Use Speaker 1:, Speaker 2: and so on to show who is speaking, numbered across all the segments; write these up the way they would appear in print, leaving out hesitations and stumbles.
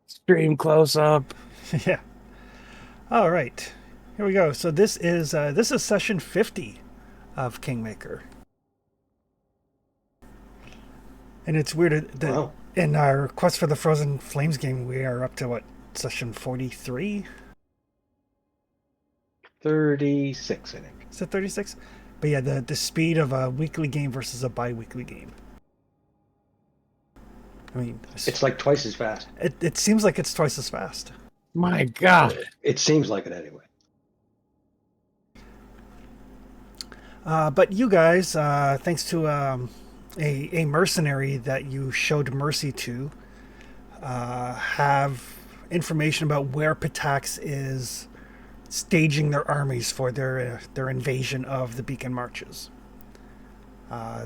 Speaker 1: Stream close up.
Speaker 2: Yeah. All right. Here we go. So this is session 50 of Kingmaker, and it's weird that
Speaker 3: Wow.
Speaker 2: in our Quest for the Frozen Flames game we are up to what, session 43?
Speaker 3: 36, I think.
Speaker 2: Is it 36? But yeah, the speed of a weekly game versus a bi-weekly game. I mean,
Speaker 3: It's like twice as fast.
Speaker 2: it seems like it's twice as fast.
Speaker 1: My God.
Speaker 3: It seems like it anyway.
Speaker 2: But you guys, thanks to a mercenary that you showed mercy to, have information about where Pitax is staging their armies for their invasion of the Beacon Marches.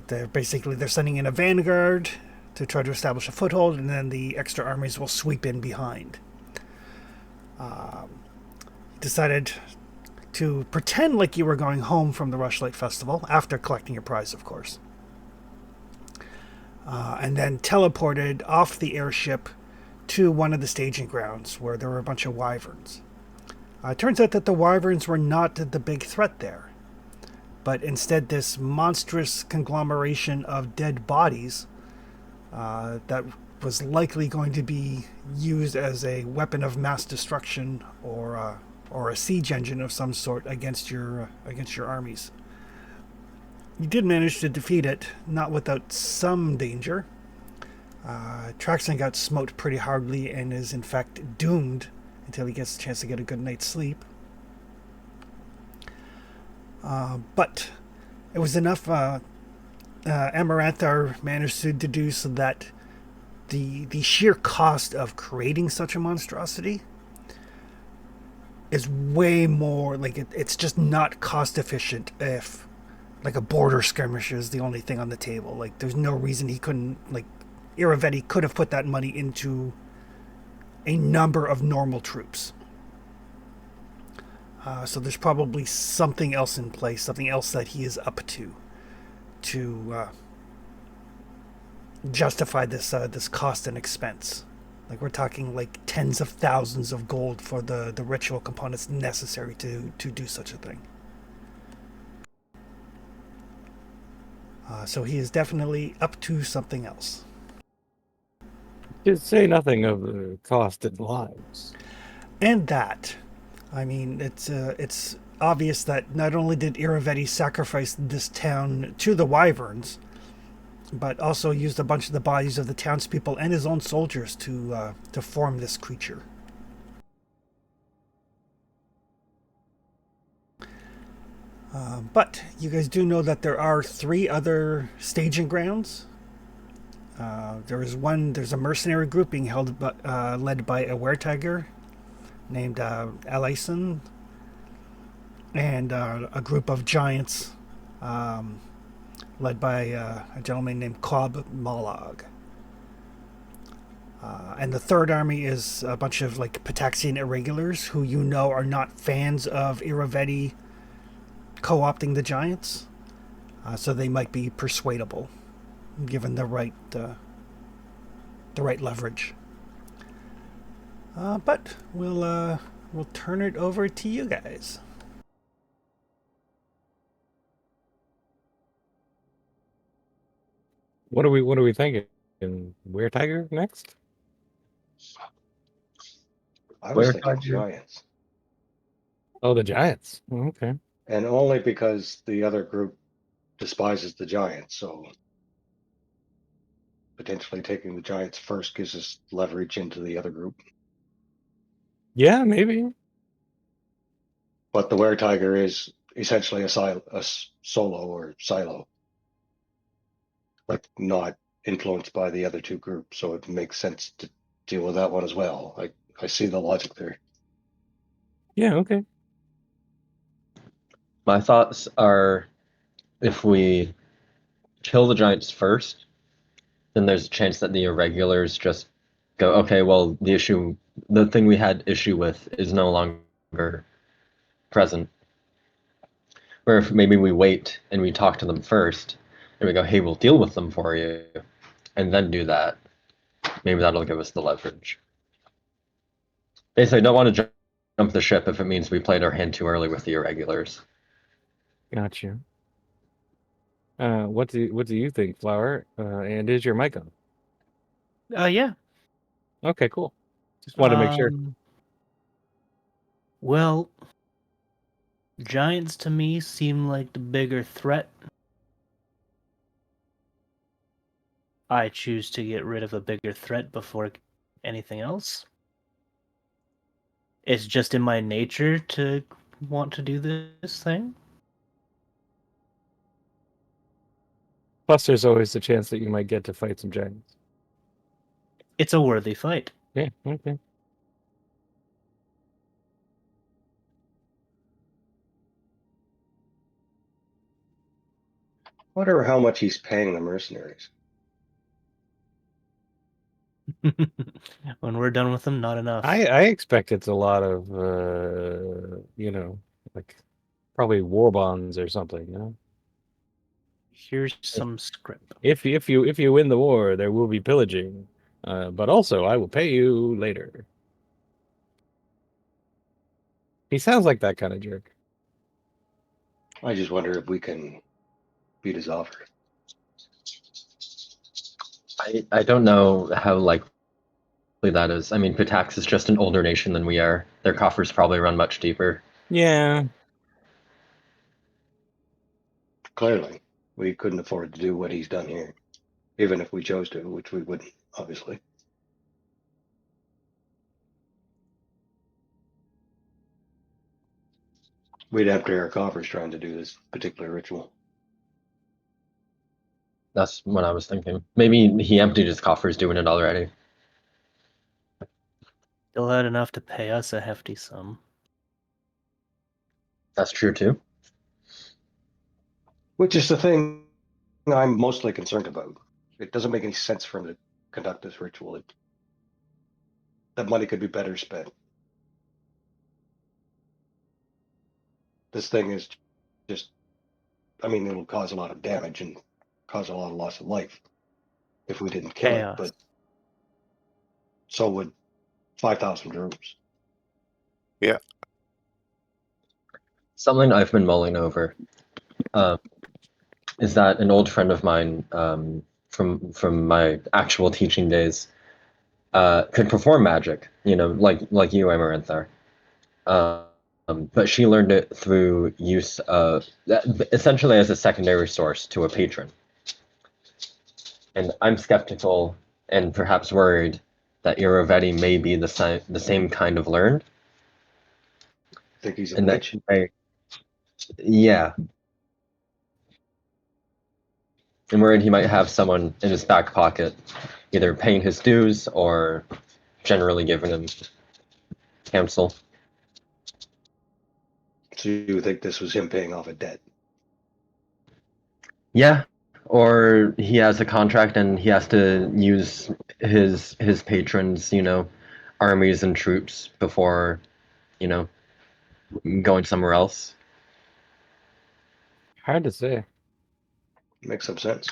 Speaker 2: They're sending in a vanguard to try to establish a foothold, and then the extra armies will sweep in behind. Decided to pretend like you were going home from the Rushlight Festival after collecting your prize, of course, and then teleported off the airship to one of the staging grounds where there were a bunch of wyverns. It turns out that the wyverns were not the big threat there, but instead this monstrous conglomeration of dead bodies that was likely going to be used as a weapon of mass destruction or a siege engine of some sort against your armies. You did manage to defeat it, not without some danger. Traxon got smote pretty hardly and is in fact doomed until he gets a chance to get a good night's sleep. But it was enough. Amaranthar managed to deduce that the sheer cost of creating such a monstrosity is way more like it's just not cost efficient if like a border skirmish is the only thing on the table. Like there's no reason he couldn't, like, Iravetti could have put that money into a number of normal troops. So there's probably something else in place, something else that he is up to justify this cost and expense. Like we're talking like tens of thousands of gold for the ritual components necessary to do such a thing. So he is definitely up to something else.
Speaker 1: Just say nothing of the cost in lives.
Speaker 2: And that, I mean, it's obvious that not only did Iravetti sacrifice this town to the wyverns, but also used a bunch of the bodies of the townspeople and his own soldiers to form this creature. But you guys do know that there are three other staging grounds. There's a mercenary group being led by a weretiger named Alison, and a group of giants led by a gentleman named Cobb Mollog. And the third army is a bunch of like Pitaxian irregulars who you know are not fans of Iravetti co-opting the giants, so they might be persuadable given the right leverage. But we'll turn it over to you guys.
Speaker 1: What are we thinking? Where Tiger next?
Speaker 3: I was
Speaker 4: Where
Speaker 3: thinking
Speaker 4: Tiger?
Speaker 3: giants.
Speaker 1: Oh, the Giants. Okay.
Speaker 3: And only because the other group despises the giants. So potentially taking the giants first gives us leverage into the other group.
Speaker 1: Yeah, maybe.
Speaker 3: But the were tiger is essentially a solo or silo, like not influenced by the other two groups. So it makes sense to deal with that one as well. I see the logic there.
Speaker 1: Yeah, okay.
Speaker 4: My thoughts are if we kill the giants first, then there's a chance that the irregulars just go, okay, well, the thing we had issue with is no longer present. Or if maybe we wait and we talk to them first and we go, hey, we'll deal with them for you, and then do that, maybe that'll give us the leverage. Basically, I don't want to jump the ship if it means we played our hand too early with the irregulars.
Speaker 1: Gotcha. What do you think, Flower? And is your mic on?
Speaker 5: Yeah.
Speaker 1: Okay, cool. Just wanted to make sure.
Speaker 5: Well, giants to me seem like the bigger threat. I choose to get rid of a bigger threat before anything else. It's just in my nature to want to do this thing.
Speaker 1: Plus, there's always the chance that you might get to fight some giants.
Speaker 5: It's a worthy fight.
Speaker 1: Yeah, okay.
Speaker 3: Wonder how much he's paying the mercenaries.
Speaker 5: When we're done with them, not enough.
Speaker 1: I expect it's a lot of like probably war bonds or something, you know?
Speaker 5: Here's some script.
Speaker 1: If you win the war, there will be pillaging. But also I will pay you later. He sounds like that kind of jerk.
Speaker 3: I just wonder if we can beat his offer.
Speaker 4: I don't know how likely that is. I mean, Pitax is just an older nation than we are. Their coffers probably run much deeper.
Speaker 1: Yeah.
Speaker 3: Clearly, we couldn't afford to do what he's done here, even if we chose to, which we wouldn't, obviously. We'd empty our coffers trying to do this particular ritual.
Speaker 4: That's what I was thinking. Maybe he emptied his coffers doing it already.
Speaker 5: Still had enough to pay us a hefty sum.
Speaker 4: That's true too.
Speaker 3: Which is the thing I'm mostly concerned about. It doesn't make any sense for him to conduct this ritual. That money could be better spent. This thing is just, I mean, it'll cause a lot of damage and cause a lot of loss of life if we didn't kill
Speaker 5: Chaos.
Speaker 3: it, but so would 5,000 troops.
Speaker 4: Something I've been mulling over is that an old friend of mine from my actual teaching days could perform magic, like you, Amaranthar. But she learned it through use of essentially as a secondary source to a patron. And I'm skeptical and perhaps worried that Iravetti may be the same kind of learned.
Speaker 3: Think he's a
Speaker 4: And that
Speaker 3: bitch?
Speaker 4: yeah. I'm worried he might have someone in his back pocket, either paying his dues or generally giving him counsel.
Speaker 3: So you think this was him paying off a debt?
Speaker 4: Yeah, or he has a contract and he has to use his patrons, armies and troops before, going somewhere else.
Speaker 1: Hard to say.
Speaker 3: Makes some sense.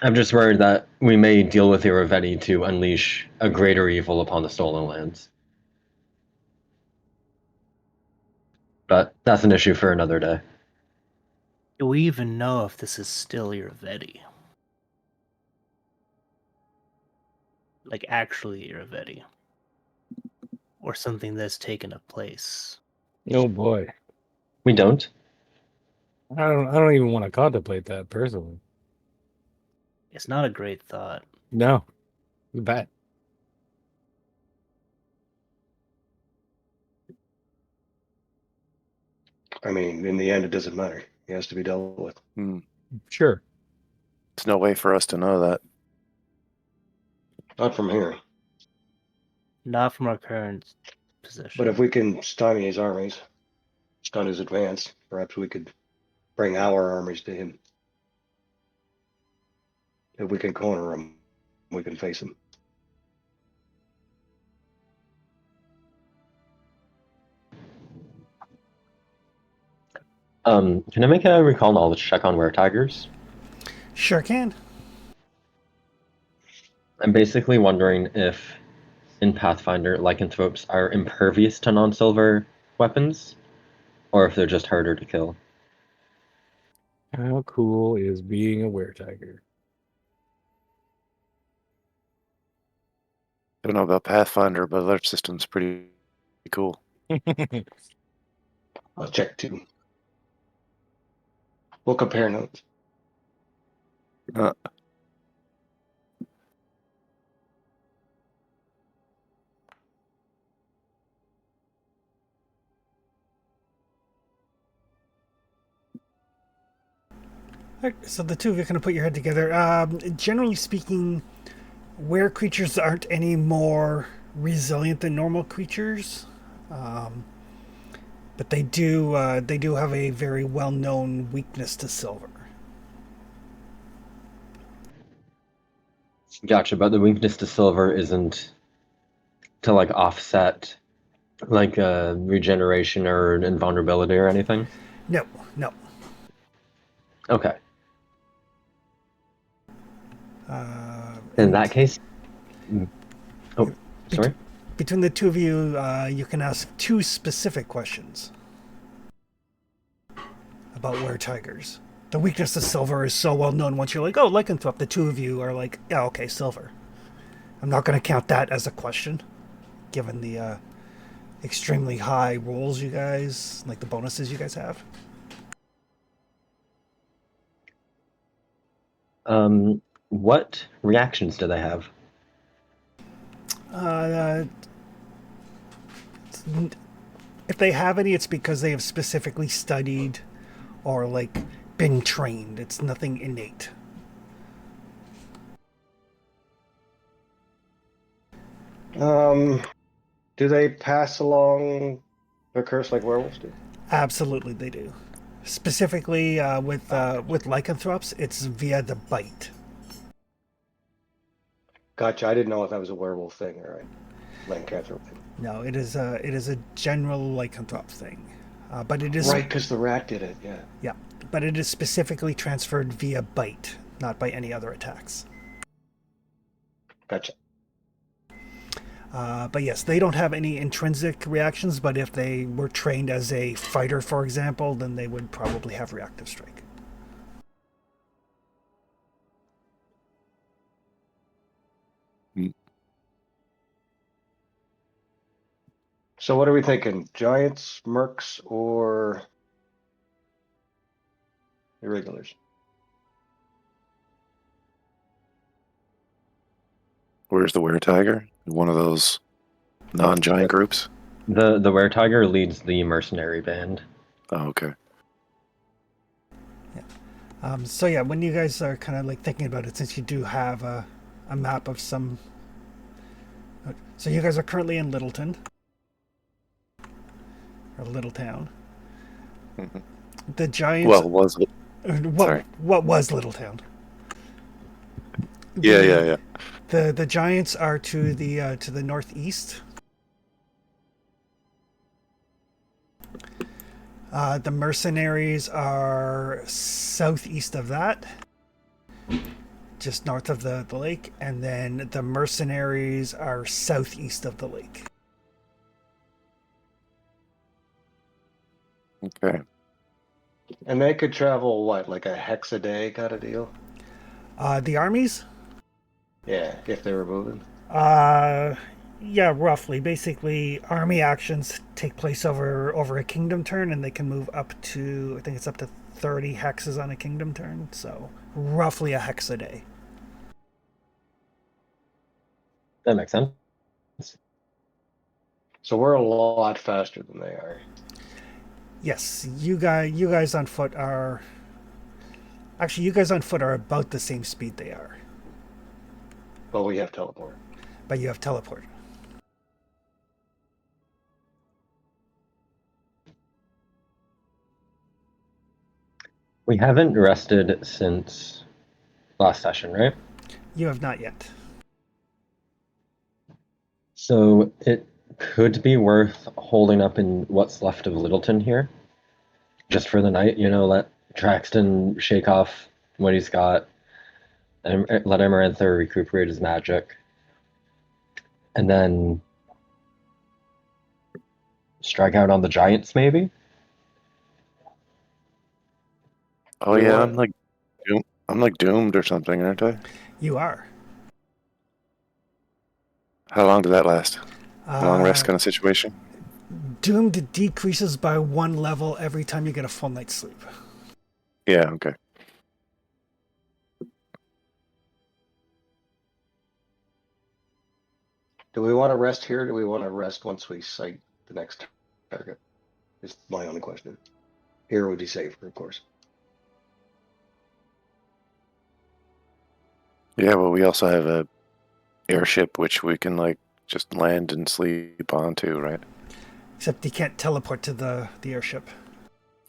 Speaker 4: I'm just worried that we may deal with Iravetti to unleash a greater evil upon the stolen lands. But that's an issue for another day.
Speaker 5: Do we even know if this is still Iravetti? Like actually Iravetti? Or something that's taken a place?
Speaker 1: Oh boy.
Speaker 4: We don't.
Speaker 1: I don't even want to contemplate that personally.
Speaker 5: It's not a great thought.
Speaker 1: No. You bet.
Speaker 3: I mean, in the end, it doesn't matter. He has to be dealt with.
Speaker 1: Sure.
Speaker 6: There's no way for us to know that.
Speaker 3: Not from here.
Speaker 5: Not from our current position.
Speaker 3: But if we can stymie his armies, stun his advance, perhaps we could bring our armies to him. If we can corner him, we can face him.
Speaker 4: Can I make a recall knowledge check on were tigers?
Speaker 2: Sure can.
Speaker 4: I'm basically wondering if in Pathfinder lycanthropes are impervious to non-silver weapons, or if they're just harder to kill.
Speaker 1: How cool is being a were-tiger?
Speaker 6: I don't know about Pathfinder, but their system's pretty cool.
Speaker 3: I'll check too. We'll compare notes.
Speaker 6: Uh,
Speaker 2: Alright, so the two of you kind of put your head together. Generally speaking, were creatures aren't any more resilient than normal creatures, but they do have a very well known weakness to silver.
Speaker 4: Gotcha, but the weakness to silver isn't to like offset like regeneration or invulnerability or anything?
Speaker 2: No, no.
Speaker 4: Okay. In
Speaker 2: And
Speaker 4: that case, oh, sorry.
Speaker 2: between the two of you, you can ask two specific questions about were tigers. The weakness to silver is so well known. Once you're like, oh, lycanthrope, the two of you are like, yeah, okay, silver. I'm not going to count that as a question, given the extremely high rolls you guys, like the bonuses you guys have.
Speaker 4: What reactions do they have?
Speaker 2: If they have any, it's because they have specifically studied or like been trained. It's nothing innate.
Speaker 3: Do they pass along their curse like werewolves do?
Speaker 2: Absolutely, they do. Specifically with lycanthropes, it's via the bite.
Speaker 3: Gotcha. I didn't know if that was a werewolf thing or a lycanthrope thing.
Speaker 2: No, it is a general lycanthrope thing, but it is
Speaker 3: Right, because the rat did it. Yeah.
Speaker 2: yeah, but it is specifically transferred via bite, not by any other attacks.
Speaker 3: Gotcha.
Speaker 2: But yes, they don't have any intrinsic reactions, but if they were trained as a fighter, for example, then they would probably have reactive strike.
Speaker 3: So what are we thinking? Giants, mercs, or irregulars?
Speaker 6: Where's the were-tiger? One of those non-giant groups?
Speaker 4: The were-tiger leads the mercenary band.
Speaker 6: Oh, okay.
Speaker 2: So yeah, when you guys are kind of like thinking about it, since you do have a map of some, so you guys are currently in Littleton or Littletown.
Speaker 6: Mhm.
Speaker 2: The Giants.
Speaker 6: Well, was it? Sorry.
Speaker 2: What was Littletown?
Speaker 6: Yeah.
Speaker 2: The Giants are to the northeast. The mercenaries are southeast of that, just north of the lake, and then the mercenaries are southeast of the lake.
Speaker 6: Okay.
Speaker 3: And they could travel what, like a hex a day kind of deal?
Speaker 2: The armies?
Speaker 3: Yeah, if they were moving.
Speaker 2: Yeah, roughly. Basically, army actions take place over a kingdom turn, and they can move up to, I think it's up to 30 hexes on a kingdom turn, so roughly a hex a day.
Speaker 4: That makes sense.
Speaker 3: So we're a lot faster than they are.
Speaker 2: Yes, you guys on foot are. Actually, you guys on foot are about the same speed they are,
Speaker 3: But we have teleport.
Speaker 2: but you have teleport.
Speaker 4: We haven't rested since last session, right?
Speaker 2: You have not yet.
Speaker 4: So it could be worth holding up in what's left of Littleton here, just for the night. Let Traxton shake off what he's got, and let Amarantha recuperate his magic. And then strike out on the giants, maybe?
Speaker 6: Oh
Speaker 3: Do we
Speaker 6: yeah,
Speaker 3: wanna-
Speaker 6: I'm like doomed or something, aren't I?
Speaker 2: You are.
Speaker 6: How long did that last? Long rest
Speaker 2: Uh,
Speaker 6: kind of situation?
Speaker 2: Doomed decreases by 1 level every time you get a full night's sleep.
Speaker 6: Yeah, okay.
Speaker 3: Do we want to rest here? Or do we want to rest once we sight the next target? Is my only question. Here would be safer, of course.
Speaker 6: Yeah, well, we also have a airship which we can like just land and sleep on too, right?
Speaker 2: Except you can't teleport to the airship.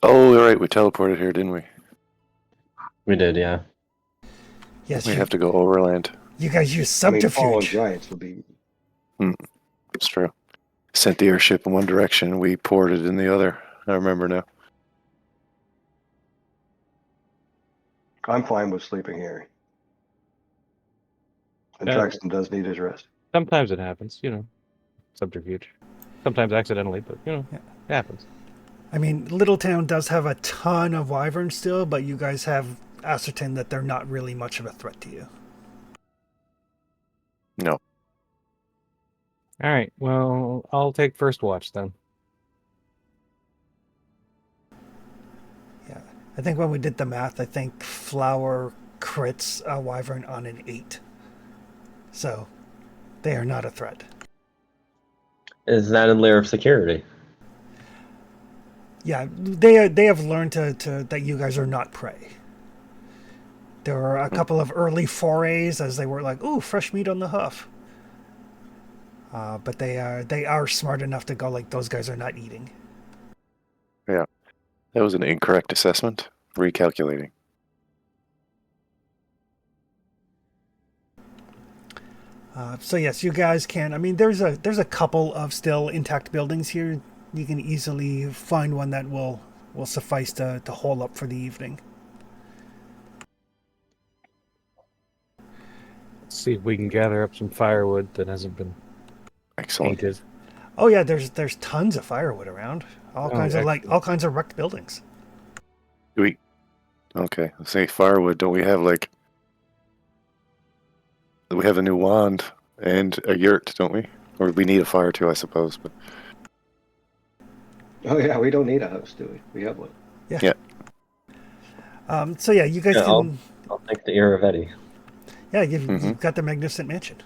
Speaker 6: Oh, you're right. We teleported here, didn't we?
Speaker 4: We did, yeah.
Speaker 2: Yes,
Speaker 6: We
Speaker 2: you,
Speaker 6: have to go overland.
Speaker 2: you guys use
Speaker 3: I mean, fallen
Speaker 2: subterfuge.
Speaker 3: giants would be.
Speaker 6: It's true. Sent the airship in one direction, we ported in the other. I remember now.
Speaker 3: I'm fine with sleeping here. And
Speaker 1: Yeah.
Speaker 3: Truxton does need his rest.
Speaker 1: Sometimes it happens, subterfuge. Sometimes accidentally, but
Speaker 2: Yeah.
Speaker 1: it happens.
Speaker 2: I mean, Littletown does have a ton of wyverns still, but you guys have ascertained that they're not really much of a threat to you.
Speaker 6: No.
Speaker 1: All right. Well, I'll take first watch then.
Speaker 2: Yeah. I think when we did the math, I think Flower crits a wyvern on an 8. So they are not a threat.
Speaker 4: Is that a layer of security?
Speaker 2: Yeah, they have learned to that you guys are not prey. There were a couple of early forays as they were like, "Ooh, fresh meat on the hoof." But they are smart enough to go like those guys are not eating.
Speaker 6: Yeah. That was an incorrect assessment. Recalculating.
Speaker 2: So yes, you guys can. I mean, there's a couple of still intact buildings here. You can easily find one that will suffice to hole up for the evening.
Speaker 1: Let's see if we can gather up some firewood that hasn't been
Speaker 6: Excellent.
Speaker 1: painted.
Speaker 2: Oh yeah, there's tons of firewood around. All
Speaker 1: Oh,
Speaker 2: kinds of
Speaker 1: excellent.
Speaker 2: all kinds of wrecked buildings.
Speaker 6: Do we? Okay. Let's say firewood. Don't we have like? We have a new wand and a yurt, don't we? Or we need a fire too, I suppose. But
Speaker 3: Oh yeah, we don't need a house, do we? We have one.
Speaker 2: Yeah.
Speaker 6: Yeah.
Speaker 2: So yeah, you guys
Speaker 4: Yeah,
Speaker 2: can.
Speaker 4: I'll take the ear of Eddie.
Speaker 2: Yeah, you've got the magnificent mansion.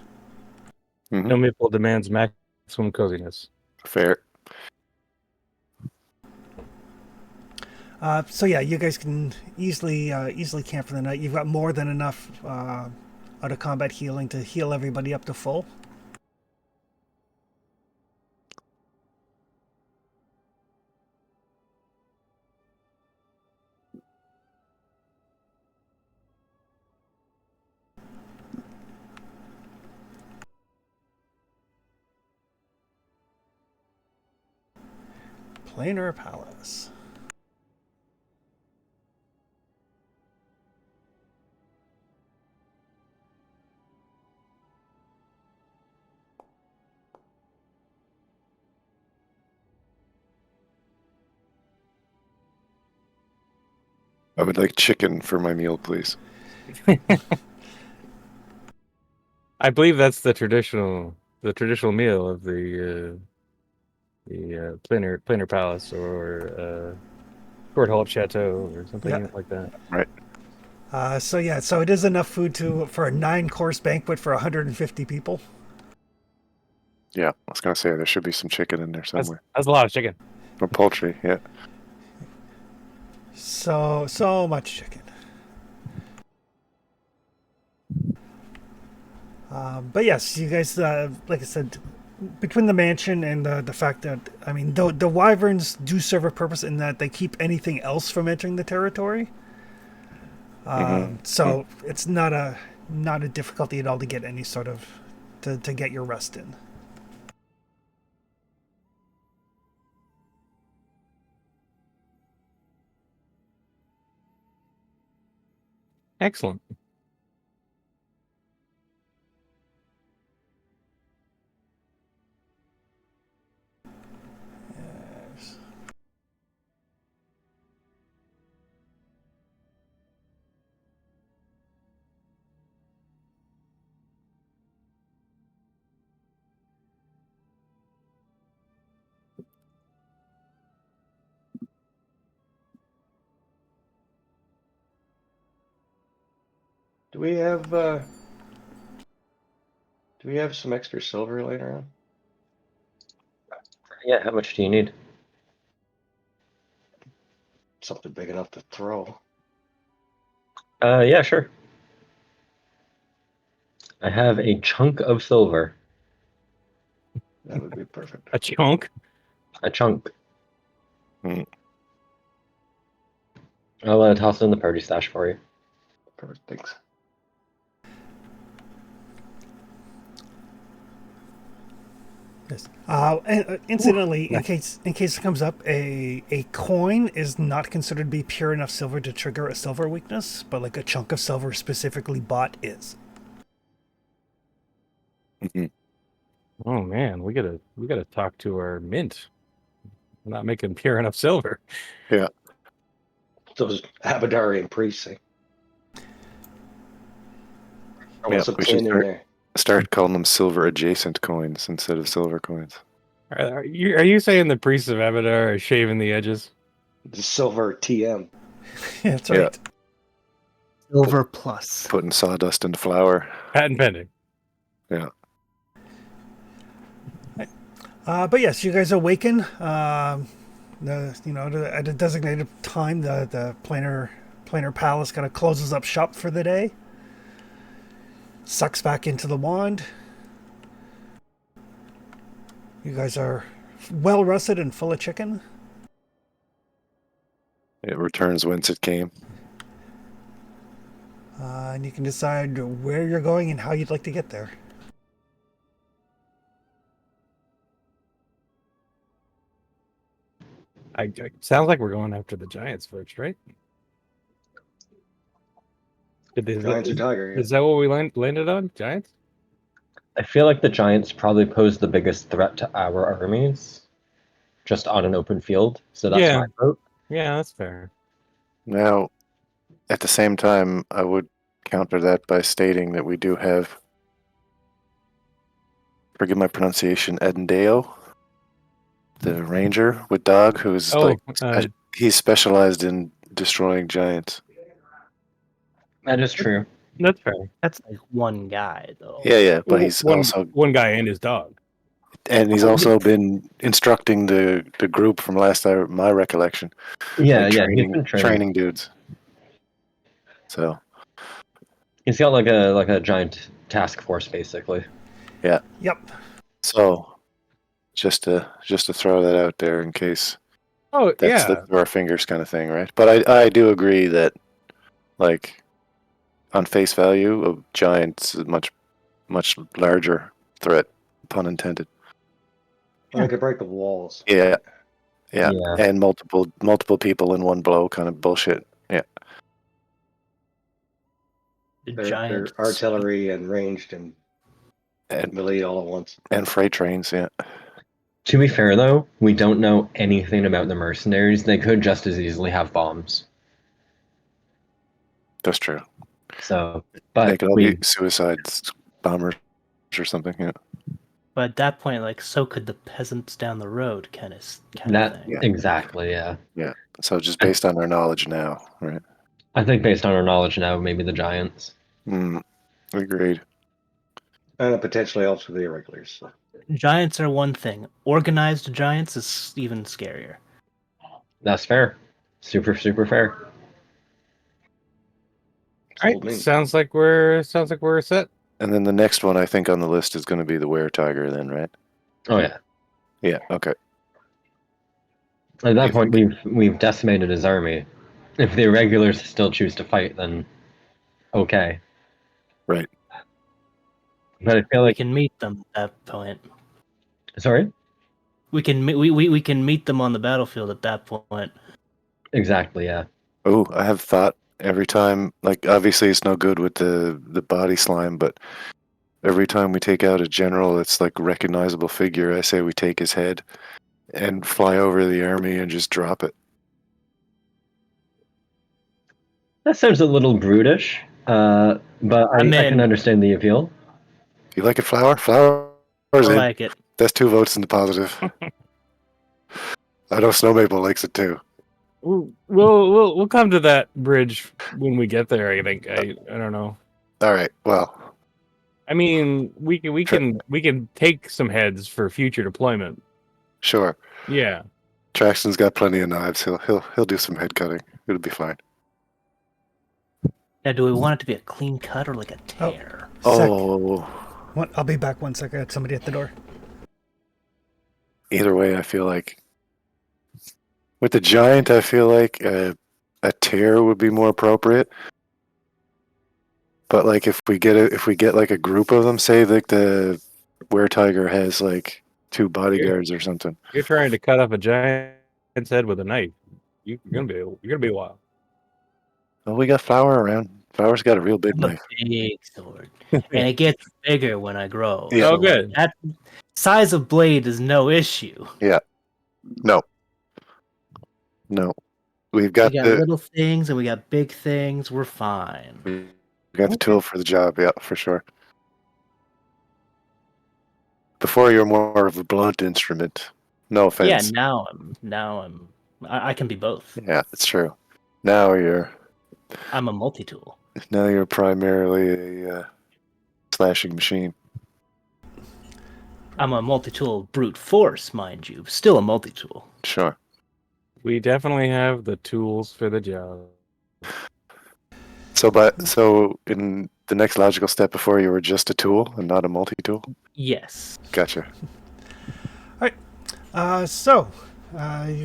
Speaker 1: No Meeple demands maximum coziness.
Speaker 6: Fair.
Speaker 2: So yeah, you guys can easily camp for the night. You've got more than enough out of combat healing to heal everybody up to full. Planar Palace.
Speaker 6: I would like chicken for my meal, please.
Speaker 1: I believe that's the traditional meal of the Planar Palace or Court Hall Chateau or something
Speaker 2: Yeah.
Speaker 1: like that.
Speaker 6: Right.
Speaker 2: So it is enough food for a 9-course banquet for 150 people.
Speaker 6: Yeah, I was gonna say there should be some chicken in there somewhere.
Speaker 1: That's a lot of chicken.
Speaker 6: Or poultry, yeah.
Speaker 2: So much chicken. But yes, you guys, like I said, between the mansion and the fact that, I mean, the wyverns do serve a purpose in that they keep anything else from entering the territory. So it's not a difficulty at all to get any sort of to get your rest in.
Speaker 1: Excellent.
Speaker 3: we have some extra silver laying around?
Speaker 4: Yeah, how much do you need?
Speaker 3: Something big enough to throw.
Speaker 4: Yeah, sure. I have a chunk of silver.
Speaker 3: That would be perfect.
Speaker 1: A chunk.
Speaker 4: A chunk.
Speaker 6: Hmm.
Speaker 4: I'll toss it in the party stash for you.
Speaker 3: Perfect. Thanks.
Speaker 2: Yes. Incidentally, in case it comes up, a coin is not considered to be pure enough silver to trigger a silver weakness, but like a chunk of silver specifically bought is.
Speaker 6: Mhm.
Speaker 1: Oh man, we gotta talk to our mint. We're not making pure enough silver.
Speaker 6: Yeah.
Speaker 3: Those Abadarian priests. Throw
Speaker 6: Yeah,
Speaker 3: some
Speaker 6: we should
Speaker 3: tin in there.
Speaker 6: start calling them silver adjacent coins instead of silver coins.
Speaker 1: Are you saying the priests of Abadar are shaving the edges?
Speaker 3: The silver TM.
Speaker 2: Yeah, that's
Speaker 6: Yeah.
Speaker 2: right.
Speaker 5: Silver plus.
Speaker 6: Putting sawdust into flour.
Speaker 1: Patent pending.
Speaker 6: Yeah.
Speaker 2: But yes, you guys awaken. At a designated time, the planar palace kind of closes up shop for the day. Sucks back into the wand. You guys are well rested and full of chicken.
Speaker 6: It returns whence it came.
Speaker 2: And you can decide where you're going and how you'd like to get there.
Speaker 1: Sounds like we're going after the giants first, right?
Speaker 3: Giants or tiger.
Speaker 1: Is that what we landed on? Giants?
Speaker 4: I feel like the giants probably pose the biggest threat to our armies, just on an open field. So that's
Speaker 1: Yeah.
Speaker 4: my vote.
Speaker 1: Yeah, that's fair.
Speaker 6: Now, at the same time, I would counter that by stating that we do have, forgive my pronunciation, Edendale, the ranger with dog, who's
Speaker 1: Oh,
Speaker 6: he's specialized in destroying giants.
Speaker 4: That is true.
Speaker 1: that's fair.
Speaker 5: That's like one guy though.
Speaker 6: Yeah, but he's also
Speaker 1: one guy and his dog.
Speaker 6: he's also been instructing the group from my recollection.
Speaker 4: Yeah,
Speaker 6: like
Speaker 4: yeah, he's been
Speaker 6: training dudes. So
Speaker 4: He's got like a giant task force basically.
Speaker 2: Yep.
Speaker 6: so just to throw that out there in case
Speaker 1: Oh,
Speaker 6: that's
Speaker 1: yeah.
Speaker 6: the our fingers kind of thing, right? But I do agree that, like, on face value, a giant's a much larger threat, pun intended.
Speaker 3: Well, they could break the walls.
Speaker 6: Yeah,
Speaker 4: Yeah.
Speaker 6: and multiple people in one blow, kind of bullshit. Yeah,
Speaker 5: The
Speaker 3: They're
Speaker 5: giant
Speaker 3: artillery and ranged and
Speaker 6: and
Speaker 3: melee all at once.
Speaker 6: and freight trains. Yeah,
Speaker 4: To be fair though, we don't know anything about the mercenaries. They could just as easily have bombs.
Speaker 6: that's true.
Speaker 4: So,
Speaker 6: They
Speaker 4: but
Speaker 6: could all be suicides, bombers, or something. Yeah,
Speaker 5: But at that point, like, so could the peasants down the road, kind of
Speaker 4: that
Speaker 5: thing.
Speaker 6: Yeah.
Speaker 4: exactly, yeah.
Speaker 6: so just based on our knowledge now, right?
Speaker 4: I think based on our knowledge now, maybe the giants.
Speaker 6: Agreed.
Speaker 3: And potentially also the irregulars. So.
Speaker 5: Giants are one thing. Organized giants is even scarier.
Speaker 4: That's fair. Super fair.
Speaker 1: All
Speaker 3: Sold
Speaker 1: right.
Speaker 3: me.
Speaker 1: Sounds like we're set.
Speaker 6: And then the next one I think on the list is going to be the were tiger. Then, right?
Speaker 4: Oh yeah.
Speaker 6: Yeah. Okay.
Speaker 4: At that
Speaker 6: You
Speaker 4: point, we've decimated his army. If the irregulars still choose to fight, then okay.
Speaker 6: Right.
Speaker 4: But I feel
Speaker 5: We
Speaker 4: like
Speaker 5: can meet them at that point.
Speaker 4: sorry.
Speaker 5: We can meet them on the battlefield at that point.
Speaker 4: Exactly. Yeah.
Speaker 6: Oh, I have thought every time. Like, obviously, it's no good with the body slime, but every time we take out a general, it's like a recognizable figure. I say we take his head and fly over the army and just drop it.
Speaker 4: That sounds a little brutish, but I can understand the appeal.
Speaker 6: You like it, Flower? Flower's
Speaker 5: I
Speaker 6: in.
Speaker 5: like it.
Speaker 6: That's 2 votes in the positive. I know Snow Maple likes it too.
Speaker 1: We'll come to that bridge when we get there. I think. I don't know.
Speaker 6: All right. Well,
Speaker 1: I mean, we
Speaker 6: Sure.
Speaker 1: can take some heads for future deployment.
Speaker 6: sure.
Speaker 1: Yeah.
Speaker 6: Traxton's got plenty of knives. He'll do some head cutting. It'll be fine.
Speaker 5: Now, do we want it to be a clean cut or like a
Speaker 2: Oh.
Speaker 5: tear?
Speaker 6: Oh,
Speaker 2: I'll be back 1 second. I had somebody at the door.
Speaker 6: either way, I feel like with the giant, I feel like a tear would be more appropriate. But like if we get like a group of them, say like the were tiger has like 2 bodyguards or something.
Speaker 1: You're trying to cut off a giant's head with a knife. You're gonna be a while.
Speaker 6: Well, we got Flower around. Flower's got a real big
Speaker 5: I'm a
Speaker 6: knife.
Speaker 5: big sword, and it gets bigger when I grow.
Speaker 6: Yeah.
Speaker 1: Oh, good.
Speaker 5: That size of blade is no issue.
Speaker 6: No, we've
Speaker 5: We
Speaker 6: got
Speaker 5: got
Speaker 6: the
Speaker 5: little things and we got big things. We're fine.
Speaker 6: we got the tool for the job. Yeah, for sure. Before you're more of a blunt instrument. No
Speaker 5: Yeah,
Speaker 6: offense.
Speaker 5: I can be both.
Speaker 6: Yeah, it's true. Now you're
Speaker 5: I'm a multi-tool.
Speaker 6: primarily a slashing machine.
Speaker 5: I'm a multi-tool brute force, mind you. Still a multi-tool.
Speaker 6: Sure.
Speaker 1: We definitely have the tools for the job.
Speaker 6: So in the next logical step before you were just a tool and not a multi-tool?
Speaker 5: Yes.
Speaker 6: Gotcha.
Speaker 2: You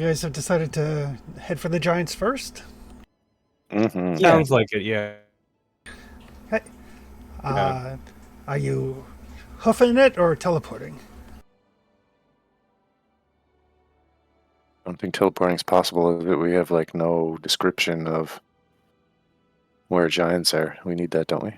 Speaker 2: guys have decided to head for the giants first?
Speaker 6: Mm-hmm.
Speaker 5: Yeah.
Speaker 1: Sounds like it, yeah.
Speaker 2: Are you hoofing it or teleporting?
Speaker 6: I don't think teleporting is possible. We have like no description of where giants are. We need that, don't we?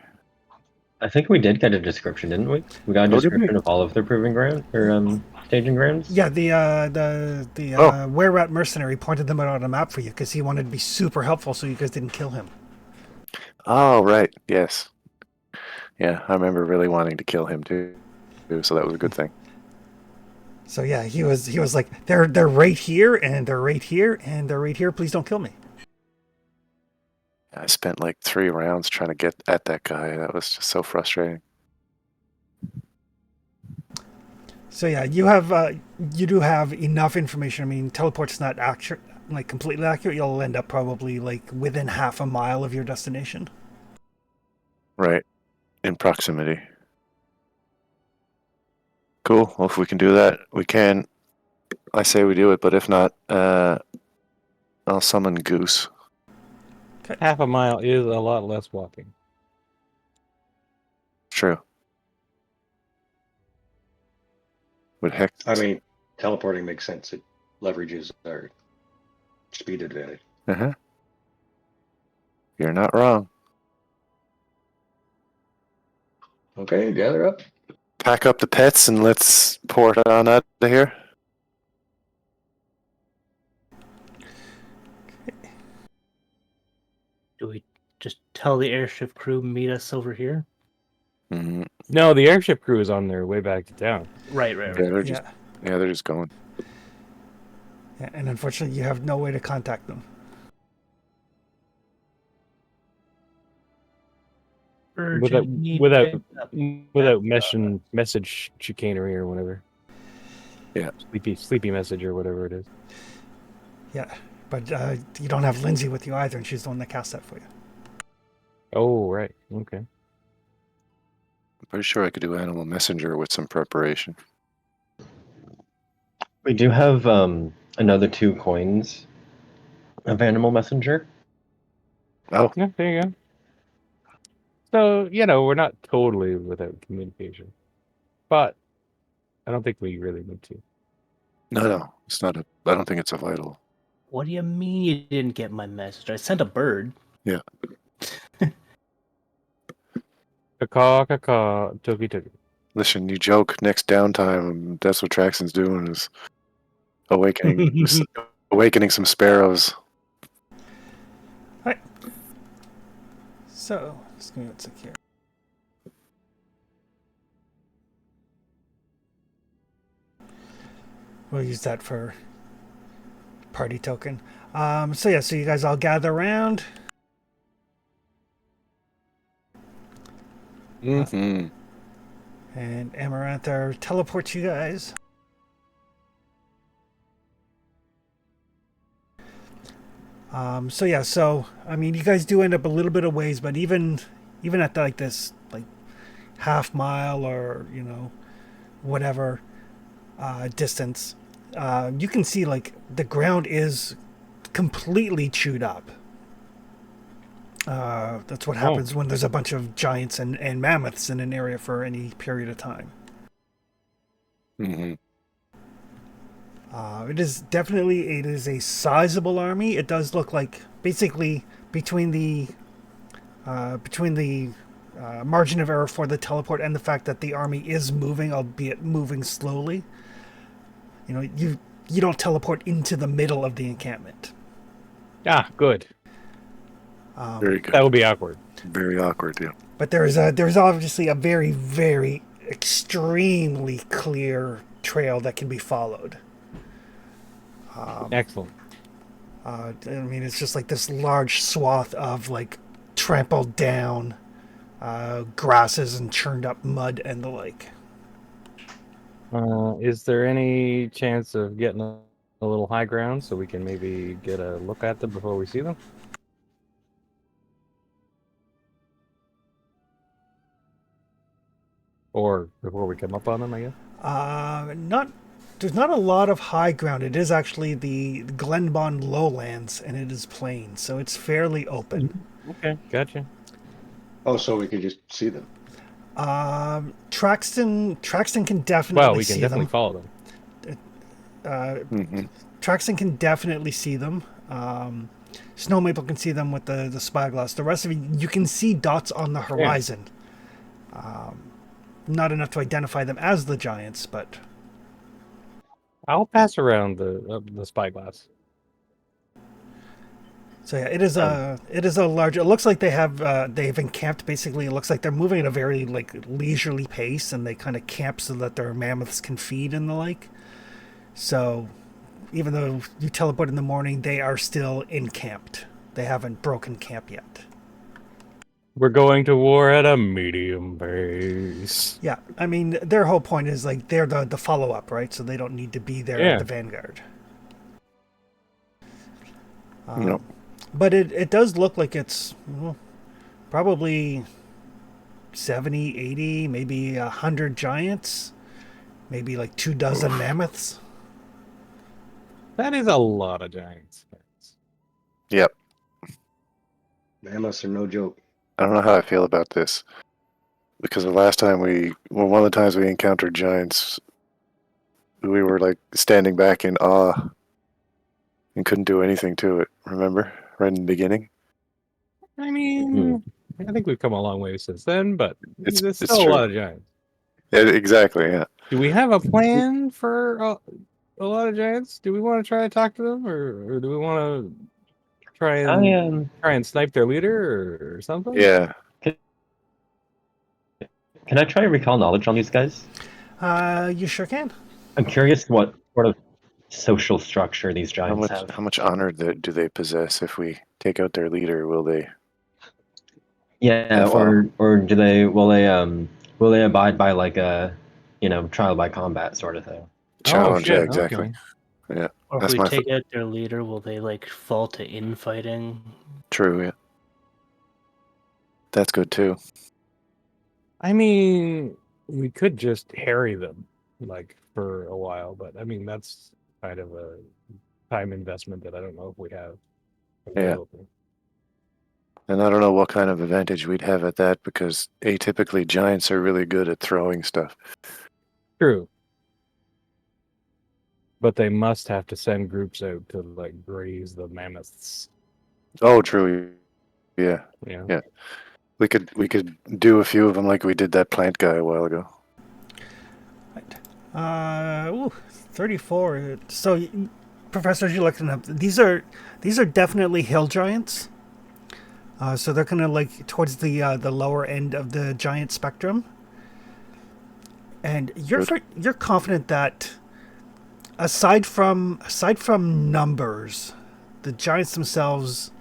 Speaker 4: I think we did get a description, didn't we? We got a
Speaker 6: Oh, did we?
Speaker 4: description of all of their proving ground or staging grounds.
Speaker 2: Yeah, the were-rat mercenary pointed them out on a map for you because he wanted to be super helpful so you guys didn't kill him.
Speaker 6: Oh, right. Yes. Yeah, I remember really wanting to kill him too. So that was a good thing.
Speaker 2: So yeah, he was like, they're right here and they're right here and they're right here. Please don't kill me.
Speaker 6: I spent like 3 rounds trying to get at that guy. That was just so frustrating.
Speaker 2: So yeah, you do have enough information. I mean, teleport's not accurate, like completely accurate. You'll end up probably like within half a mile of your destination.
Speaker 6: Right. In proximity. Cool. Well, if we can do that, we can. I say we do it, but if not, I'll summon Goose.
Speaker 1: Half a mile is a lot less walking.
Speaker 6: True. But heck,
Speaker 3: I mean, teleporting makes sense. It leverages our speed advantage.
Speaker 6: uh-huh. You're not wrong.
Speaker 3: Okay, gather up.
Speaker 6: Pack up the pets and let's port on out of here.
Speaker 5: Do we just tell the airship crew meet us over here?
Speaker 6: Mm-hmm.
Speaker 1: No, the airship crew is on their way back to town.
Speaker 5: Right.
Speaker 6: Yeah, they're just they're just going.
Speaker 2: Yeah, and unfortunately, you have no way to contact them.
Speaker 1: Without
Speaker 5: Urgently
Speaker 1: without
Speaker 5: picked up.
Speaker 1: without message chicanery or whatever.
Speaker 6: Yeah.
Speaker 1: Sleepy message or whatever it is.
Speaker 2: Yeah, but you don't have Lindsay with you either, and she's the one that cast that for you.
Speaker 1: Oh, right. Okay.
Speaker 6: I'm pretty sure I could do Animal Messenger with some preparation.
Speaker 4: We do have another 2 coins of Animal Messenger.
Speaker 6: Oh,
Speaker 1: Yeah, there you go. So, we're not totally without communication. But I don't think we really need to.
Speaker 6: no. It's not I don't think it's a vital.
Speaker 5: What do you mean you didn't get my message? I sent a bird.
Speaker 1: Caw, toki.
Speaker 6: Listen, you joke next downtime. That's what Traxon's doing is awakening some sparrows.
Speaker 2: So, just give me 1 second here. We'll use that for party token. So you guys all gather around.
Speaker 6: Mm-hmm.
Speaker 2: And Amarantha teleports you guys. So I mean, you guys do end up a little bit of ways, but even at like this like half mile or whatever distance, you can see like the ground is completely chewed up. That's what happens when there's a bunch of giants and mammoths in an area for any period of time.
Speaker 6: Mm-hmm.
Speaker 2: It is a sizable army. It does look like basically between the margin of error for the teleport and the fact that the army is moving, albeit moving slowly. You don't teleport into the middle of the encampment.
Speaker 1: Ah, good.
Speaker 6: Very good.
Speaker 1: That would be awkward.
Speaker 6: Very awkward, yeah.
Speaker 2: But there's obviously a very, very extremely clear trail that can be followed.
Speaker 1: Excellent.
Speaker 2: I mean, it's just like this large swath of like trampled down grasses and churned up mud and the like.
Speaker 1: Is there any chance of getting a little high ground so we can maybe get a look at them before we see them? Or before we come up on them, I guess?
Speaker 2: There's not a lot of high ground. It is actually the Glenbond lowlands, and it is plain, so it's fairly open.
Speaker 1: Okay, gotcha.
Speaker 3: Oh, so we could just see them.
Speaker 2: Traxton can definitely
Speaker 1: Well, we can
Speaker 2: see
Speaker 1: definitely
Speaker 2: them.
Speaker 1: follow them.
Speaker 6: Mm-hmm.
Speaker 2: Traxton can definitely see them. Snow Maple can see them with the spyglass. The rest of you can see dots on the horizon. Not enough to identify them as the giants, but
Speaker 1: I'll pass around the spyglass.
Speaker 2: so yeah, it is a large. It looks like they've encamped. Basically, it looks like they're moving at a very like leisurely pace, and they kind of camp so that their mammoths can feed and the like. So, even though you teleport in the morning, they are still encamped. They haven't broken camp yet.
Speaker 1: We're going to war at a medium pace.
Speaker 2: Yeah, I mean, their whole point is like they're the follow up, right? So they don't need to be there at the vanguard.
Speaker 6: No.
Speaker 2: But it does look like it's probably 70, 80, maybe 100 giants, maybe like 24 mammoths.
Speaker 1: That is a lot of giants.
Speaker 6: Yep.
Speaker 3: Mammoths are no joke.
Speaker 6: I don't know how I feel about this. Because the last time one of the times we encountered giants, we were like standing back in awe and couldn't do anything to it. Remember? Right in the beginning?
Speaker 1: I mean, I think we've come a long way since then, but
Speaker 6: It's
Speaker 1: still a
Speaker 6: true.
Speaker 1: lot of giants.
Speaker 6: Yeah, exactly, yeah.
Speaker 1: Do we have a plan for a lot of giants? Do we want to try to talk to them, or do we want to try and snipe their leader or something?
Speaker 6: Yeah.
Speaker 4: Can I try recall knowledge on these guys?
Speaker 2: You sure can.
Speaker 4: I'm curious what sort of social structure these giants have.
Speaker 6: How much honor do they possess? If we take out their leader, will they?
Speaker 4: Yeah, or do they will they abide by like a trial by combat sort of thing?
Speaker 6: Challenge,
Speaker 1: shit,
Speaker 6: yeah, exactly.
Speaker 1: okay.
Speaker 6: Yeah.
Speaker 5: Or
Speaker 6: That's
Speaker 5: if we
Speaker 6: my
Speaker 5: take out their leader, will they like fall to infighting?
Speaker 6: True, yeah. That's good too.
Speaker 1: I mean, we could just harry them like for a while, but I mean that's kind of a time investment that I don't know if we have. Available.
Speaker 6: And I don't know what kind of advantage we'd have at that because atypically giants are really good at throwing stuff.
Speaker 1: True. But they must have to send groups out to like graze the mammoths.
Speaker 6: Oh, true. Yeah.
Speaker 1: Yeah.
Speaker 6: Yeah. We could do a few of them like we did that plant guy a while ago.
Speaker 2: 34. So, Professor, as you're looking up, these are definitely hill giants. So they're kind of like towards the lower end of the giant spectrum. And you're confident that aside from numbers, the giants themselves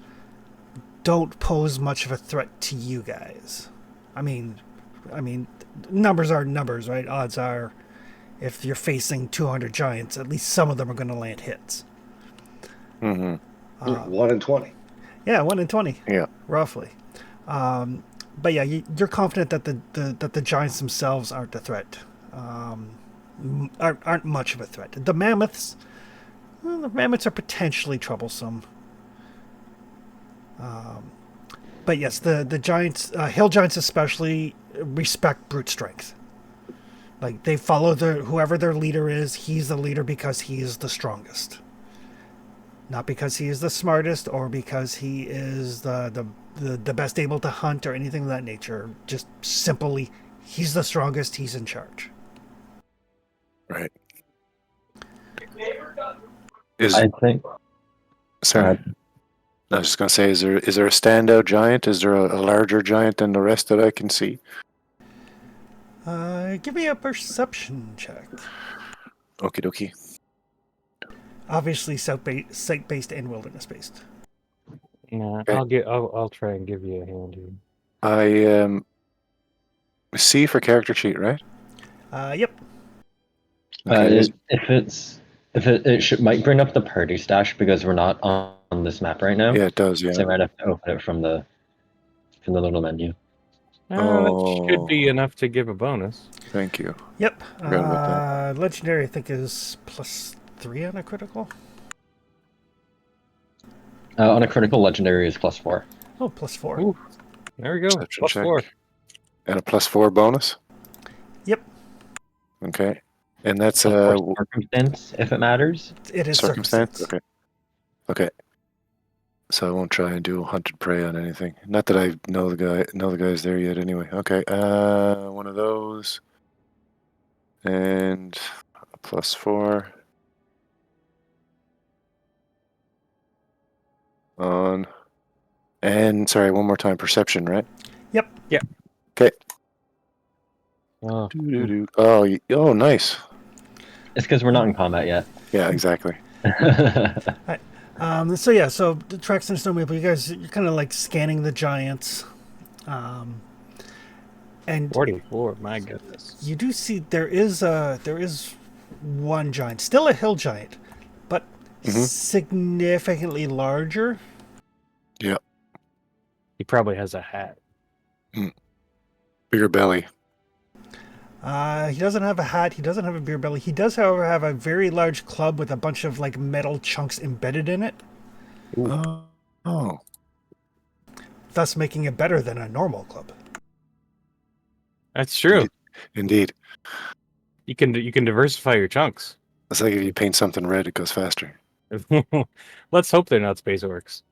Speaker 2: don't pose much of a threat to you guys. I mean, I mean, numbers are numbers, right? Odds are, if you're facing 200 giants, at least some of them are going to land hits.
Speaker 6: Hmm.
Speaker 3: 1 in 20.
Speaker 2: Yeah, 1 in 20.
Speaker 6: Yeah.
Speaker 2: Roughly. But yeah, you're confident that the giants themselves aren't a threat. Aren't much of a threat. The mammoths, well, the mammoths are potentially troublesome. But yes, the giants, hill giants especially, respect brute strength. Like they follow whoever their leader is. He's the leader because he is the strongest, not because he is the smartest or because he is the best able to hunt or anything of that nature. Just simply, he's the strongest. He's in charge.
Speaker 6: Right.
Speaker 4: I think.
Speaker 6: Sorry. I was just gonna say, is there a standout giant? Is there a larger giant than the rest that I can see?
Speaker 2: Give me a perception check.
Speaker 6: Okie dokie.
Speaker 2: Obviously, site-based and wilderness-based.
Speaker 1: Nah,
Speaker 6: Okay.
Speaker 1: I'll try and give you a hand here.
Speaker 6: I C for character sheet, right?
Speaker 2: Yep.
Speaker 6: Okay.
Speaker 4: It might bring up the party stash because we're not on this map right now.
Speaker 6: Yeah, it does.
Speaker 4: So
Speaker 6: Yeah.
Speaker 4: I might have to open it from the little menu.
Speaker 1: That should be
Speaker 6: Oh.
Speaker 1: enough to give a bonus.
Speaker 6: Thank you.
Speaker 2: Yep.
Speaker 6: Forgot about
Speaker 2: Legendary, I think, is +3 on a critical.
Speaker 4: On a critical, legendary is +4.
Speaker 2: Oh, +4.
Speaker 1: Ooh, there we go.
Speaker 6: Perception check.
Speaker 1: +4.
Speaker 6: And a +4 bonus.
Speaker 2: Yep.
Speaker 6: Okay. And that's
Speaker 4: +4 circumstance, if it matters.
Speaker 2: It is
Speaker 6: circumstance.
Speaker 2: circumstance.
Speaker 6: Okay. Okay. So I won't try and do hunted prey on anything. Not that I know the guy's there yet. Anyway. Okay. One of those. And a +4 on. And sorry, one more time. Perception, right?
Speaker 2: Yep.
Speaker 6: Okay.
Speaker 1: Oh,
Speaker 6: Doo-doo-doo. Oh, nice.
Speaker 4: It's because we're not in combat yet.
Speaker 6: Yeah, exactly.
Speaker 2: So yeah, so the tracks and snowmobile, you guys, you're kind of like scanning the giants, and
Speaker 1: 44. My goodness.
Speaker 2: you do see there is one giant, still a hill giant, but significantly larger.
Speaker 6: Yeah.
Speaker 1: He probably has a hat.
Speaker 6: Bigger belly.
Speaker 2: He doesn't have a hat. He doesn't have a beer belly. He does, however, have a very large club with a bunch of like metal chunks embedded in it,
Speaker 6: Oh.
Speaker 2: thus making it better than a normal club.
Speaker 1: That's true.
Speaker 6: Indeed.
Speaker 1: You can diversify your chunks.
Speaker 6: It's like if you paint something red, it goes faster.
Speaker 1: Let's hope they're not space orcs.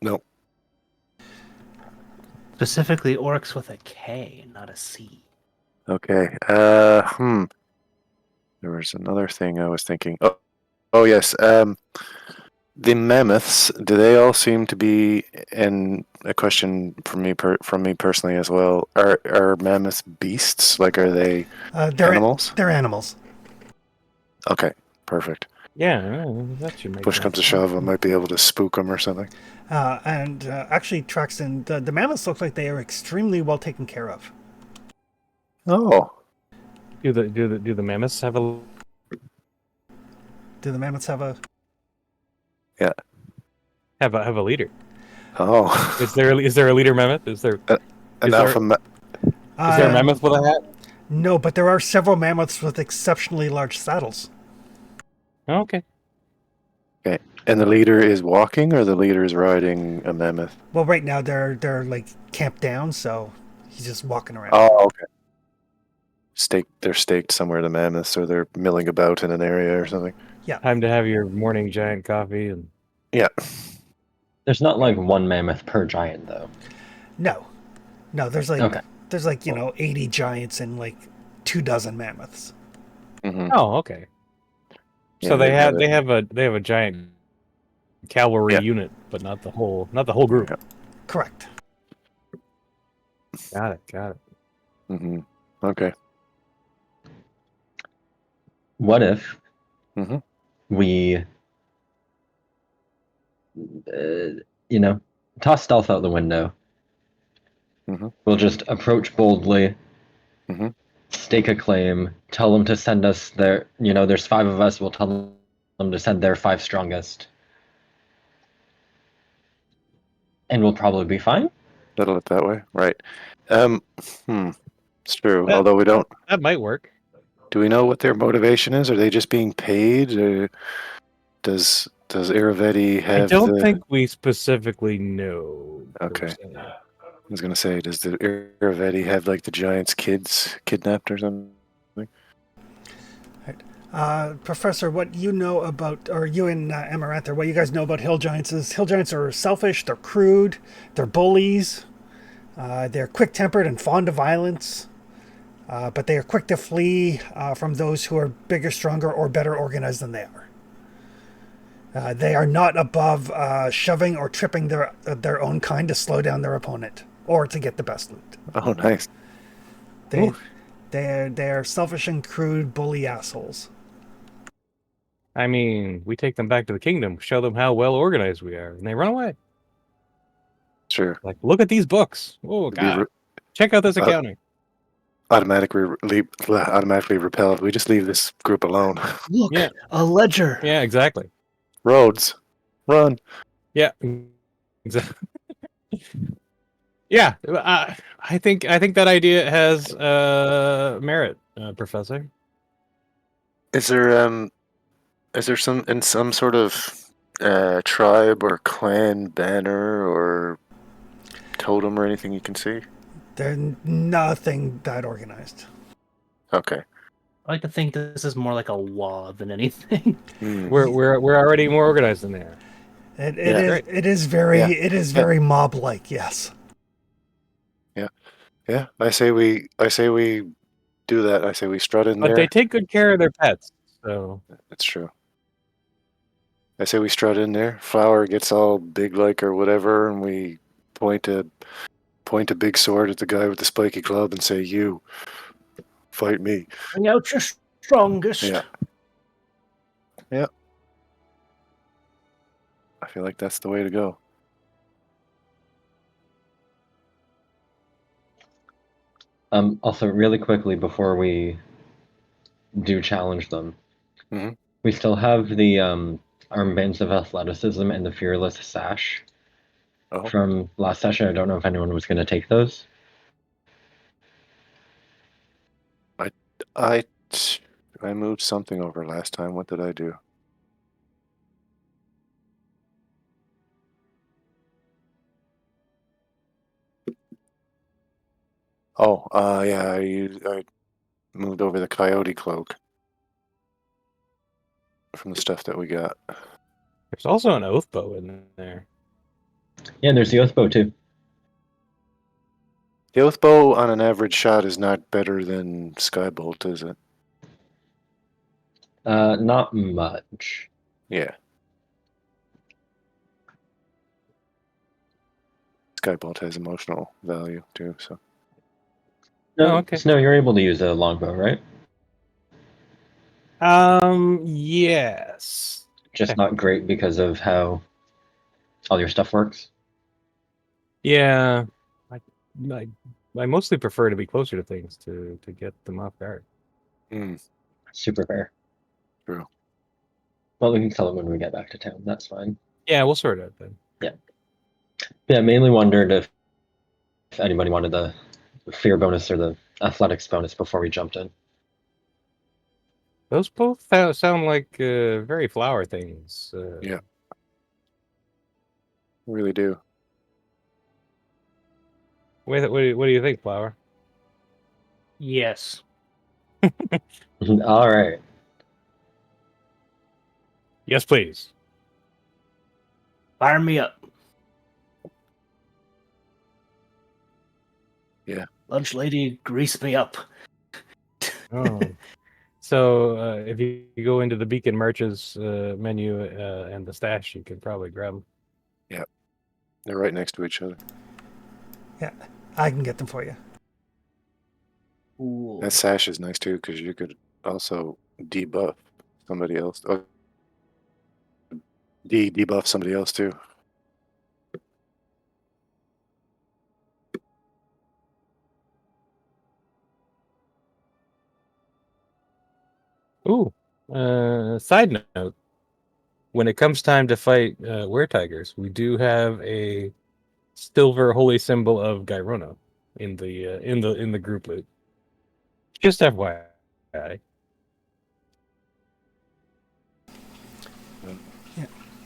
Speaker 6: No.
Speaker 5: Specifically, orcs with a K, not a C.
Speaker 6: Okay. There was another thing I was thinking. Oh yes. The mammoths. Do they all seem to be? And a question from me personally as well. Are mammoths beasts? Like, are they animals?
Speaker 2: They're animals.
Speaker 6: Okay. Perfect.
Speaker 1: Yeah, that should make
Speaker 6: Push
Speaker 1: sense.
Speaker 6: comes to shove, I might be able to spook them or something.
Speaker 2: Actually, Traxton, the mammoths look like they are extremely well taken care of.
Speaker 6: Oh.
Speaker 1: Do the mammoths have a?
Speaker 2: Do the mammoths have a?
Speaker 6: Yeah.
Speaker 1: Have a leader?
Speaker 6: Oh.
Speaker 1: Is there a leader mammoth? Is there
Speaker 6: An
Speaker 1: is
Speaker 6: alpha.
Speaker 1: is there a mammoth with a hat?
Speaker 2: No, but there are several mammoths with exceptionally large saddles.
Speaker 1: Oh, okay.
Speaker 6: Okay. And the leader is walking, or the leader is riding a mammoth?
Speaker 2: Well, right now they're like camped down, so he's just walking around.
Speaker 6: Oh, okay. They're staked somewhere, the mammoths, or they're milling about in an area or something.
Speaker 1: Time to have your morning giant coffee and.
Speaker 6: Yeah.
Speaker 4: There's not like one mammoth per giant though.
Speaker 2: No, there's like
Speaker 4: Okay.
Speaker 2: 80 giants and like 24 mammoths.
Speaker 6: Mm-hmm.
Speaker 1: Oh, okay.
Speaker 6: Yeah,
Speaker 1: So they
Speaker 6: got
Speaker 1: have a giant cavalry
Speaker 6: Yeah.
Speaker 1: unit, but not the whole group.
Speaker 6: Yeah.
Speaker 2: Correct.
Speaker 1: Got it.
Speaker 6: Mm-hmm. Okay.
Speaker 4: What if
Speaker 6: Mhm.
Speaker 4: we, toss stealth out the window?
Speaker 6: Mhm.
Speaker 4: We'll just approach boldly,
Speaker 6: Mhm.
Speaker 4: stake a claim, tell them to send us their, there's 5 of us, we'll tell them to send their 5 strongest. And we'll probably be fine.
Speaker 6: Settle it that way, right? It's true.
Speaker 1: That-
Speaker 6: Although we don't.
Speaker 1: That might work.
Speaker 6: Do we know what their motivation is? Are they just being paid? Or does Iravetti
Speaker 1: I
Speaker 6: have
Speaker 1: don't
Speaker 6: the?
Speaker 1: think we specifically know. per
Speaker 6: Okay.
Speaker 1: se.
Speaker 6: I was gonna say, does the Iravetti have like the Giants' kids kidnapped or something?
Speaker 2: Professor, what you know about, or you and Amaranth, what you guys know about hill giants is hill giants are selfish, they're crude, they're bullies, they're quick-tempered and fond of violence, but they are quick to flee from those who are bigger, stronger, or better organized than they are. They are not above shoving or tripping their own kind to slow down their opponent or to get the best loot.
Speaker 6: Oh, nice.
Speaker 2: They
Speaker 6: Ooh.
Speaker 2: they're selfish and crude bully assholes.
Speaker 1: I mean, we take them back to the kingdom, show them how well organized we are, and they run away.
Speaker 6: Sure.
Speaker 1: Like, look at these books. Oh
Speaker 6: Be
Speaker 1: God, check out this accounting.
Speaker 6: automatically repelled. We just leave this group alone.
Speaker 5: Look,
Speaker 1: Yeah.
Speaker 5: a ledger.
Speaker 1: Yeah, exactly.
Speaker 6: Roads, run.
Speaker 1: Yeah, exactly. Yeah, I think that idea has merit, Professor.
Speaker 6: Is there some sort of tribe or clan banner or totem or anything you can see?
Speaker 2: They're nothing that organized.
Speaker 6: Okay.
Speaker 5: I like to think this is more like a law than anything.
Speaker 6: Hmm.
Speaker 1: We're already more organized than they are.
Speaker 6: Yeah.
Speaker 1: Great.
Speaker 2: It is very
Speaker 6: Yeah.
Speaker 2: very mob like, yes.
Speaker 6: Yeah. I say we do that. I say we strut in
Speaker 1: But
Speaker 6: there.
Speaker 1: they take good care of their pets, so
Speaker 6: That's true. I say we strut in there. Flower gets all big like or whatever, and we point a big sword at the guy with the spiky club and say, "You fight me."
Speaker 5: Bring out your strongest.
Speaker 6: Yeah. Yeah. I feel like that's the way to go.
Speaker 4: Also, really quickly before we do challenge them,
Speaker 6: Mhm.
Speaker 4: we still have the armbands of athleticism and the fearless sash
Speaker 6: Oh.
Speaker 4: from last session. I don't know if anyone was going to take those.
Speaker 6: I moved something over last time. What did I do? Oh, yeah, I moved over the coyote cloak from the stuff that we got.
Speaker 1: there's also an oath bow in there.
Speaker 4: Yeah, and there's the oath bow too.
Speaker 6: The oath bow on an average shot is not better than skybolt, is it?
Speaker 4: Not much.
Speaker 6: Yeah. Skybolt has emotional value too, so.
Speaker 4: No,
Speaker 1: Oh, okay.
Speaker 4: Snow, you're able to use a longbow, right?
Speaker 1: Yes.
Speaker 4: Just not great because of how all your stuff works.
Speaker 1: Yeah. I mostly prefer to be closer to things to get them off guard.
Speaker 4: Super fair.
Speaker 6: True.
Speaker 4: Well, we can tell them when we get back to town. That's fine.
Speaker 1: Yeah, we'll sort it out then.
Speaker 4: Yeah, mainly wondered if anybody wanted the fear bonus or the athletics bonus before we jumped in.
Speaker 1: Those both sound like very flower things.
Speaker 6: Yeah. Really do.
Speaker 1: What do you think, Flower?
Speaker 5: Yes.
Speaker 4: All right.
Speaker 1: Yes, please.
Speaker 5: Fire me up.
Speaker 6: Yeah.
Speaker 5: Lunch lady, grease me up.
Speaker 1: Oh. So if you go into the Beacon Merchants menu and the stash, you could probably grab them.
Speaker 6: They're right next to each other.
Speaker 2: Yeah, I can get them for you.
Speaker 5: Ooh.
Speaker 6: That sash is nice too, because you could also debuff somebody else. Oh, debuff somebody else too.
Speaker 1: Ooh. Side note: when it comes time to fight were-tigers, we do have a silver holy symbol of Gyrona in the group loot. Just FYI.
Speaker 2: Yeah.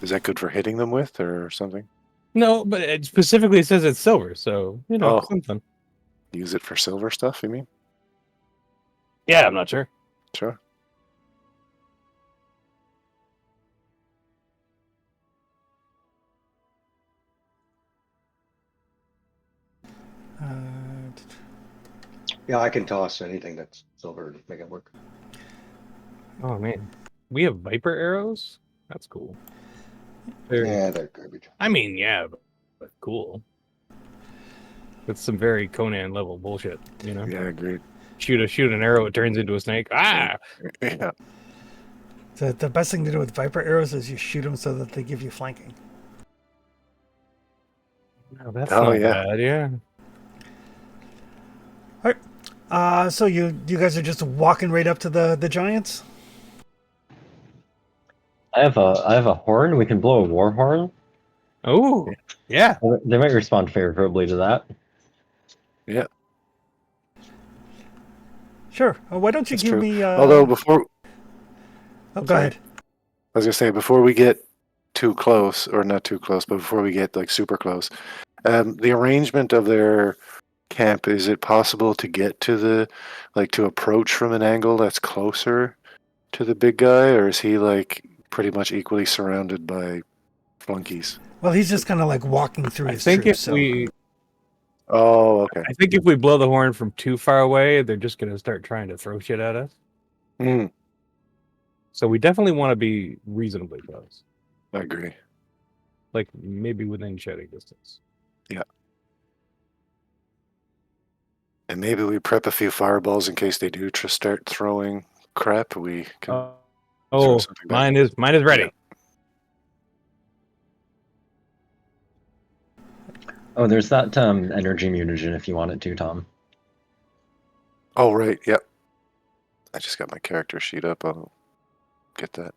Speaker 6: Is that good for hitting them with or something?
Speaker 1: No, but it specifically says it's silver, so
Speaker 6: Oh.
Speaker 1: something.
Speaker 6: Use it for silver stuff, you mean?
Speaker 1: Yeah, I'm not sure.
Speaker 6: Sure.
Speaker 3: Yeah, I can toss anything that's silver and make it work.
Speaker 1: Oh man, we have Viper arrows. That's cool.
Speaker 3: Yeah, they're garbage.
Speaker 1: I mean, yeah, but cool. That's some very Conan level bullshit,
Speaker 6: Yeah, agreed.
Speaker 1: Shoot an arrow, it turns into a snake. Ah,
Speaker 6: Yeah.
Speaker 2: The best thing to do with Viper arrows is you shoot them so that they give you flanking.
Speaker 1: no, that's
Speaker 6: Oh,
Speaker 1: not
Speaker 6: yeah.
Speaker 1: bad. Yeah.
Speaker 2: So you guys are just walking right up to the giants?
Speaker 4: I have a horn. We can blow a war horn.
Speaker 1: Oh, yeah.
Speaker 4: They might respond favorably to that.
Speaker 6: Yeah.
Speaker 2: Sure. Why don't you
Speaker 6: That's
Speaker 2: give
Speaker 6: true.
Speaker 2: me?
Speaker 6: Although before,
Speaker 2: Oh, go
Speaker 6: sorry.
Speaker 2: ahead.
Speaker 6: I was gonna say before we get too close, or not too close, but before we get like super close, the arrangement of their camp, is it possible to get to to approach from an angle that's closer to the big guy, or is he like pretty much equally surrounded by flunkies?
Speaker 2: Well, he's just kind of like walking through
Speaker 1: I
Speaker 2: his
Speaker 1: think
Speaker 2: troops.
Speaker 6: Oh, okay.
Speaker 1: I think if we blow the horn from too far away, they're just gonna start trying to throw shit at us.
Speaker 6: Mm,
Speaker 1: So we definitely want to be reasonably close,
Speaker 6: I agree.
Speaker 1: like maybe within shouting distance.
Speaker 6: Yeah. And maybe we prep a few fireballs in case they do start throwing crap. We can throw
Speaker 1: Oh,
Speaker 6: something back.
Speaker 1: mine is ready.
Speaker 4: Oh, there's that energy mutagen if you want it to, Tom.
Speaker 6: Oh, right. Yep. I just got my character sheet up. I'll get that.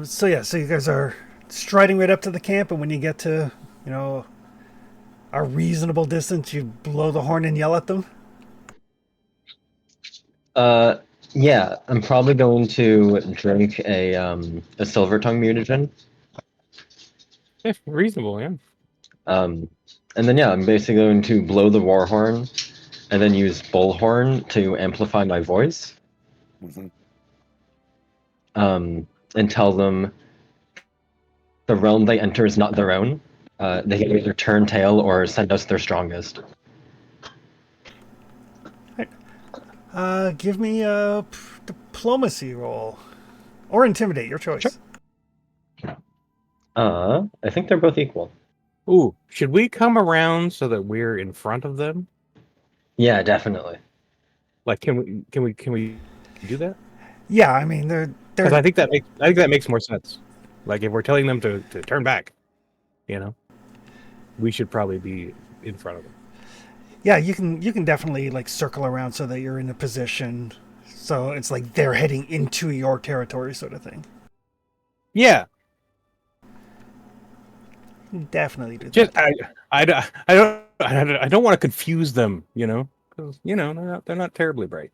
Speaker 2: So you guys are striding right up to the camp, and when you get to a reasonable distance, you blow the horn and yell at them.
Speaker 4: Yeah, I'm probably going to drink a silver tongue mutagen.
Speaker 1: Yeah, reasonable, yeah.
Speaker 4: And then yeah, I'm basically going to blow the war horn, and then use bullhorn to amplify my voice.
Speaker 6: Hmm.
Speaker 4: And tell them the realm they enter is not their own. They can either turn tail or send us their strongest.
Speaker 2: Give me a diplomacy roll or intimidate, your choice.
Speaker 4: Sure. I think they're both equal.
Speaker 1: Ooh, should we come around so that we're in front of them?
Speaker 4: Yeah, definitely.
Speaker 1: Like, can we do that?
Speaker 2: Yeah, I mean they're
Speaker 1: Because I think that makes more sense. Like if we're telling them to turn back, we should probably be in front of them.
Speaker 2: yeah, you can definitely like circle around so that you're in a position so it's like they're heading into your territory sort of thing.
Speaker 1: Yeah,
Speaker 2: Definitely do
Speaker 1: just
Speaker 2: that.
Speaker 1: I don't want to confuse them, because they're not terribly bright.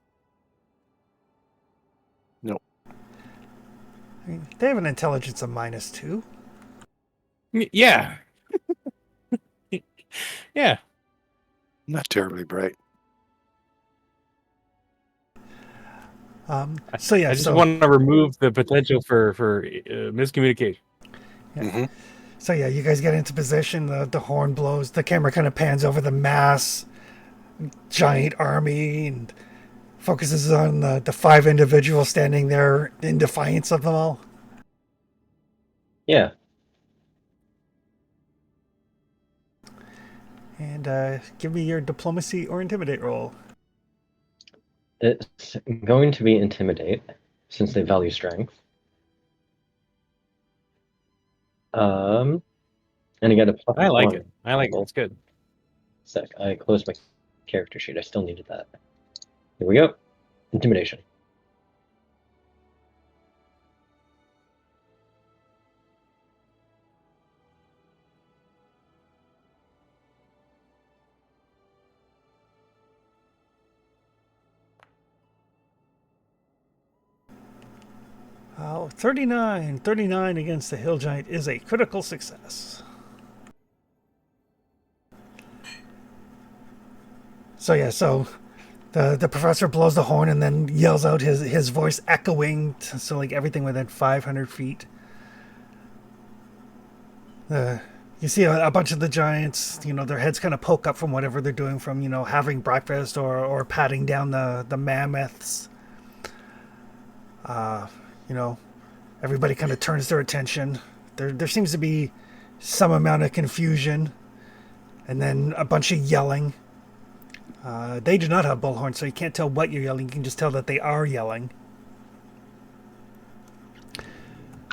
Speaker 2: I mean, they have an intelligence of -2.
Speaker 1: Yeah, yeah.
Speaker 6: Not terribly bright.
Speaker 2: So yeah,
Speaker 1: I just want to remove the potential for miscommunication.
Speaker 2: Yeah.
Speaker 6: Hmm.
Speaker 2: So yeah, you guys get into position. The horn blows. The camera kind of pans over the mass giant army and focuses on the 5 individuals standing there in defiance of them all.
Speaker 4: Yeah.
Speaker 2: And give me your diplomacy or intimidate roll.
Speaker 4: It's going to be intimidate, since they value strength. And I get a plus
Speaker 1: I like
Speaker 4: one.
Speaker 1: it. I like it. It's good.
Speaker 4: Sec. I closed my character sheet. I still needed that. Here we go. Intimidation.
Speaker 2: Oh, 39. 39 against the hill giant is a critical success. So the professor blows the horn and then yells out his voice echoing, so like everything within 500 feet. You see a bunch of the giants, their heads kind of poke up from whatever they're doing, from, having breakfast or patting down the mammoths. Everybody kind of turns their attention. There seems to be some amount of confusion, and then a bunch of yelling. They do not have bullhorns, so you can't tell what you're yelling. You can just tell that they are yelling.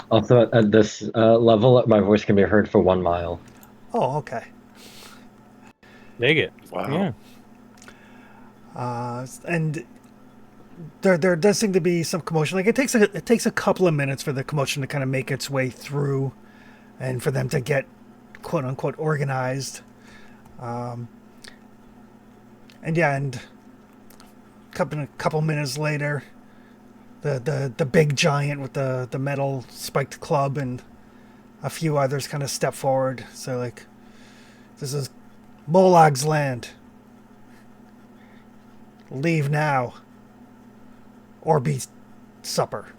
Speaker 4: Also, at this level, my voice can be heard for 1 mile.
Speaker 2: Oh, okay.
Speaker 1: Dig it.
Speaker 6: Wow.
Speaker 1: Yeah.
Speaker 2: And there does seem to be some commotion. Like it takes a couple of minutes for the commotion to kind of make its way through, and for them to get quote unquote organized. And a couple minutes later, the big giant with the metal spiked club and a few others kind of step forward. So like, this is Molag's land. Leave now, or be supper.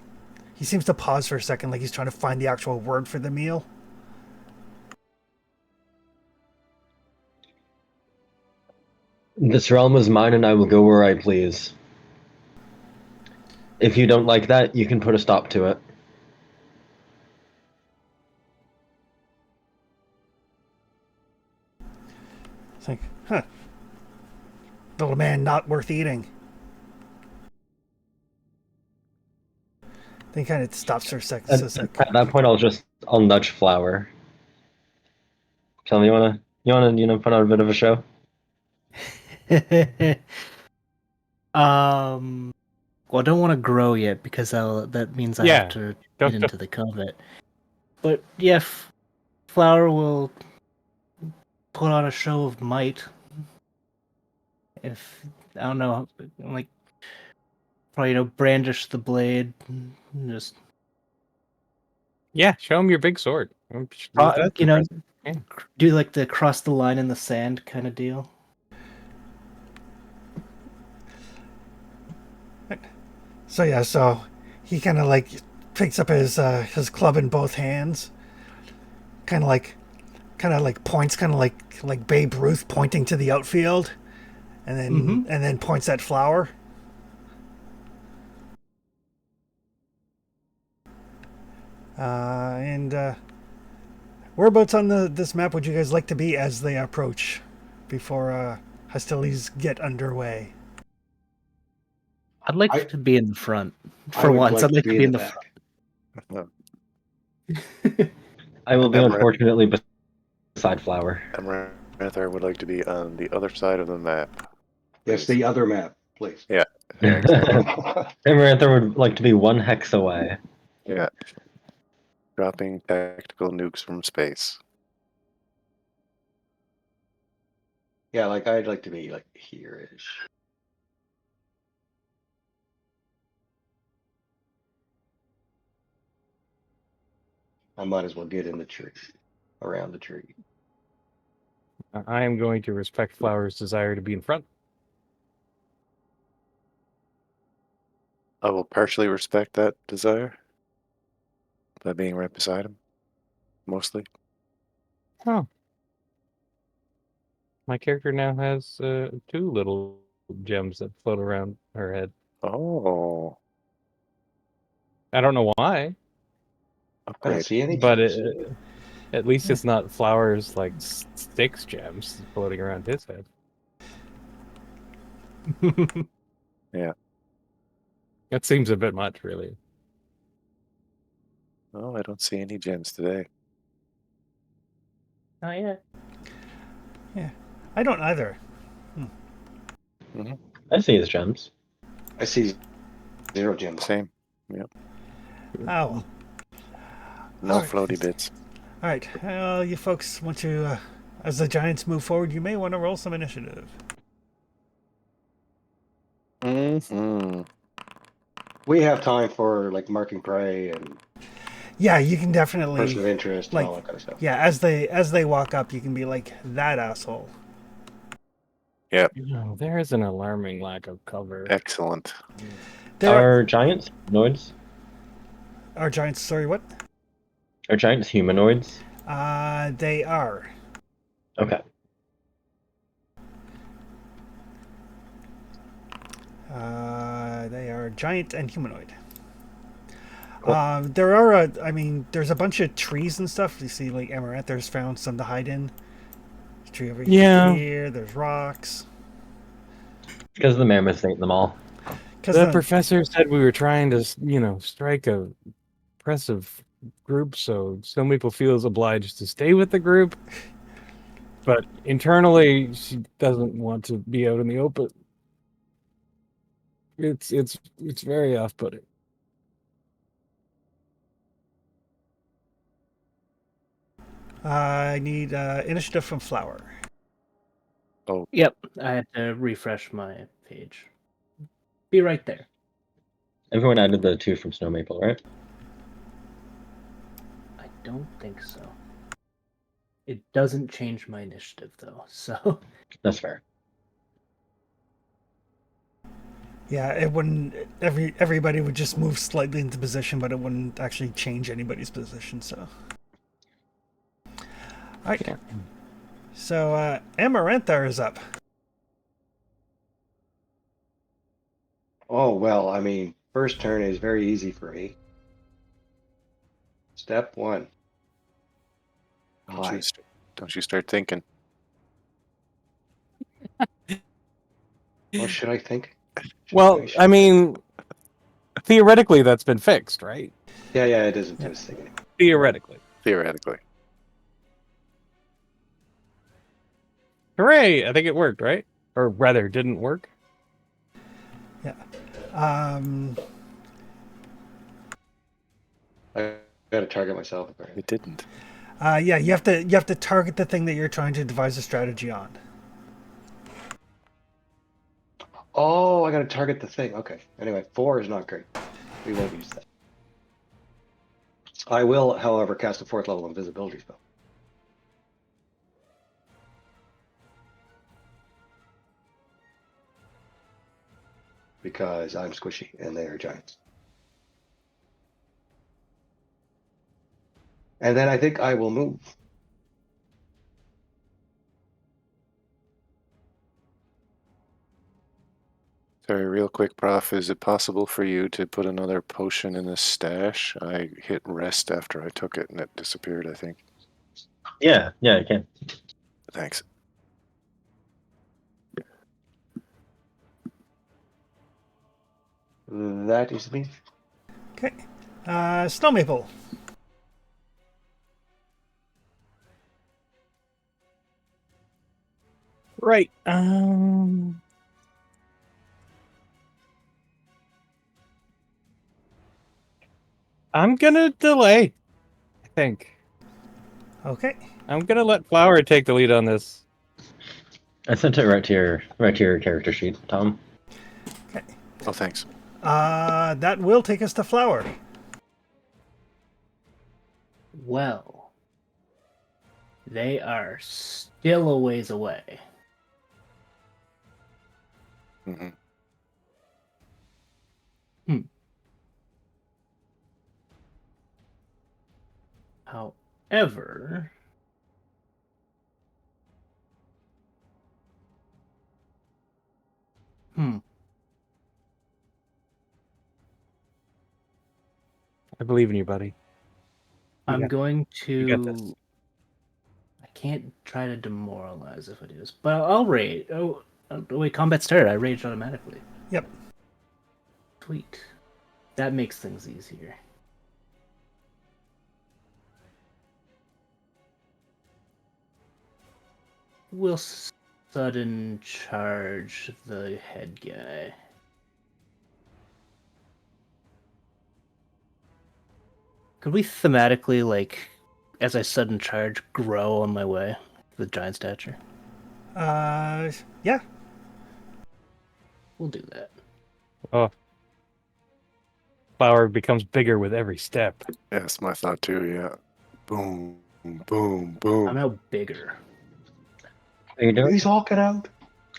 Speaker 2: He seems to pause for a second, like he's trying to find the actual word for the meal.
Speaker 4: This realm is mine, and I will go where I please. If you don't like that, you can put a stop to it.
Speaker 2: It's like, little man not worth eating. Then he kind of stops for a second.
Speaker 4: At,
Speaker 2: So it's like,
Speaker 4: at that point, I'll nudge Flower. Tell me, you wanna put on a bit of a show?
Speaker 5: Well, I don't want to grow yet because that means I
Speaker 1: Yeah,
Speaker 5: have to
Speaker 1: don't-
Speaker 5: get into the covet. But yeah, Flower will put on a show of might. If I don't know, like probably brandish the blade, and just
Speaker 1: Yeah, show him your big sword. That's impressive. Yeah.
Speaker 5: do like the cross the line in the sand kind of deal.
Speaker 2: so he kind of like picks up his club in both hands, kind of like points, kind of like Babe Ruth pointing to the outfield, and then points at Flower. And whereabouts on this map would you guys like to be as they approach, before hostilities get underway?
Speaker 5: I'd like to be in the front
Speaker 3: I
Speaker 5: for
Speaker 3: would
Speaker 5: once. I'd like to be in the
Speaker 3: back.
Speaker 5: front.
Speaker 4: I will be
Speaker 6: Emra-
Speaker 4: unfortunately beside Flower.
Speaker 6: Amaranthar would like to be on the other side of the map.
Speaker 3: Yes, the other map, please.
Speaker 6: Yeah.
Speaker 4: Amarantha would like to be 1 hex away.
Speaker 6: Yeah. Dropping tactical nukes from space.
Speaker 3: Yeah, like I'd like to be like here-ish. I might as well get in the tree, around the tree.
Speaker 1: I am going to respect Flower's desire to be in front.
Speaker 6: I will partially respect that desire by being right beside him, mostly.
Speaker 1: Oh. My character now has 2 little gems that float around her head.
Speaker 6: Oh,
Speaker 1: I don't know why,
Speaker 3: I don't
Speaker 6: upgrade.
Speaker 3: see any.
Speaker 1: but
Speaker 3: gems.
Speaker 1: at least it's not Flower's like 6 gems floating around his head.
Speaker 6: Yeah.
Speaker 1: That seems a bit much, really.
Speaker 6: Oh, I don't see any gems today.
Speaker 5: Oh yeah.
Speaker 2: Yeah, I don't either.
Speaker 4: I see his gems.
Speaker 3: I see 0 gem.
Speaker 6: Same.
Speaker 2: Oh, well.
Speaker 6: No
Speaker 2: Alright.
Speaker 6: floaty bits.
Speaker 2: All right. Well, you folks want to, as the giants move forward, you may want to roll some initiative.
Speaker 6: Mm-hmm.
Speaker 3: We have time for like marking prey and
Speaker 2: Yeah, you can definitely
Speaker 3: person of interest and
Speaker 2: like
Speaker 3: all that kind of stuff.
Speaker 2: yeah, as they walk up, you can be like that asshole.
Speaker 1: No, there is an alarming lack of cover.
Speaker 6: Excellent.
Speaker 2: There
Speaker 4: Are giants humanoids?
Speaker 2: are giants. Sorry, what?
Speaker 4: Are giants humanoids?
Speaker 2: They are.
Speaker 4: Okay.
Speaker 2: They are giant and humanoid.
Speaker 4: Cool.
Speaker 2: There are I mean, there's a bunch of trees and stuff. You see, like Amaranth, there's found some to hide in. There's a tree over
Speaker 1: Yeah.
Speaker 2: here. There's rocks.
Speaker 4: Because the mammoths ate them all.
Speaker 1: The professor said we were trying to, strike a oppressive group, so Snow Maple feels obliged to stay with the group. But internally, she doesn't want to be out in the open. It's very off-putting.
Speaker 2: I need initiative from Flower.
Speaker 5: Yep, I had to refresh my page. Be right there.
Speaker 4: Everyone added the 2 from Snow Maple, right?
Speaker 5: I don't think so. It doesn't change my initiative though, so
Speaker 4: That's fair.
Speaker 2: Yeah, it wouldn't. Everybody would just move slightly into position, but it wouldn't actually change anybody's position. So, all right.
Speaker 1: Yeah.
Speaker 2: So Amaranthar is up.
Speaker 3: Oh, well, I mean, first turn is very easy for me. Step 1. Hide.
Speaker 6: Don't you start thinking.
Speaker 3: What should I think?
Speaker 1: Well,
Speaker 3: Situation.
Speaker 1: I mean, theoretically, that's been fixed, right?
Speaker 3: Yeah, it isn't this thing anymore.
Speaker 1: Theoretically.
Speaker 6: Theoretically.
Speaker 1: Hooray! I think it worked, right? Or rather, didn't work.
Speaker 2: Yeah.
Speaker 3: I got to target myself. Apparently.
Speaker 6: It didn't.
Speaker 2: Yeah. You have to target the thing that you're trying to devise a strategy on.
Speaker 3: Oh, I got to target the thing. Okay. Anyway, 4 is not great. We won't use that. I will, however, cast a 4th level invisibility spell. Because I'm squishy and they are giants. And then I think I will move.
Speaker 6: Sorry, real quick, Prof. Is it possible for you to put another potion in the stash? I hit rest after I took it and it disappeared, I think.
Speaker 4: Yeah, I can.
Speaker 6: Thanks.
Speaker 3: That is me.
Speaker 2: Okay. Snow Maple.
Speaker 1: Right. I'm gonna delay. I think
Speaker 2: Okay.
Speaker 1: I'm gonna let Flower take the lead on this.
Speaker 4: I sent it right to your character sheet, Tom.
Speaker 2: Okay.
Speaker 6: Oh, thanks.
Speaker 2: That will take us to Flower.
Speaker 5: well. They are still a ways away.
Speaker 6: Mm-hmm.
Speaker 5: However,
Speaker 1: I believe in you, buddy.
Speaker 5: I'm going
Speaker 1: You got this.
Speaker 5: to. I can't try to demoralize if I do this, but I'll rage. Oh, wait, combat started. I raged automatically.
Speaker 2: Yep.
Speaker 5: Sweet. That makes things easier. We'll sudden charge the head guy. Could we thematically, like, as I sudden charge, grow on my way with giant stature?
Speaker 2: Yeah.
Speaker 5: We'll do that.
Speaker 1: Oh, flower becomes bigger with every step.
Speaker 6: Yeah, that's my thought too. Yeah. Boom, boom,
Speaker 5: I'm
Speaker 6: boom.
Speaker 5: now bigger.
Speaker 4: Are you doing?
Speaker 3: He's walking out.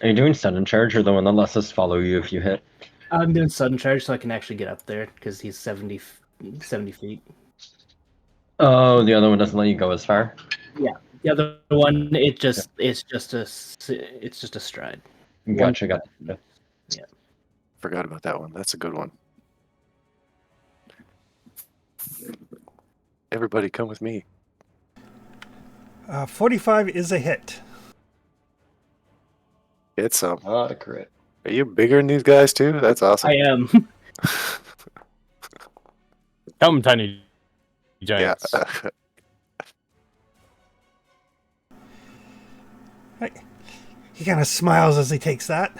Speaker 4: Are you doing sudden charge or the one that lets us follow you if you hit?
Speaker 5: I'm doing sudden charge so I can actually get up there because he's 70 feet.
Speaker 4: Oh, the other one doesn't let you go as far.
Speaker 5: Yeah. The other one, it's just a stride.
Speaker 4: Gotcha.
Speaker 5: One-
Speaker 4: Gotcha.
Speaker 6: Forgot about that one. That's a good one. Everybody, come with me.
Speaker 2: 45 is a hit.
Speaker 6: Hit some.
Speaker 3: Not a crit.
Speaker 6: Are you bigger than these guys too? That's awesome.
Speaker 5: I am.
Speaker 1: Come, tiny
Speaker 6: Yeah.
Speaker 1: giants.
Speaker 2: He kind of smiles as he takes that.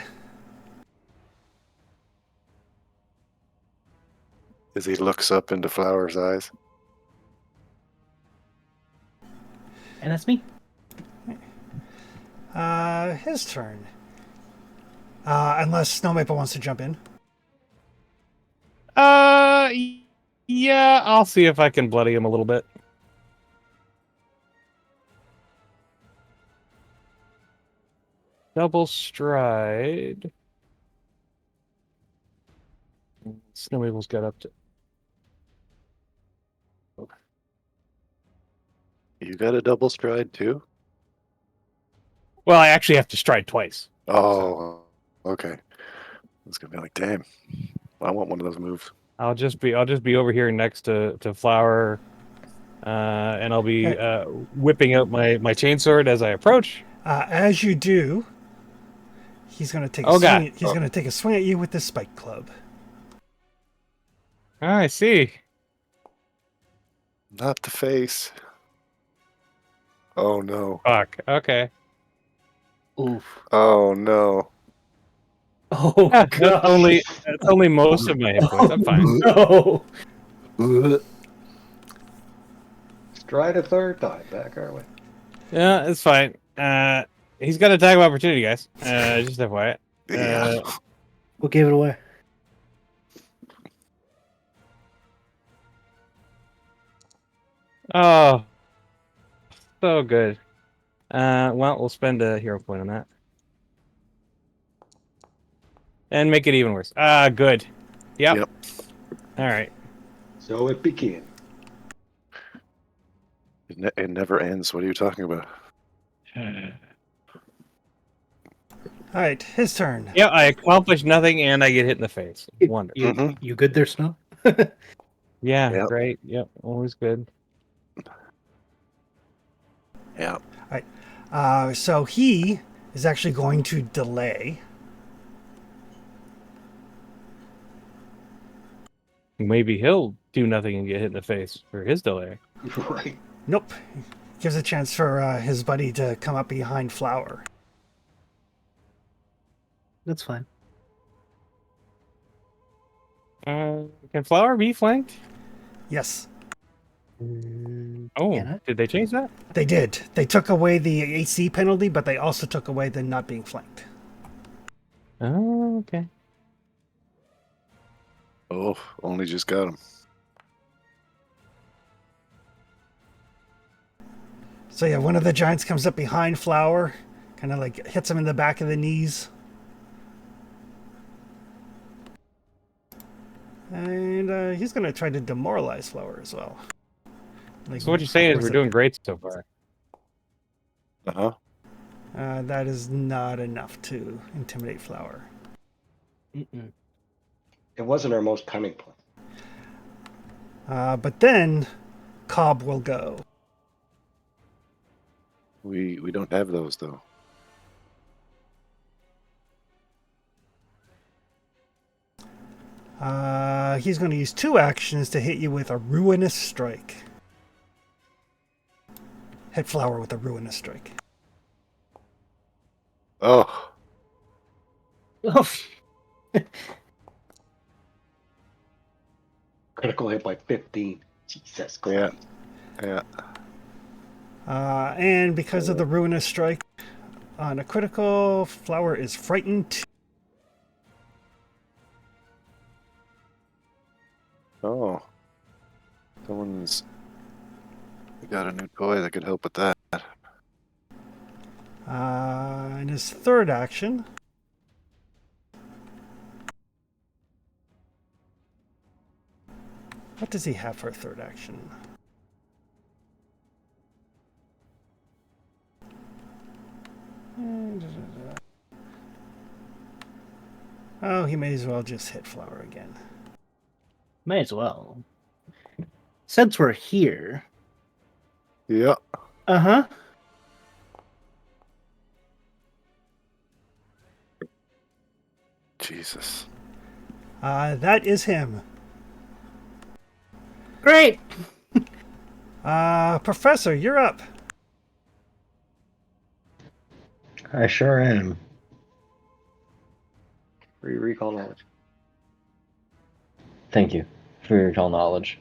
Speaker 6: As he looks up into Flower's eyes.
Speaker 5: And that's me.
Speaker 2: His turn. Unless Snow Maple wants to jump in.
Speaker 1: Yeah, I'll see if I can bloody him a little bit. Double stride. Snow Maple's got up to.
Speaker 6: You got a double stride too?
Speaker 1: Well, I actually have to stride twice.
Speaker 6: Oh, okay. I was gonna be like, damn, I want one of those moves.
Speaker 1: I'll just be over here next to Flower, and I'll be whipping out my chainsword as I approach.
Speaker 2: As you do, he's going to take a
Speaker 1: Oh,
Speaker 2: swing.
Speaker 1: God.
Speaker 2: He's going to take a swing at you with this spike club.
Speaker 1: I see.
Speaker 6: Not the face. Oh no.
Speaker 1: Fuck. Okay.
Speaker 5: Oof.
Speaker 6: Oh no.
Speaker 5: Oh,
Speaker 1: That's
Speaker 5: God.
Speaker 1: only most of my hit points. I'm fine.
Speaker 5: No.
Speaker 3: Let's try it a third time. Back our way.
Speaker 1: Yeah, it's fine. He's got attack of opportunity, guys. Just FYI.
Speaker 6: Yeah.
Speaker 5: What gave it away?
Speaker 1: Oh, so good. Well, we'll spend a hero point on that. And make it even worse. Good. Yep. All right.
Speaker 3: So it began.
Speaker 6: It never ends. What are you talking about?
Speaker 2: All right, his turn.
Speaker 1: Yeah, I accomplish nothing and I get hit in the face. Wonderful.
Speaker 5: You good there, Snow?
Speaker 1: Yeah,
Speaker 6: Yep.
Speaker 1: great. Yep, always good.
Speaker 6: Yeah.
Speaker 2: So he is actually going to delay.
Speaker 1: Maybe he'll do nothing and get hit in the face for his delay.
Speaker 3: Right.
Speaker 2: Nope. Gives a chance for his buddy to come up behind Flower.
Speaker 5: That's fine.
Speaker 1: Can Flower be flanked?
Speaker 2: Yes,
Speaker 1: Oh,
Speaker 5: Can it?
Speaker 1: did they change that?
Speaker 2: they did. They took away the AC penalty, but they also took away the not being flanked.
Speaker 1: Oh, okay.
Speaker 6: Oh, only just got him.
Speaker 2: So yeah, one of the giants comes up behind Flower, kind of like hits him in the back of the knees. And he's going to try to demoralize Flower as well. Like,
Speaker 1: So what you're saying is
Speaker 2: where's
Speaker 1: we're
Speaker 2: it?
Speaker 1: doing great so far.
Speaker 6: Uh-huh.
Speaker 2: That is not enough to intimidate Flower.
Speaker 5: Mm-mm.
Speaker 3: It wasn't our most cunning plan.
Speaker 2: But then Cobb will go.
Speaker 6: We don't have those though.
Speaker 2: He's going to use 2 actions to hit you with a ruinous strike. Hit Flower with a ruinous strike.
Speaker 6: Oh,
Speaker 5: Oh,
Speaker 3: Critical hit by 15. Jesus
Speaker 6: Yeah.
Speaker 3: Christ.
Speaker 6: Yeah.
Speaker 2: And because of the ruinous strike on a critical, Flower is frightened.
Speaker 6: Oh. Someone's got a new toy that could help with that.
Speaker 2: In his third action, what does he have for a third action? Oh, he may as well just hit Flower again.
Speaker 5: May as well. Since we're here.
Speaker 6: Yeah.
Speaker 5: Uh-huh.
Speaker 6: Jesus.
Speaker 2: That is him.
Speaker 5: Great!
Speaker 2: Professor, you're up.
Speaker 4: I sure am.
Speaker 3: Free recall knowledge.
Speaker 4: Thank you for your recall knowledge.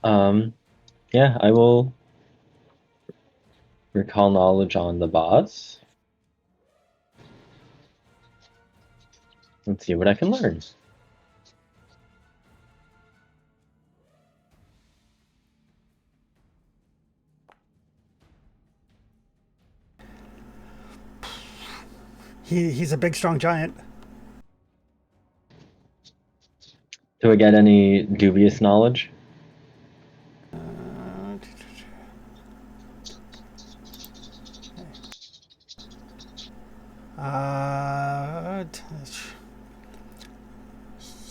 Speaker 4: Yeah, I will recall knowledge on the boss. Let's see what I can learn.
Speaker 2: He's a big, strong giant.
Speaker 4: Do I get any dubious knowledge?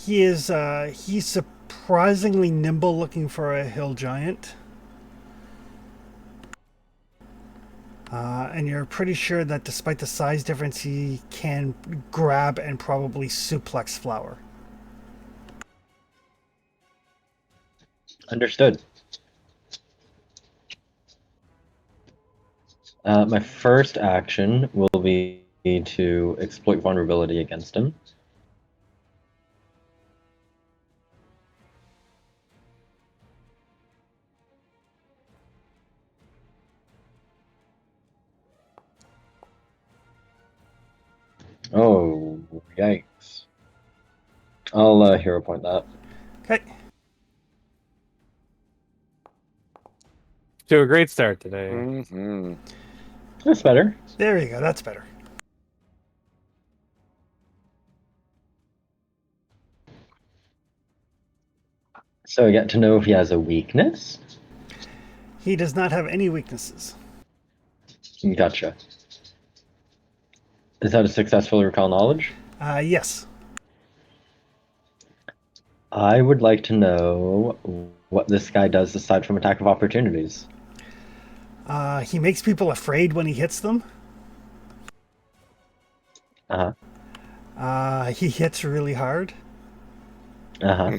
Speaker 4: He's surprisingly nimble looking for a hill giant. And you're pretty sure that despite the size difference, he can grab and probably suplex Flower. Understood. My first action will be to exploit vulnerability against him. Oh, yikes. I'll hero point that.
Speaker 2: Okay.
Speaker 1: To a great start today.
Speaker 6: Mm-hmm.
Speaker 4: That's better.
Speaker 2: There you go. That's better.
Speaker 4: So I get to know if he has a weakness.
Speaker 2: He does not have any weaknesses.
Speaker 4: Gotcha. Is that a successful recall knowledge?
Speaker 2: Yes.
Speaker 4: I would like to know what this guy does aside from attack of opportunities.
Speaker 2: He makes people afraid when he hits them.
Speaker 4: Uh-huh.
Speaker 2: He hits really hard.
Speaker 4: Uh-huh.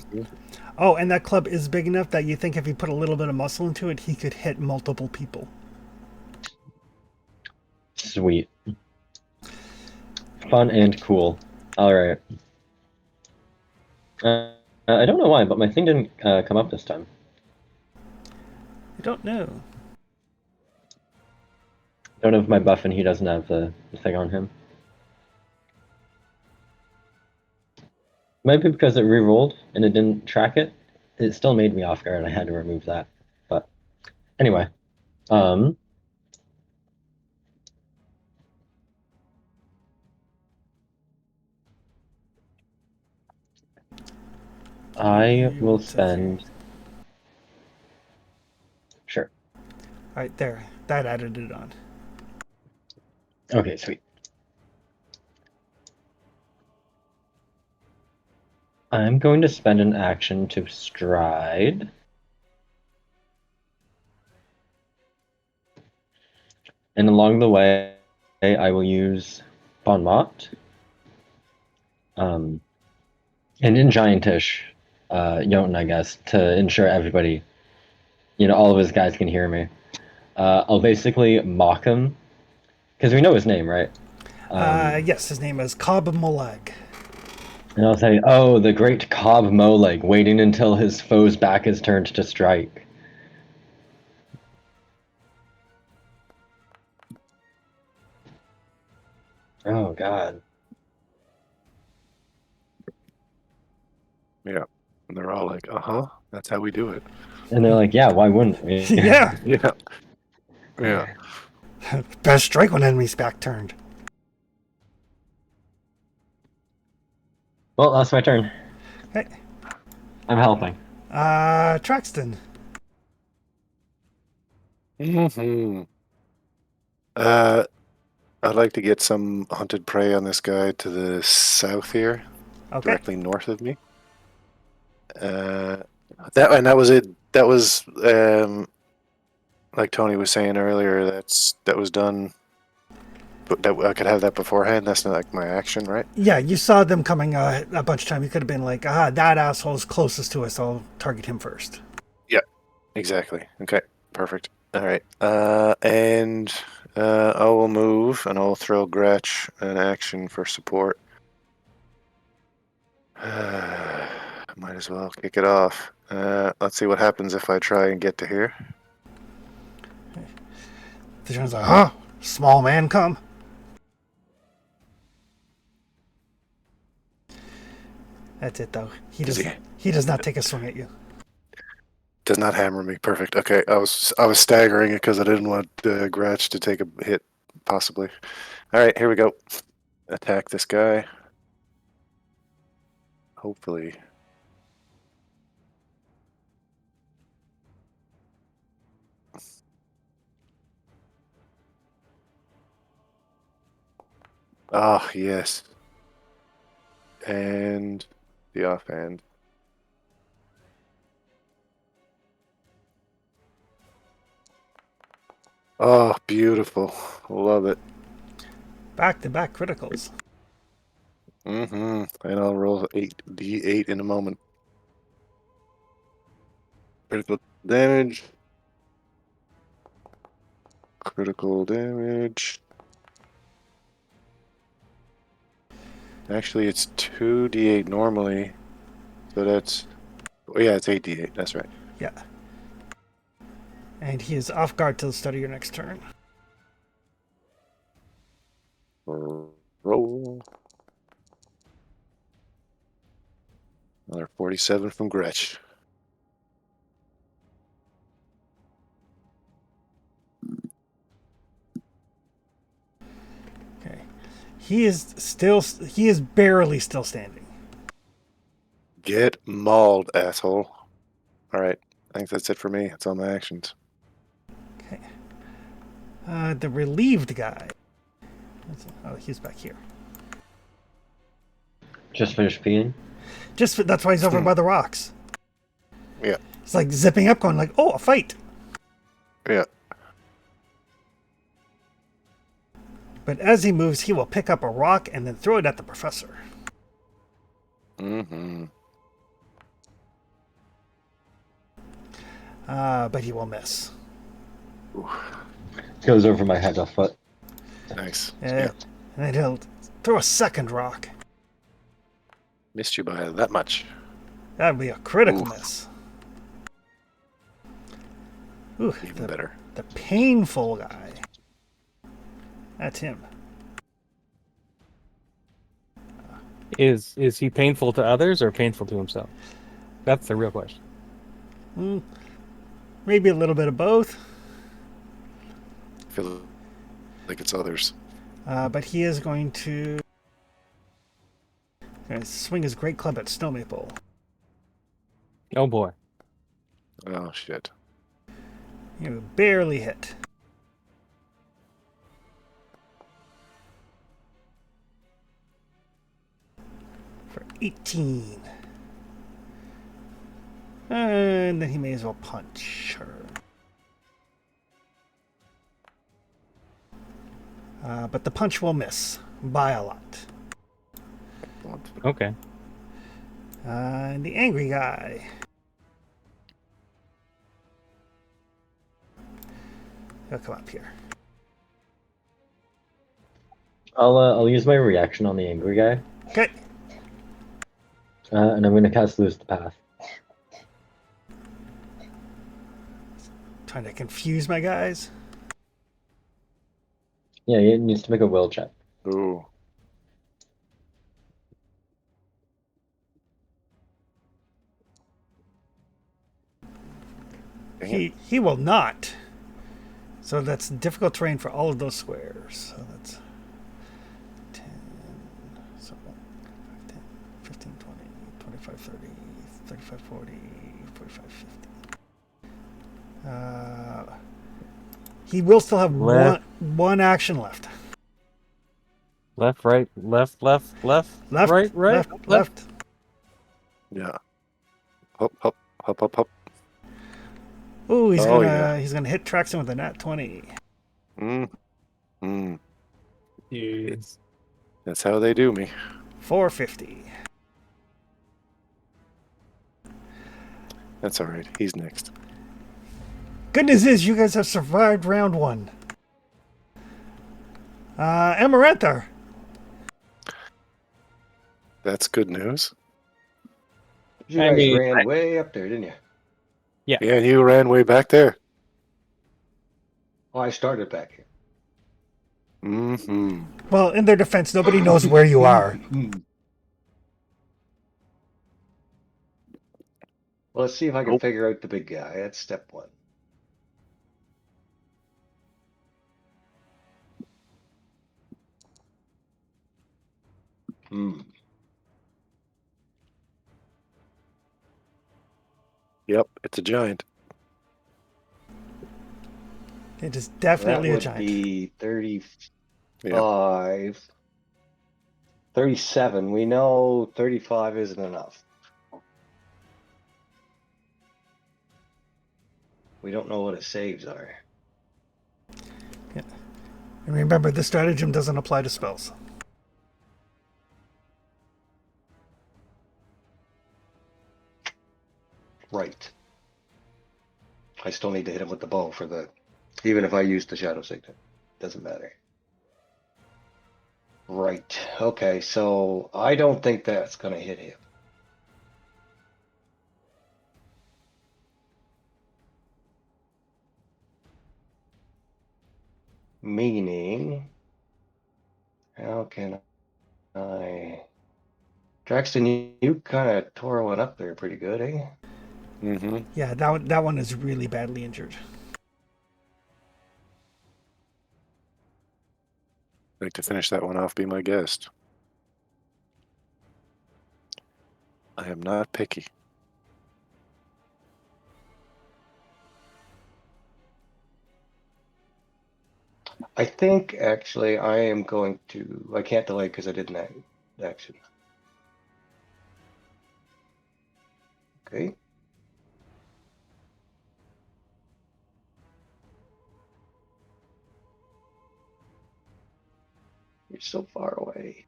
Speaker 2: Oh, and that club is big enough that you think if he put a little bit of muscle into it, he could hit multiple people.
Speaker 4: Sweet. Fun and cool. Alright. I don't know why, but my thing didn't come up this time.
Speaker 2: I don't know.
Speaker 4: Don't have my buff and he doesn't have the thing on him. Might be because it re-rolled and it didn't track it. It still made me off guard and I had to remove that. But anyway. I will spend... Sure.
Speaker 2: All right, there. That added it on.
Speaker 4: Okay, sweet. I'm going to spend an action to stride. And along the way, I will use Bon Mot. And in Giantish, Jotun, I guess, to ensure everybody, all of his guys can hear me. I'll basically mock him, because we know his name, right?
Speaker 2: Yes, his name is Cobb Molag.
Speaker 4: And I'll say, oh, the great Cobb Moleg, waiting until his foe's back is turned to strike. Oh, God.
Speaker 6: Yeah. And they're all like, that's how we do it.
Speaker 4: And they're like, yeah, why wouldn't we?
Speaker 2: Yeah.
Speaker 6: Yeah. Yeah.
Speaker 2: Best strike when enemy's back turned.
Speaker 4: Well, that's my turn.
Speaker 2: Hey,
Speaker 4: I'm helping.
Speaker 2: Traxton.
Speaker 6: Hmm. Uh, I'd like to get some hunted prey on this guy to the south here,
Speaker 2: Okay.
Speaker 6: directly north of me. That was it. That was like Tony was saying earlier. That was done. But that I could have that beforehand. That's not like my action, right?
Speaker 2: Yeah, you saw them coming a bunch of time. You could have been like, that asshole's closest to us. I'll target him first.
Speaker 6: Yeah. Exactly. Okay. Perfect. All right. And I will move and I'll throw Gretch an action for support. Might as well kick it off. Let's see what happens if I try and get to here.
Speaker 2: The general's like, huh? Small man come? That's it, though.
Speaker 6: Does
Speaker 2: He does not take a swing at you.
Speaker 6: Does not hammer me. Perfect. Okay, I was staggering it because I didn't want Gretch to take a hit, possibly. All right, here we go. Attack this guy. Hopefully. Oh, yes. And the offhand. Oh, beautiful. Love it.
Speaker 2: Back-to-back criticals.
Speaker 6: And I'll roll 8d8 in a moment. Critical damage. Critical damage. Actually, it's 2d8 normally. So that's... Oh, yeah, it's 8d8. That's right.
Speaker 2: Yeah. And he is off guard till the start of your next turn.
Speaker 6: Roll. Another 47 from Gretch.
Speaker 2: Okay. He is barely still standing.
Speaker 6: Get mauled, asshole. Alright, I think that's it for me. It's all my actions.
Speaker 2: Okay. The relieved guy. Oh, he's back here.
Speaker 4: Just finished peeing.
Speaker 2: That's why he's over by the rocks.
Speaker 6: Yeah.
Speaker 2: It's like zipping up, going like, oh, a fight.
Speaker 6: Yeah.
Speaker 2: But as he moves, he will pick up a rock and then throw it at the professor. But he will miss.
Speaker 4: Goes over my head a foot.
Speaker 6: Nice.
Speaker 2: And then he'll throw a second rock.
Speaker 6: Missed you by that much.
Speaker 2: That would be a critical miss. Ooh,
Speaker 6: Even better.
Speaker 2: The painful guy. That's him.
Speaker 1: Is he painful to others or painful to himself? That's the real question.
Speaker 2: Maybe a little bit of both.
Speaker 6: I feel like it's others.
Speaker 2: But he is going to swing his great club at Snow Maple.
Speaker 1: Oh boy.
Speaker 6: Oh, shit.
Speaker 2: You barely hit. For 18. And then he may as well punch her. But the punch will miss by a lot.
Speaker 1: Okay.
Speaker 2: And the angry guy. He'll come up here.
Speaker 4: I'll use my reaction on the angry guy.
Speaker 2: Okay.
Speaker 4: And I'm going to cast Loose the Path.
Speaker 2: Trying to confuse my guys.
Speaker 4: Yeah, he needs to make a will check.
Speaker 6: Ooh. Dang it.
Speaker 2: He will not. So that's difficult terrain for all of those squares. So that's 10, so 10, 15, 20, 25, 30, 35, 40, 45, 50. He will still have
Speaker 1: Left.
Speaker 2: one action left.
Speaker 1: Left, right, left, left, left,
Speaker 2: Left,
Speaker 1: right, right,
Speaker 2: left.
Speaker 6: Yeah. Hop, hop, hop, hop, hop.
Speaker 2: Ooh, he's
Speaker 6: Oh,
Speaker 2: gonna
Speaker 6: yeah.
Speaker 2: he's gonna hit Traxon with a nat 20.
Speaker 6: Mm. Mm.
Speaker 1: Jeez.
Speaker 6: That's how they do me.
Speaker 2: 450.
Speaker 6: That's all right. He's next.
Speaker 2: Good news is you guys have survived round 1. Amaranthar.
Speaker 6: That's good news.
Speaker 3: You
Speaker 1: I
Speaker 3: guys
Speaker 1: mean,
Speaker 3: ran way up there, didn't you?
Speaker 6: Yeah, you ran way back there.
Speaker 3: Oh, I started back here.
Speaker 6: Mm-hmm.
Speaker 2: Well, in their defense, nobody knows where you are.
Speaker 3: Well, let's see if I can
Speaker 6: Nope.
Speaker 3: figure out the big guy. That's step 1. Hmm.
Speaker 6: Yep, it's a giant.
Speaker 2: It is
Speaker 3: That
Speaker 2: definitely a
Speaker 3: would
Speaker 2: giant.
Speaker 3: be 35,
Speaker 6: Yeah.
Speaker 3: 37. We know 35 isn't enough. We don't know what his saves are.
Speaker 2: And remember, this stratagem doesn't apply to spells.
Speaker 3: Right. I still need to hit him with the bow for the... Even if I use the Shadow Signet. Doesn't matter. Right. Okay, so I don't think that's going to hit him. Meaning... How can I... Draxton, you kind of tore one up there pretty good, eh?
Speaker 6: Mm-hmm.
Speaker 2: Yeah, that one is really badly injured.
Speaker 6: Like to finish that one off, be my guest. I am not picky.
Speaker 3: I think, actually, I am going to... I can't delay because I did an action. Okay. You're so far away.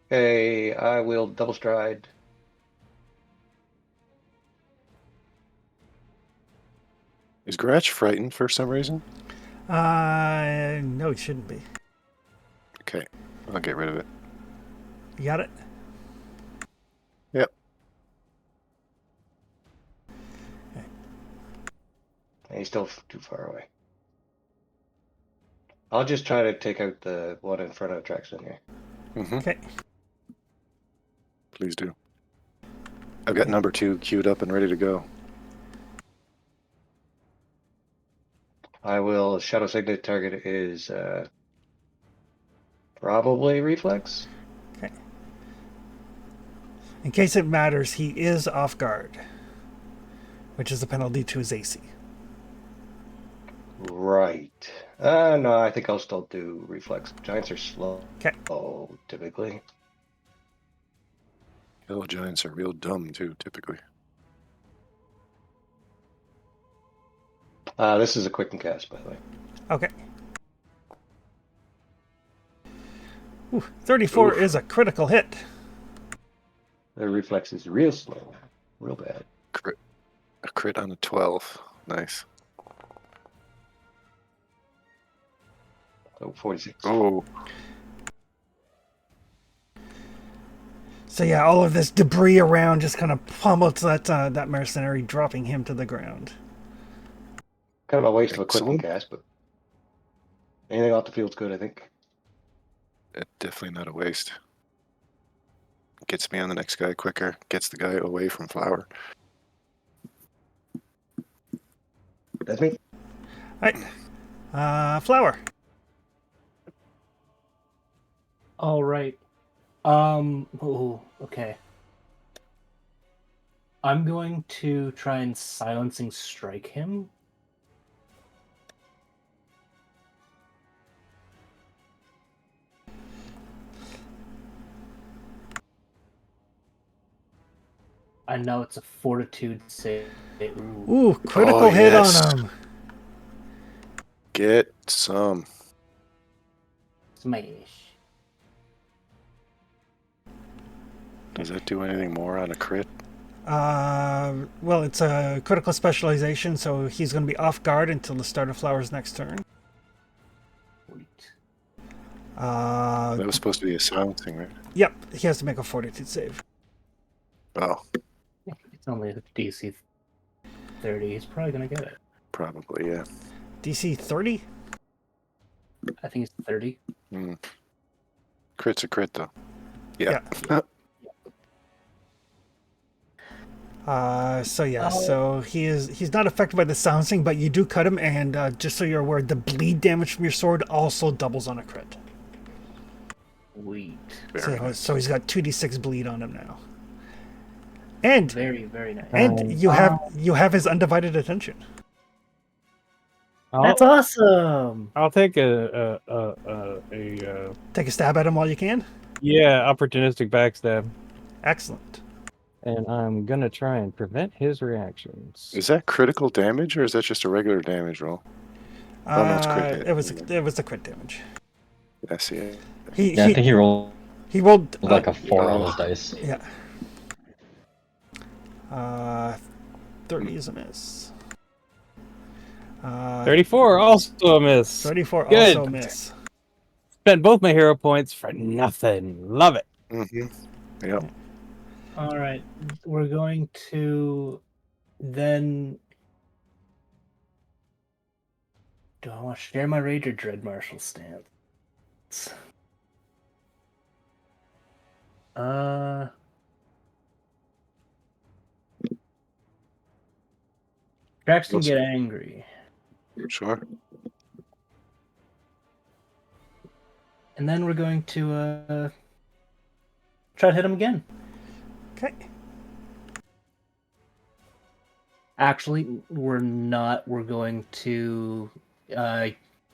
Speaker 3: Okay, I will double stride.
Speaker 6: Is Gratch frightened for some reason?
Speaker 2: No, it shouldn't be.
Speaker 6: Okay, I'll get rid of it.
Speaker 2: You got it?
Speaker 6: Yep.
Speaker 3: He's still too far away. I'll just try to take out the one in front of Traxton here.
Speaker 6: Mm-hmm.
Speaker 2: Okay.
Speaker 6: Please do. I've got number 2 queued up and ready to go.
Speaker 3: I will Shadow Signet target is probably Reflex.
Speaker 2: Okay. In case it matters, he is off guard, which is a penalty to his AC.
Speaker 3: Right. No, I think I'll still do Reflex. Giants are slow.
Speaker 2: Okay.
Speaker 3: Typically.
Speaker 6: Yellow giants are real dumb too, typically.
Speaker 3: This is a quick and cast, by the way.
Speaker 2: Okay. Ooh, 34
Speaker 6: Oof.
Speaker 2: is a critical hit.
Speaker 3: The Reflex is real slow. Real bad.
Speaker 6: A crit on a 12. Nice.
Speaker 3: Oh, 46.
Speaker 6: Oh,
Speaker 2: So yeah, all of this debris around just kind of pummels that mercenary, dropping him to the ground.
Speaker 3: Kind of a waste of a quickening
Speaker 6: Excellent.
Speaker 3: cast, but anything off the field's good, I think.
Speaker 6: Definitely not a waste. Gets me on the next guy quicker. Gets the guy away from Flower.
Speaker 3: That's me.
Speaker 2: All right, Flower.
Speaker 5: All right. Oh, okay. I'm going to try and silencing strike him. I know it's a fortitude save.
Speaker 2: Ooh, critical hit
Speaker 6: yes.
Speaker 2: on him.
Speaker 6: Get some.
Speaker 5: Smash.
Speaker 6: Does that do anything more on a crit?
Speaker 2: Well, it's a critical specialization, so he's going to be off guard until the start of Flower's next turn.
Speaker 5: Sweet.
Speaker 6: That was supposed to be a silencing, right?
Speaker 2: Yep, he has to make a fortitude save.
Speaker 6: Oh,
Speaker 5: It's only a DC 30. He's probably gonna get it.
Speaker 6: probably, yeah.
Speaker 2: DC 30?
Speaker 5: I think it's 30.
Speaker 6: Crit's a crit, though. Yeah.
Speaker 2: So he's not affected by the silencing, but you do cut him, and just so you're aware, the bleed damage from your sword also doubles on a crit.
Speaker 5: Sweet.
Speaker 2: So he's got 2d6 bleed on him now. And
Speaker 5: Very, very nice.
Speaker 2: and you have his undivided attention.
Speaker 5: That's awesome.
Speaker 1: I'll take a
Speaker 2: Take a stab at him while you can.
Speaker 1: opportunistic backstab,
Speaker 2: Excellent.
Speaker 1: and I'm gonna try and prevent his reactions.
Speaker 6: Is that critical damage, or is that just a regular damage roll? Oh, no, it's crit hit.
Speaker 2: It was the crit damage.
Speaker 6: I see it.
Speaker 4: Yeah, I think he rolled
Speaker 2: he rolled
Speaker 4: like a 4 on his dice.
Speaker 2: Yeah. 30 is a miss.
Speaker 1: 34, also a miss.
Speaker 2: 34
Speaker 1: Good.
Speaker 2: also a miss.
Speaker 1: Spent both my hero points for nothing. Love it.
Speaker 6: Yep.
Speaker 5: All right. We're going to then. Do I want to share my rage or dread martial stance? Jackson get angry.
Speaker 6: Sure.
Speaker 5: And then we're going to try to hit him again.
Speaker 2: Okay.
Speaker 5: Actually, we're not. We're going to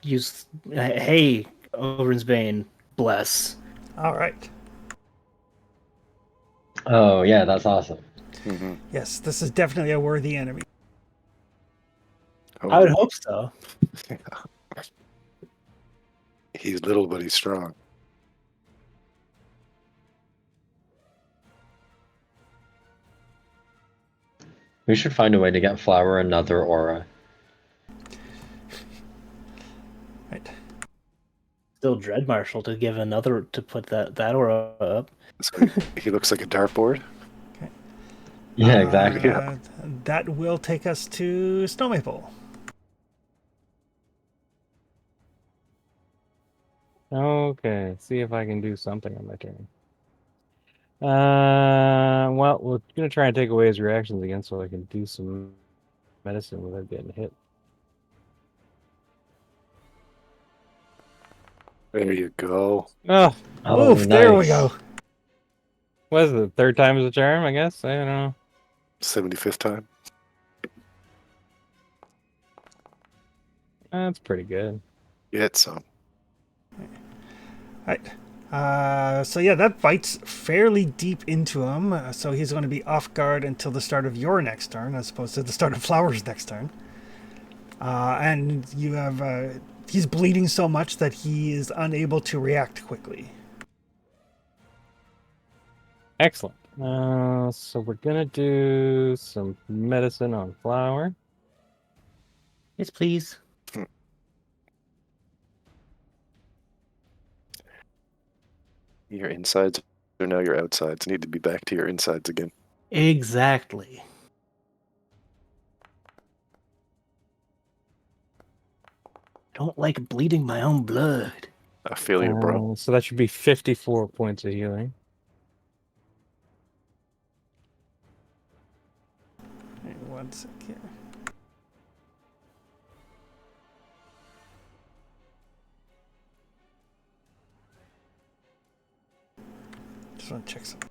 Speaker 5: use. Hey, Over's Bane, bless.
Speaker 2: All right.
Speaker 4: Oh, yeah, that's awesome.
Speaker 2: Yes, this is definitely a worthy enemy.
Speaker 5: I would hope so.
Speaker 6: He's little, but he's strong.
Speaker 4: We should find a way to get Flower another aura.
Speaker 2: Right.
Speaker 5: Still dread martial to give another to put that aura up.
Speaker 6: So he looks like a dartboard.
Speaker 4: Yeah, exactly.
Speaker 2: That will take us to Snow Maple.
Speaker 1: Okay, see if I can do something on my turn. Well, we're gonna try and take away his reactions again, so I can do some medicine without getting hit.
Speaker 6: There you go.
Speaker 1: Oh,
Speaker 4: Oh,
Speaker 2: Oof, there we
Speaker 4: nice.
Speaker 2: go.
Speaker 1: what is it? Third time is a charm, I guess. I don't know.
Speaker 6: 75th time.
Speaker 1: That's pretty good.
Speaker 6: Get some.
Speaker 2: Right. So yeah, that bites fairly deep into him. So he's going to be off guard until the start of your next turn, as opposed to the start of Flower's next turn. And you have he's bleeding so much that he is unable to react quickly.
Speaker 1: Excellent. So we're gonna do some medicine on Flower.
Speaker 5: Yes, please.
Speaker 6: Your insides So now your outsides need to be back to your insides again.
Speaker 5: Exactly. I don't like bleeding my own blood.
Speaker 6: I feel you, bro.
Speaker 1: So that should be 54 points of healing.
Speaker 2: Hang on 1 sec here. Just want to check something.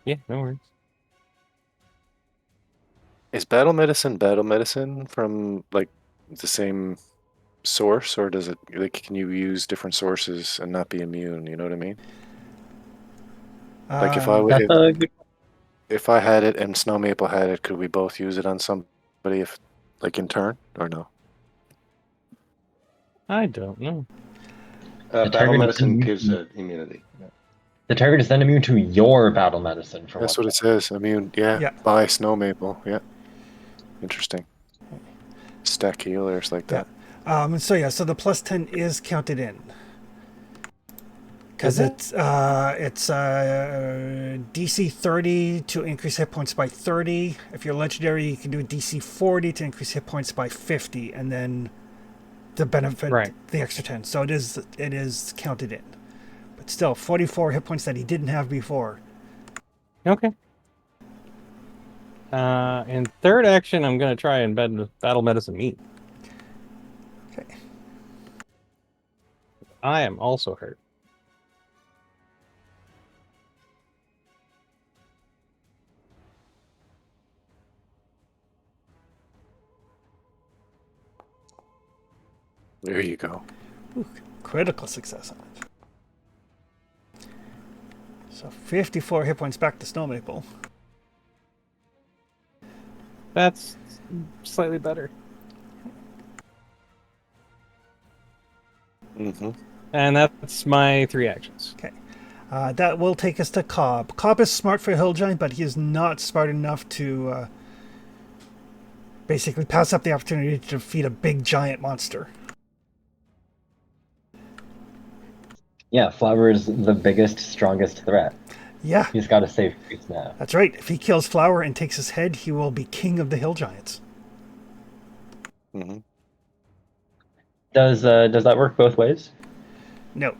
Speaker 1: Yeah, no worries.
Speaker 6: Is battle medicine from like the same source, or does it like can you use different sources and not be immune? You know what I mean? Like
Speaker 4: That's a good.
Speaker 6: if I had it and Snow Maple had it, could we both use it on somebody if like in turn or no?
Speaker 1: I don't know.
Speaker 3: Battle
Speaker 4: target is
Speaker 3: medicine
Speaker 4: immune.
Speaker 3: gives immunity. Yeah.
Speaker 4: The target is then immune to your battle medicine for
Speaker 6: That's
Speaker 4: one
Speaker 6: what it
Speaker 4: turn.
Speaker 6: says. Immune, yeah,
Speaker 2: Yeah.
Speaker 6: by Snow Maple, yeah. Interesting. Stack healers like that.
Speaker 2: So the plus 10 is counted in. Because
Speaker 1: Is it?
Speaker 2: it's DC 30 to increase hit points by 30. If you're legendary, you can do a DC 40 to increase hit points by 50, and then the benefit
Speaker 1: Right.
Speaker 2: the extra 10. So it is counted in. But still, 44 hit points that he didn't have before.
Speaker 1: Okay. In third action, I'm going to try and battle medicine me.
Speaker 2: Okay.
Speaker 1: I am also hurt.
Speaker 6: There you go.
Speaker 2: Ooh, critical success on it. So 54 hit points back to Snow Maple.
Speaker 1: That's slightly better.
Speaker 6: Mm-hmm.
Speaker 1: And that's my 3 actions.
Speaker 2: Okay. That will take us to Cobb. Cobb is smart for a hill giant, but he is not smart enough to basically pass up the opportunity to defeat a big giant monster.
Speaker 4: Yeah, Flower is the biggest, strongest threat.
Speaker 2: Yeah,
Speaker 4: He's got to save face now.
Speaker 2: that's right. If he kills Flower and takes his head, he will be king of the hill giants.
Speaker 6: Mm-hmm.
Speaker 4: Does that work both ways?
Speaker 2: No.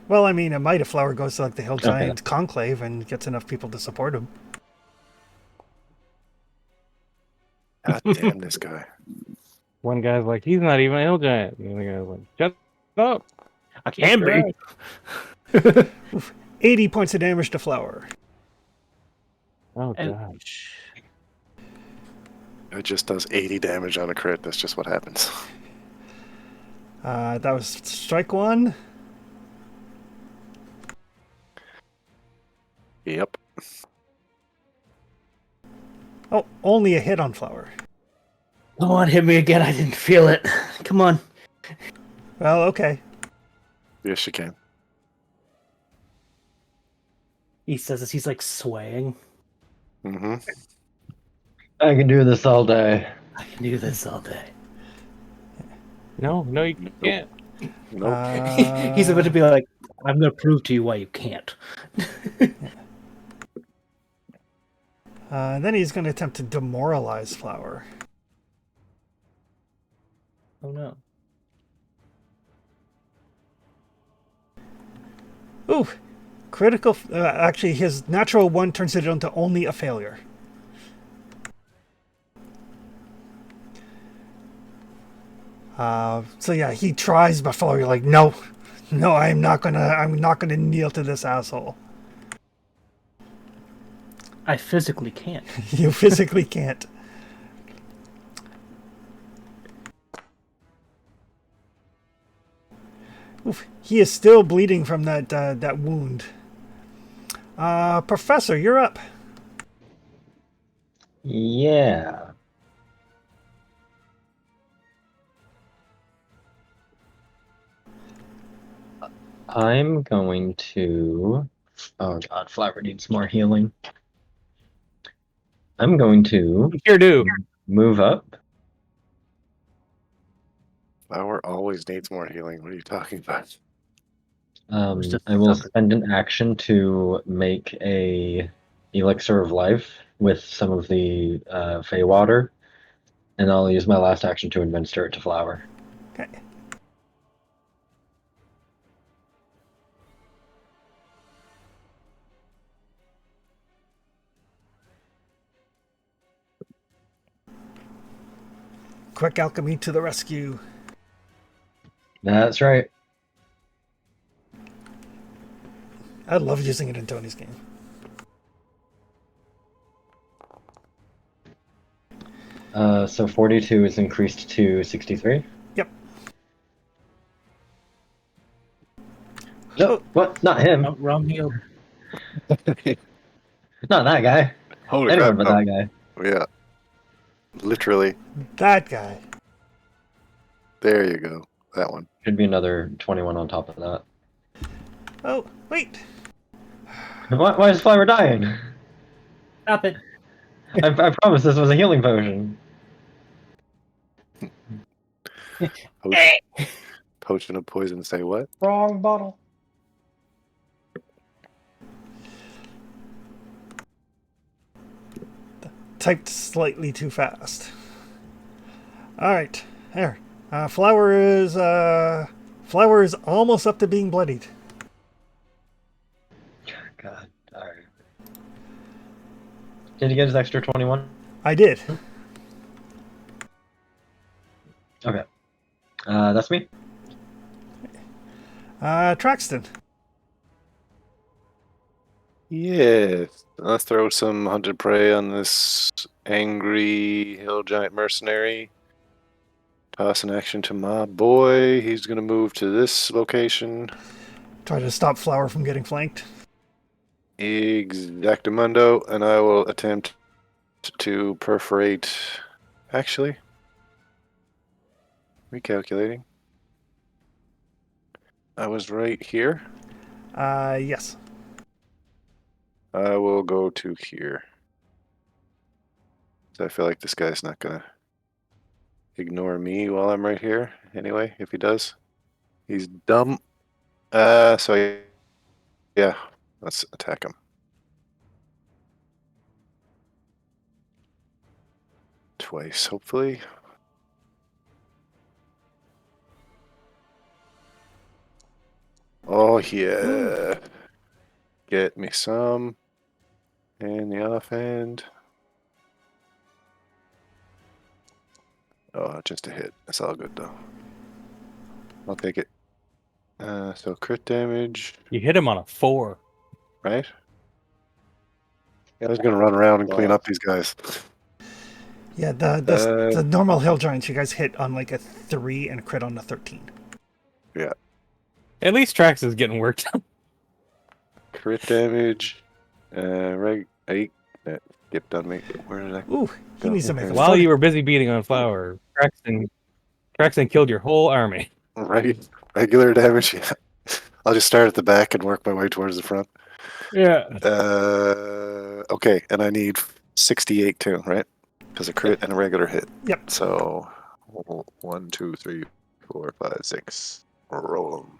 Speaker 2: Well, I mean, it might if Flower goes to like the hill
Speaker 4: Okay.
Speaker 2: giant conclave and gets enough people to support him.
Speaker 6: God damn this guy.
Speaker 1: One guy's like, he's not even a hill giant. And the other guy's like, shut up.
Speaker 5: I can be.
Speaker 1: Right.
Speaker 2: 80 points of damage to Flower.
Speaker 1: Oh, God.
Speaker 5: Ouch.
Speaker 6: It just does 80 damage on a crit. That's just what happens.
Speaker 2: That was strike 1.
Speaker 6: Yep.
Speaker 2: Oh, only a hit on Flower.
Speaker 5: Come on, hit me again. I didn't feel it. Come on.
Speaker 2: Well, okay.
Speaker 6: Yes, you can.
Speaker 5: He says as he's like swaying.
Speaker 6: Mm-hmm.
Speaker 4: I can do this all day.
Speaker 5: I can do this all day.
Speaker 1: No, you can't.
Speaker 6: Nope.
Speaker 5: He's about to be like, I'm going to prove to you why you can't.
Speaker 2: Then he's going to attempt to demoralize Flower.
Speaker 5: Oh no.
Speaker 2: Ooh, critical. Actually, his natural 1 turns it into only a failure. So yeah, he tries, but Flower, you're like, no, I'm not gonna kneel to this asshole.
Speaker 5: I physically can't.
Speaker 2: You physically can't. Oof, he is still bleeding from that wound. Professor, you're up.
Speaker 4: Yeah. I'm going to. Oh God, Flower needs more healing. I'm going to
Speaker 1: Sure do.
Speaker 4: move up.
Speaker 6: Flower always needs more healing. What are you talking about?
Speaker 5: Just
Speaker 4: I will
Speaker 5: suffer.
Speaker 4: spend an action to make a elixir of life with some of the Fey water, and I'll use my last action to administer it to Flower.
Speaker 2: Okay. Quick alchemy to the rescue.
Speaker 4: That's right.
Speaker 2: I love using it in Tony's game.
Speaker 4: So 42 is increased to 63.
Speaker 2: Yep.
Speaker 4: No,
Speaker 2: Oh.
Speaker 4: what? Not him.
Speaker 5: Oh, wrong heal.
Speaker 4: Not that guy.
Speaker 6: Holy
Speaker 4: Anyone
Speaker 6: crap!
Speaker 4: but that guy.
Speaker 6: Yeah, literally.
Speaker 2: That guy.
Speaker 6: There you go. That one.
Speaker 4: Should be another 21 on top of that.
Speaker 2: Oh, wait.
Speaker 4: Why is Flower dying?
Speaker 5: Stop it.
Speaker 4: I promised this was a healing potion.
Speaker 6: Potion of poison. Say what?
Speaker 1: Wrong bottle.
Speaker 2: Typed slightly too fast. All right, there. Flower is almost up to being bloodied.
Speaker 4: God. Alright. Did he get his extra 21?
Speaker 2: I did.
Speaker 4: Okay. That's me.
Speaker 2: Traxton.
Speaker 6: Yes. Let's throw some hunted prey on this angry hill giant mercenary. Toss an action to my boy. He's gonna move to this location.
Speaker 2: Try to stop Flower from getting flanked.
Speaker 6: Exactamundo, and I will attempt to perforate. Actually, recalculating. I was right here.
Speaker 2: Yes.
Speaker 6: I will go to here. So I feel like this guy's not gonna ignore me while I'm right here. Anyway, if he does, he's dumb. So yeah, let's attack him. Twice, hopefully. Oh yeah. Get me some. And the offhand. Oh, just a hit. That's all good though. I'll take it. So crit damage,
Speaker 1: You hit him on a 4.
Speaker 6: right? Yeah, I was gonna run around and clean up these guys.
Speaker 2: Yeah, the normal hill giants you guys hit on like a 3 and a crit on a 13.
Speaker 6: Yeah.
Speaker 1: At least Trax is getting work done.
Speaker 6: Crit damage. Reg 8. That skipped on me. Where did I
Speaker 2: Ooh, he
Speaker 6: go?
Speaker 2: needs to make a
Speaker 6: Okay.
Speaker 1: While you were busy beating on Flower, Traxton killed your whole army.
Speaker 6: Regular damage, yeah. I'll just start at the back and work my way towards the front.
Speaker 1: Yeah.
Speaker 6: Okay, and I need 68 too, right? Because a crit and a regular hit.
Speaker 2: Yep.
Speaker 6: So 1, 2, 3, 4, 5, 6. Roll them.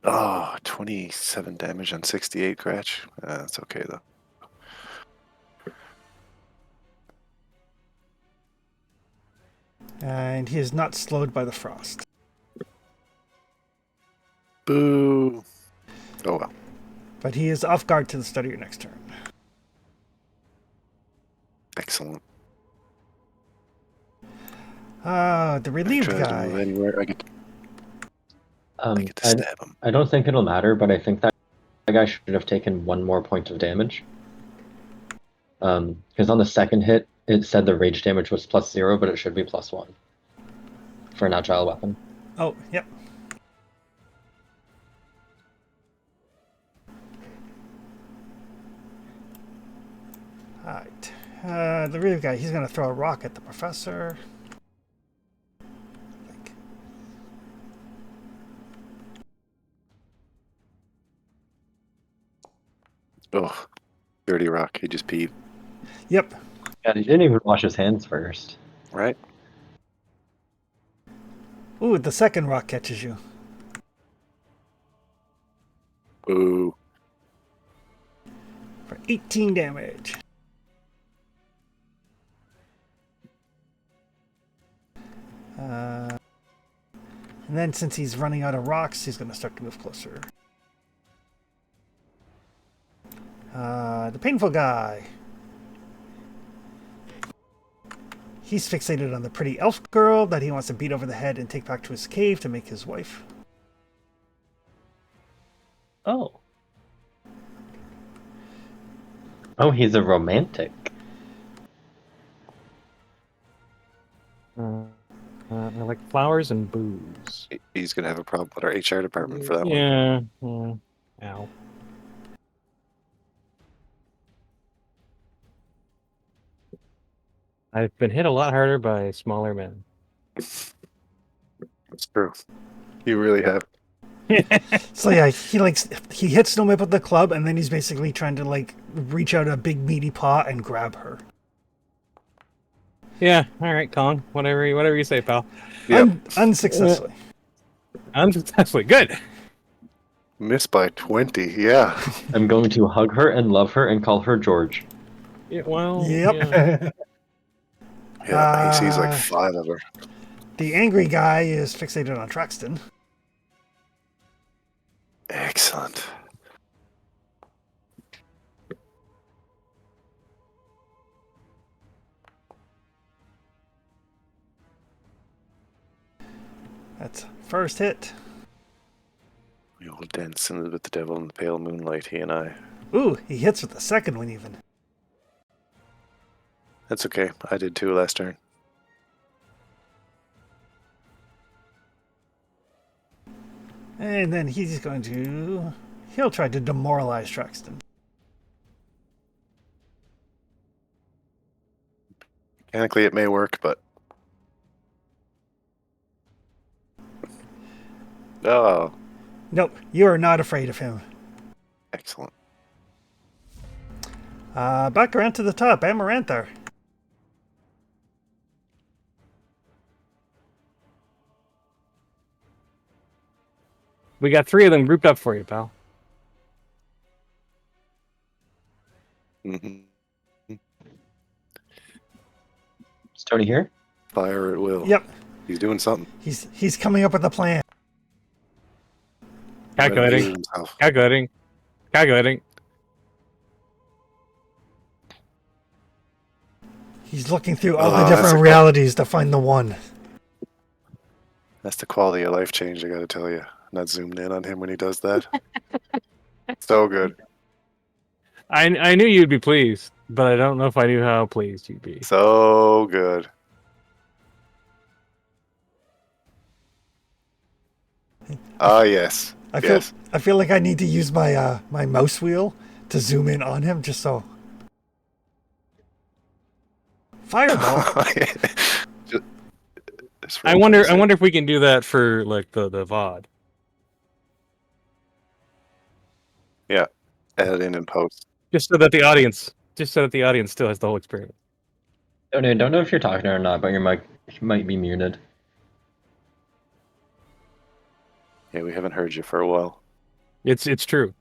Speaker 6: Oh, 27 damage on 68, Cratch. That's okay though.
Speaker 2: And he is not slowed by the frost.
Speaker 6: Boo. Oh well.
Speaker 2: But he is off guard to the start of your next turn.
Speaker 6: Excellent.
Speaker 2: The relieved
Speaker 6: Tries to
Speaker 2: guy.
Speaker 6: move anywhere. I get to stab him.
Speaker 4: I don't think it'll matter, but I think that guy should have taken 1 more point of damage. Because on the second hit, it said the rage damage was +0, but it should be +1 for an agile weapon.
Speaker 2: Oh, yep. Alright. The relieved guy, he's going to throw a rock at the professor.
Speaker 6: Oh, dirty rock. He just peed.
Speaker 2: Yep.
Speaker 4: Yeah, he didn't even wash his hands first.
Speaker 6: Right?
Speaker 2: Ooh, the second rock catches you.
Speaker 6: Ooh.
Speaker 2: For 18 damage. And then since he's running out of rocks, he's going to start to move closer. The painful guy. He's fixated on the pretty elf girl that he wants to beat over the head and take back to his cave to make his wife.
Speaker 5: Oh.
Speaker 4: Oh, he's a romantic.
Speaker 1: I like flowers and booze.
Speaker 6: He's gonna have a problem with our HR department for that one.
Speaker 1: Yeah. Ow. I've been hit a lot harder by smaller men.
Speaker 6: It's true. You really have.
Speaker 2: So yeah, he hits Snowmap with the club, and then he's basically trying to reach out a big meaty paw and grab her.
Speaker 1: Yeah. All right, Kong. Whatever you say, pal.
Speaker 6: Yep.
Speaker 2: Unsuccessfully.
Speaker 1: Unsuccessfully. Good.
Speaker 6: Missed by 20. Yeah.
Speaker 4: I'm going to hug her and love her and call her George.
Speaker 1: Yeah. Well.
Speaker 2: Yep.
Speaker 1: Yeah.
Speaker 6: Yeah. AC's like 5 of her.
Speaker 2: The angry guy is fixated on Traxton.
Speaker 6: Excellent.
Speaker 2: That's first hit.
Speaker 6: We all dancing with the devil in the pale moonlight, he and I.
Speaker 2: Ooh, he hits with the second one even.
Speaker 6: That's okay. I did too last turn.
Speaker 2: And then he'll try to demoralize Traxton.
Speaker 6: Mechanically, it may work, but. Oh,
Speaker 2: Nope, you are not afraid of him.
Speaker 6: excellent.
Speaker 2: Back around to the top, Amaranthar.
Speaker 1: We got 3 of them grouped up for you, pal.
Speaker 6: Hmm.
Speaker 4: Is Tony here?
Speaker 6: Fire at will.
Speaker 2: Yep,
Speaker 6: He's doing something.
Speaker 2: he's coming up with a plan.
Speaker 1: Calculating.
Speaker 6: Might have muted himself.
Speaker 1: Calculating.
Speaker 2: He's looking through all
Speaker 6: Oh,
Speaker 2: the
Speaker 6: that's
Speaker 2: different
Speaker 6: a-
Speaker 2: realities to find the one.
Speaker 6: That's the quality of life change, I gotta tell you. Not zoomed in on him when he does that. So good.
Speaker 1: I knew you'd be pleased, but I don't know if I knew how pleased you'd be.
Speaker 6: So good. Ah, yes. Yes.
Speaker 2: I feel like I need to use my my mouse wheel to zoom in on him just so. Fireball.
Speaker 6: Just
Speaker 1: I wonder if we can do that for like the VOD.
Speaker 6: Yeah. Add it in post.
Speaker 1: Just so that the audience still has the whole experience.
Speaker 4: Tony, I don't know if you're talking or not, but your mic might be muted.
Speaker 6: Yeah, we haven't heard you for a while.
Speaker 1: It's true.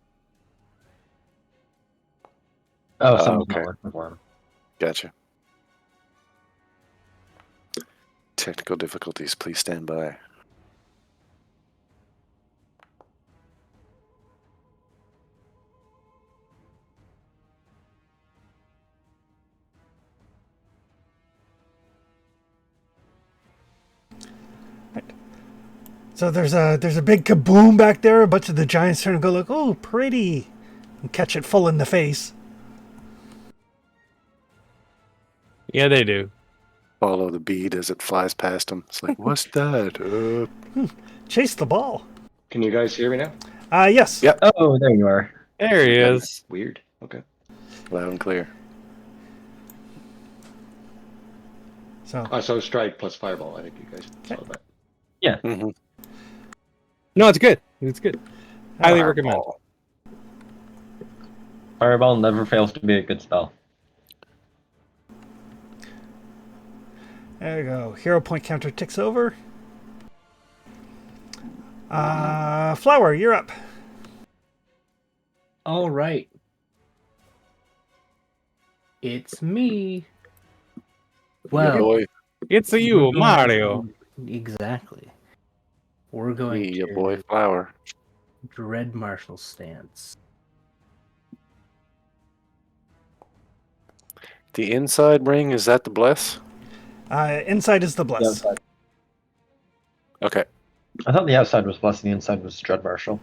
Speaker 4: Oh, something's
Speaker 6: okay.
Speaker 4: not working for him.
Speaker 6: Gotcha. Technical difficulties, please stand by.
Speaker 2: So there's a big kaboom back there. A bunch of the giants turn and go like, "Oh, pretty," and catch it full in the face.
Speaker 1: Yeah, they do.
Speaker 6: Follow the bead as it flies past him. It's like, what's that?
Speaker 2: Chase the ball.
Speaker 3: Can you guys hear me now?
Speaker 2: Yes.
Speaker 6: Yep.
Speaker 4: Oh, there you are.
Speaker 1: There he is.
Speaker 3: Weird. Okay.
Speaker 6: Loud and clear.
Speaker 2: So
Speaker 3: So strike plus fireball. I think you guys saw that.
Speaker 4: Yeah.
Speaker 6: Mm-hmm.
Speaker 1: No, it's good. It's good. Highly recommend.
Speaker 4: Fireball never fails to be a good spell.
Speaker 2: there you go. Hero point counter ticks over. Flower, you're up.
Speaker 5: All right. It's me. Well,
Speaker 6: boy.
Speaker 1: It's a
Speaker 5: we're
Speaker 1: you,
Speaker 5: going
Speaker 1: Mario.
Speaker 5: to- Exactly. We're going
Speaker 6: Me,
Speaker 5: to
Speaker 6: your boy Flower.
Speaker 5: Dread Marshal stance.
Speaker 6: The inside ring, is that the bless?
Speaker 2: Inside is the
Speaker 4: The
Speaker 2: bless.
Speaker 4: outside.
Speaker 6: Okay.
Speaker 4: I thought the outside was blessed and the inside was Dread Marshal.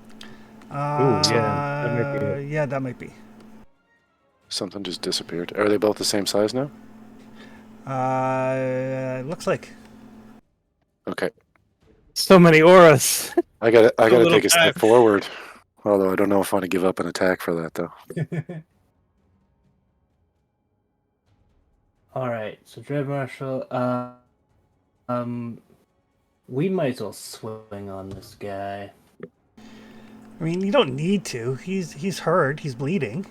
Speaker 1: yeah, that might be it.
Speaker 2: Yeah, that might be.
Speaker 6: Something just disappeared. Are they both the same size now?
Speaker 2: Looks like.
Speaker 6: Okay.
Speaker 1: So many auras.
Speaker 6: I gotta
Speaker 1: little
Speaker 6: take a step
Speaker 1: time.
Speaker 6: forward. Although I don't know if I want to give up an attack for that though.
Speaker 5: All right. So Dread Marshal. We might as well swing on this guy.
Speaker 2: I mean, you don't need to. He's hurt. He's bleeding.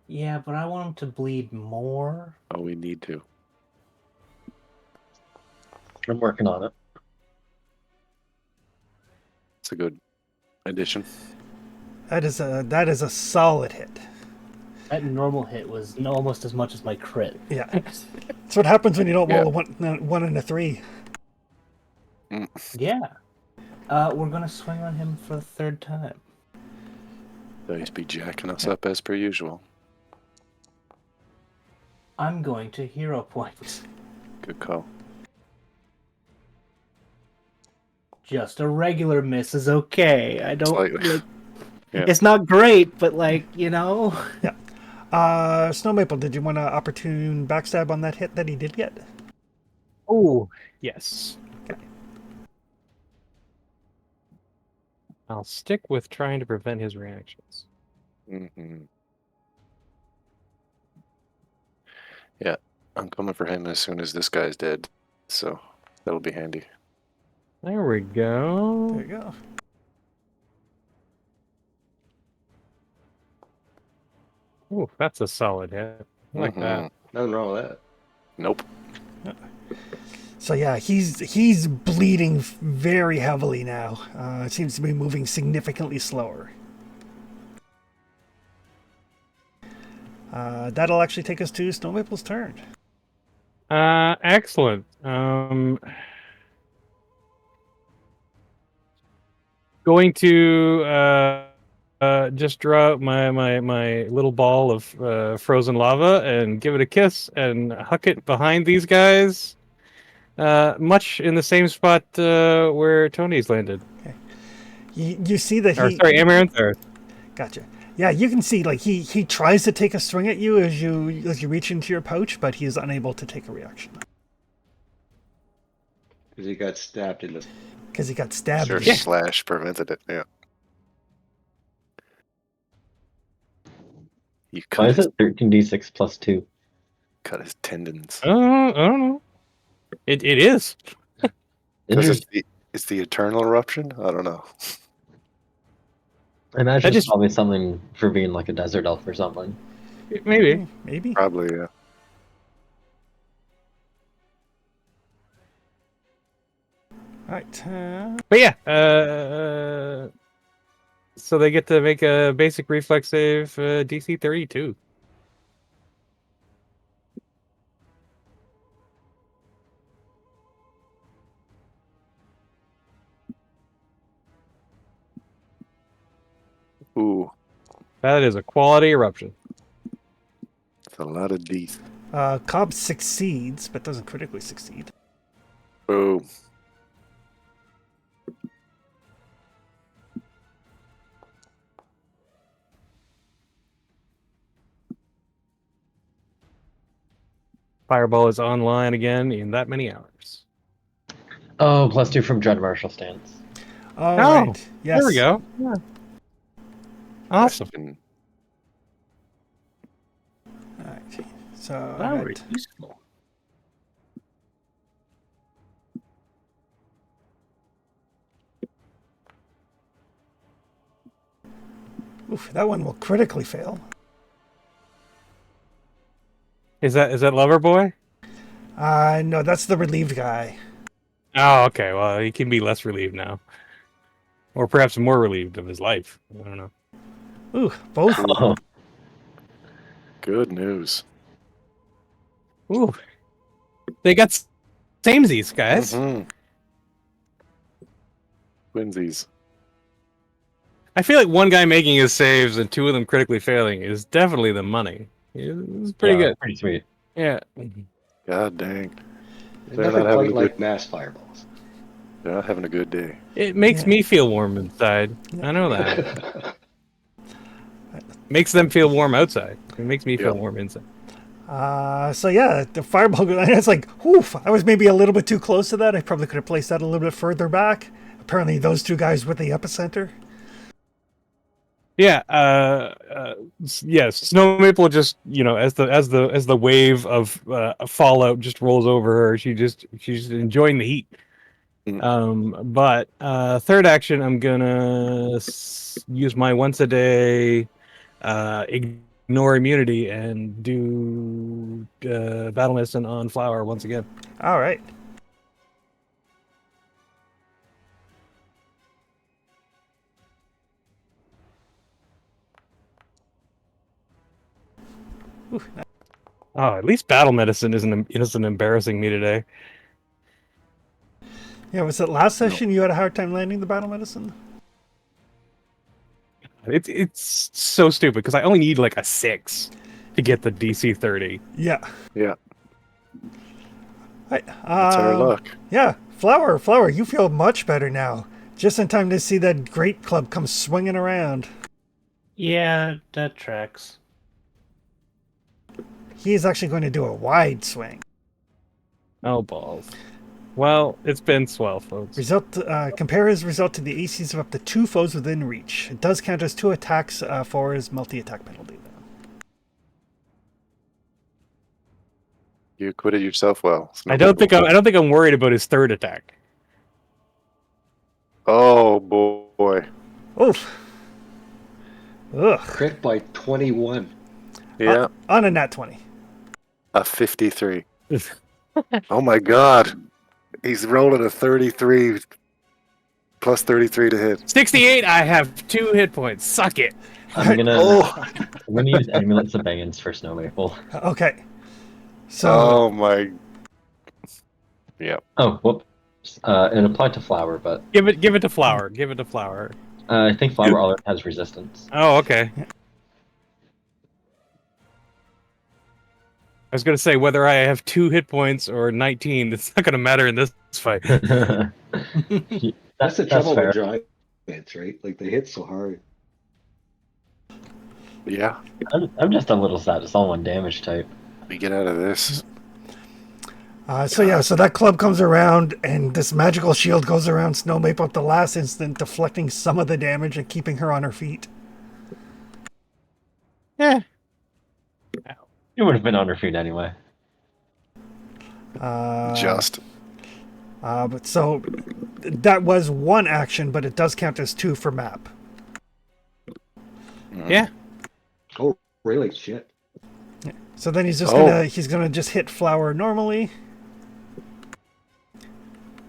Speaker 5: Yeah, but I want him to bleed more.
Speaker 6: Oh, we need to.
Speaker 4: I'm working on it.
Speaker 6: It's a good addition.
Speaker 2: That is a solid hit.
Speaker 5: That normal hit was almost as much as my crit.
Speaker 2: Yeah. That's what happens when you don't
Speaker 6: Yeah.
Speaker 2: roll a one and a 3.
Speaker 5: Yeah. We're gonna swing on him for the third time.
Speaker 6: Dice be jacking us up as per usual.
Speaker 5: I'm going to hero point.
Speaker 6: Good call.
Speaker 5: Just a regular miss is okay. I don't.
Speaker 6: Slightly.
Speaker 5: Like,
Speaker 6: Yeah.
Speaker 5: It's not great, but like
Speaker 2: Snow Maple, did you want to opportune backstab on that hit that he did get?
Speaker 1: Oh, yes.
Speaker 2: Okay.
Speaker 1: I'll stick with trying to prevent his reactions.
Speaker 6: Mm-hmm. Yeah, I'm coming for him as soon as this guy's dead. So that'll be handy.
Speaker 1: There we go.
Speaker 2: There you go.
Speaker 1: Ooh, that's a solid hit. I like that.
Speaker 3: Nothing wrong with that.
Speaker 6: Nope.
Speaker 2: So yeah, he's bleeding very heavily now. It seems to be moving significantly slower. That'll actually take us to Snow Maple's turn.
Speaker 1: Excellent. Going to just draw out my little ball of frozen lava and give it a kiss and huck it behind these guys. Much in the same spot where Tony's landed.
Speaker 2: You see that
Speaker 1: Or sorry, Amaranth. Or
Speaker 2: Gotcha. Yeah, you can see like he tries to take a swing at you as you reach into your pouch, but he is unable to take a reaction
Speaker 3: Because he got stabbed in the.
Speaker 2: because he got stabbed.
Speaker 6: Sure,
Speaker 2: in the-
Speaker 6: slash prevented it. Yeah. You
Speaker 4: Why
Speaker 6: cut
Speaker 4: is
Speaker 6: his,
Speaker 4: it 13d6 plus 2?
Speaker 6: cut his tendons.
Speaker 1: I don't know. It is.
Speaker 6: Because it's the eternal eruption. I don't know.
Speaker 4: I imagine
Speaker 1: I
Speaker 4: it's
Speaker 1: just-
Speaker 4: probably something for being like a desert elf or something.
Speaker 1: Maybe.
Speaker 2: Maybe.
Speaker 6: Probably. Yeah.
Speaker 2: All right.
Speaker 1: But yeah. So they get to make a basic reflex save, DC 32.
Speaker 6: Ooh,
Speaker 1: That is a quality eruption.
Speaker 6: it's a lot of D's.
Speaker 2: Cobb succeeds, but doesn't critically succeed.
Speaker 6: Boom.
Speaker 1: Fireball is online again in that many hours.
Speaker 4: Oh, plus 2 from Dread Marshal stance.
Speaker 2: All
Speaker 1: Oh,
Speaker 2: right. Yes.
Speaker 1: There we go. Yeah. Awesome.
Speaker 6: And
Speaker 2: All right. So I
Speaker 5: Very
Speaker 2: got-
Speaker 5: useful.
Speaker 2: oof, that one will critically fail.
Speaker 1: Is that Lover Boy?
Speaker 2: No, that's the relieved guy.
Speaker 1: Oh, okay. Well, he can be less relieved now. or perhaps more relieved of his life. I don't know.
Speaker 2: Ooh, both.
Speaker 4: Oh,
Speaker 6: Good news.
Speaker 1: Ooh, they got samesies, guys.
Speaker 6: Mm-hmm. Twinsies.
Speaker 1: I feel like one guy making his saves and two of them critically failing is definitely the money. It's pretty
Speaker 4: yeah,
Speaker 1: good.
Speaker 4: pretty sweet.
Speaker 1: Yeah.
Speaker 6: God dang.
Speaker 3: They're
Speaker 6: They're
Speaker 3: never
Speaker 6: not having
Speaker 3: quite
Speaker 6: a
Speaker 3: like
Speaker 6: good.
Speaker 3: mass fireballs.
Speaker 6: They're not having a good day.
Speaker 1: It makes
Speaker 2: Yeah.
Speaker 1: me feel warm inside. I know that. Makes them feel warm outside. It makes me feel
Speaker 6: Yep.
Speaker 1: warm inside.
Speaker 2: So yeah, the fireball. It's like, whew, I was maybe a little bit too close to that. I probably could have placed that a little bit further back. Apparently, those two guys were the epicenter.
Speaker 1: Yeah, yes. Snow Maple just, as the wave of fallout just rolls over her, she's enjoying the heat. But third action, I'm gonna use my once a day ignore immunity and do battle medicine on Flower once again.
Speaker 2: All right.
Speaker 1: Oh, at least battle medicine isn't embarrassing me today.
Speaker 2: Yeah, was it last session you had a hard time landing the battle medicine?
Speaker 1: It's so stupid because I only need like a 6 to get the DC 30.
Speaker 2: Yeah.
Speaker 6: Yeah,
Speaker 2: Right.
Speaker 6: that's our luck.
Speaker 2: Yeah, Flower, you feel much better now. Just in time to see that great club come swinging around.
Speaker 5: Yeah, that tracks.
Speaker 2: He is actually going to do a wide swing.
Speaker 1: Oh balls. Well, it's been swell, folks.
Speaker 2: Compare his result to the ACs of up to 2 foes within reach. It does count as 2 attacks for his multi-attack penalty.
Speaker 6: You acquitted yourself well.
Speaker 1: I don't think I'm worried about his third attack.
Speaker 6: Oh boy.
Speaker 2: Oof. Ugh.
Speaker 3: Crit by 21.
Speaker 6: Yeah,
Speaker 2: On a nat 20.
Speaker 6: a 53. Oh my god. He's rolling a 33 plus 33 to hit.
Speaker 1: 68. I have 2 hit points. Suck it.
Speaker 4: I'm gonna
Speaker 6: Oh,
Speaker 4: use Amulets of Abeyance for Snow Maple.
Speaker 2: Okay. So,
Speaker 6: oh my. Yep.
Speaker 4: Oh, whoops. It applied to Flower, but
Speaker 1: Give it to Flower. Give it to Flower.
Speaker 4: I think Flower already has resistance.
Speaker 1: Oh, okay. I was gonna say whether I have 2 hit points or 19, it's not gonna matter in this fight.
Speaker 3: That's the trouble
Speaker 4: fair.
Speaker 3: with giants, right? Like they hit so hard.
Speaker 6: Yeah.
Speaker 4: I'm just a little sad. It's all one damage type.
Speaker 6: We get out of this.
Speaker 2: so that club comes around, and this magical shield goes around Snow Maple at the last instant, deflecting some of the damage and keeping her on her feet.
Speaker 1: Yeah.
Speaker 4: It would have been on her feet anyway.
Speaker 6: Just.
Speaker 2: But so that was 1 action, but it does count as 2 for map.
Speaker 1: Yeah.
Speaker 3: Oh, really? Shit.
Speaker 2: So then he's gonna just hit Flower normally.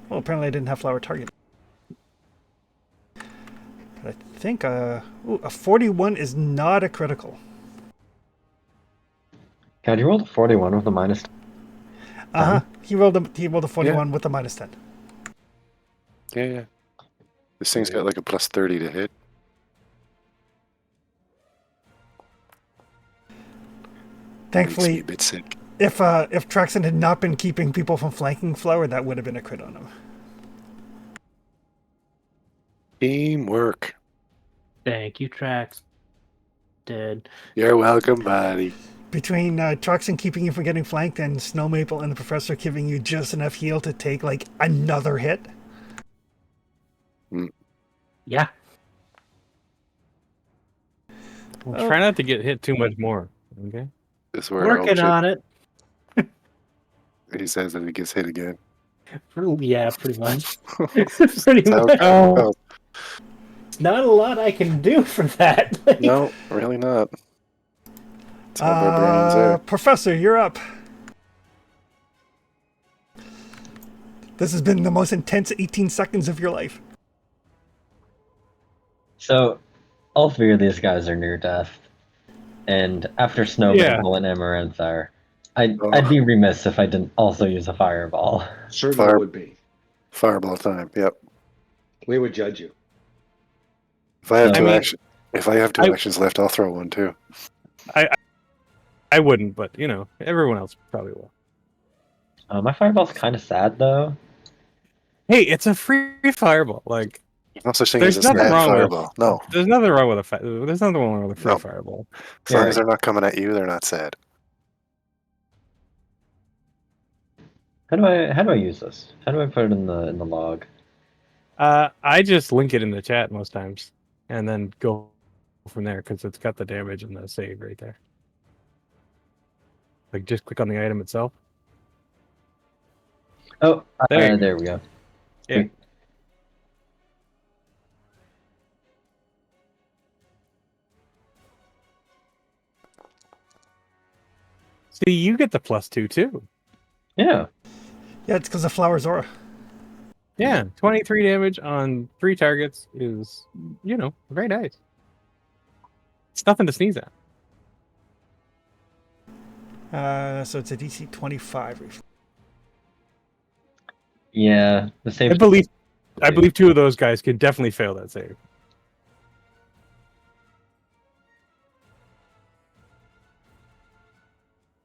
Speaker 2: Well, apparently I didn't have Flower target. But I think a 41 is not a critical.
Speaker 4: God, you rolled a 41 with a minus.
Speaker 2: He rolled a 41 with a minus 10.
Speaker 6: Yeah. This thing's got like a plus 30 to hit. Makes me
Speaker 2: Thankfully,
Speaker 6: a bit sick.
Speaker 2: if Traxon had not been keeping people from flanking Flower, that would have been a crit on him.
Speaker 6: Teamwork.
Speaker 5: Thank you, Trax. Dead.
Speaker 6: You're welcome, buddy.
Speaker 2: Between Traxon keeping you from getting flanked and Snow Maple and the Professor giving you just enough heal to take like another hit.
Speaker 5: Yeah.
Speaker 1: Well, try not to get hit too much more. Okay.
Speaker 6: This is where
Speaker 5: Working on it.
Speaker 6: he says that he gets hit again.
Speaker 5: Yeah, pretty much. Pretty
Speaker 6: How-
Speaker 5: much.
Speaker 1: Oh.
Speaker 5: Not a lot I can do for that. Like,
Speaker 6: No, really not. That's how barbarians are.
Speaker 2: Professor, you're up. This has been the most intense 18 seconds of your life.
Speaker 4: So, all three of these guys are near death, and after
Speaker 1: Yeah.
Speaker 4: Snowmantle and Amaranthar, I'd
Speaker 6: Oh.
Speaker 4: be remiss if I didn't also use a fireball.
Speaker 3: Certainly would be.
Speaker 6: Fireball time. Yep.
Speaker 3: We would judge you.
Speaker 6: If I have
Speaker 4: So,
Speaker 6: two
Speaker 1: mean,
Speaker 6: action, if I have two
Speaker 1: I-
Speaker 6: actions left, I'll throw one too.
Speaker 1: I wouldn't, but everyone else probably will.
Speaker 4: my fireball's kind of sad though.
Speaker 1: Hey, it's a free fireball. Like,
Speaker 6: No such thing as
Speaker 1: there's
Speaker 6: a
Speaker 1: nothing
Speaker 6: sad
Speaker 1: wrong
Speaker 6: fireball.
Speaker 1: with.
Speaker 6: No,
Speaker 1: There's nothing wrong with there's nothing wrong with a free
Speaker 6: No.
Speaker 1: fireball.
Speaker 6: as long
Speaker 1: Yeah.
Speaker 6: as they're not coming at you, they're not sad.
Speaker 4: How do I use this? How do I put it in the log?
Speaker 1: I just link it in the chat most times, and then go from there because it's got the damage and the save right there. Like, just click on the item itself.
Speaker 4: Oh,
Speaker 1: There you go.
Speaker 4: there we go.
Speaker 1: Yeah.
Speaker 4: Sweet.
Speaker 1: See, you get the +2 too.
Speaker 4: Yeah.
Speaker 2: Yeah, it's because of Flower's aura.
Speaker 1: Yeah, 23 damage on 3 targets is, very nice. It's nothing to sneeze at.
Speaker 2: So it's a DC 25.
Speaker 4: Yeah. The save.
Speaker 1: I believe 2 of those guys can definitely fail that save.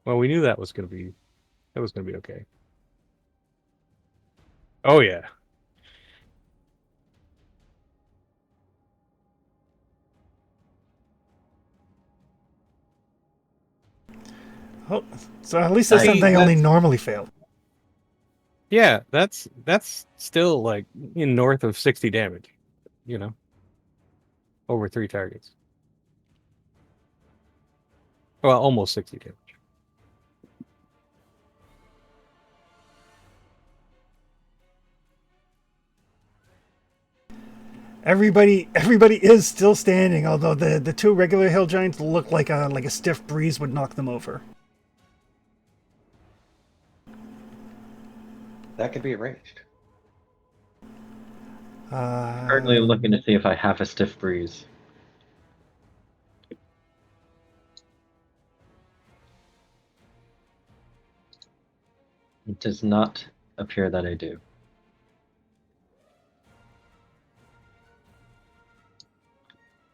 Speaker 1: Well, we knew that was gonna be okay. Oh yeah.
Speaker 2: Oh, so at least that's
Speaker 1: See,
Speaker 2: something only
Speaker 1: that's-
Speaker 2: normally failed.
Speaker 1: Yeah, that's still like north of 60 damage. Over 3 targets. Well, almost 60 damage.
Speaker 2: Everybody is still standing, although the 2 regular hill giants look like a stiff breeze would knock them over.
Speaker 3: That could be arranged.
Speaker 4: Currently looking to see if I have a stiff breeze. It does not appear that I do.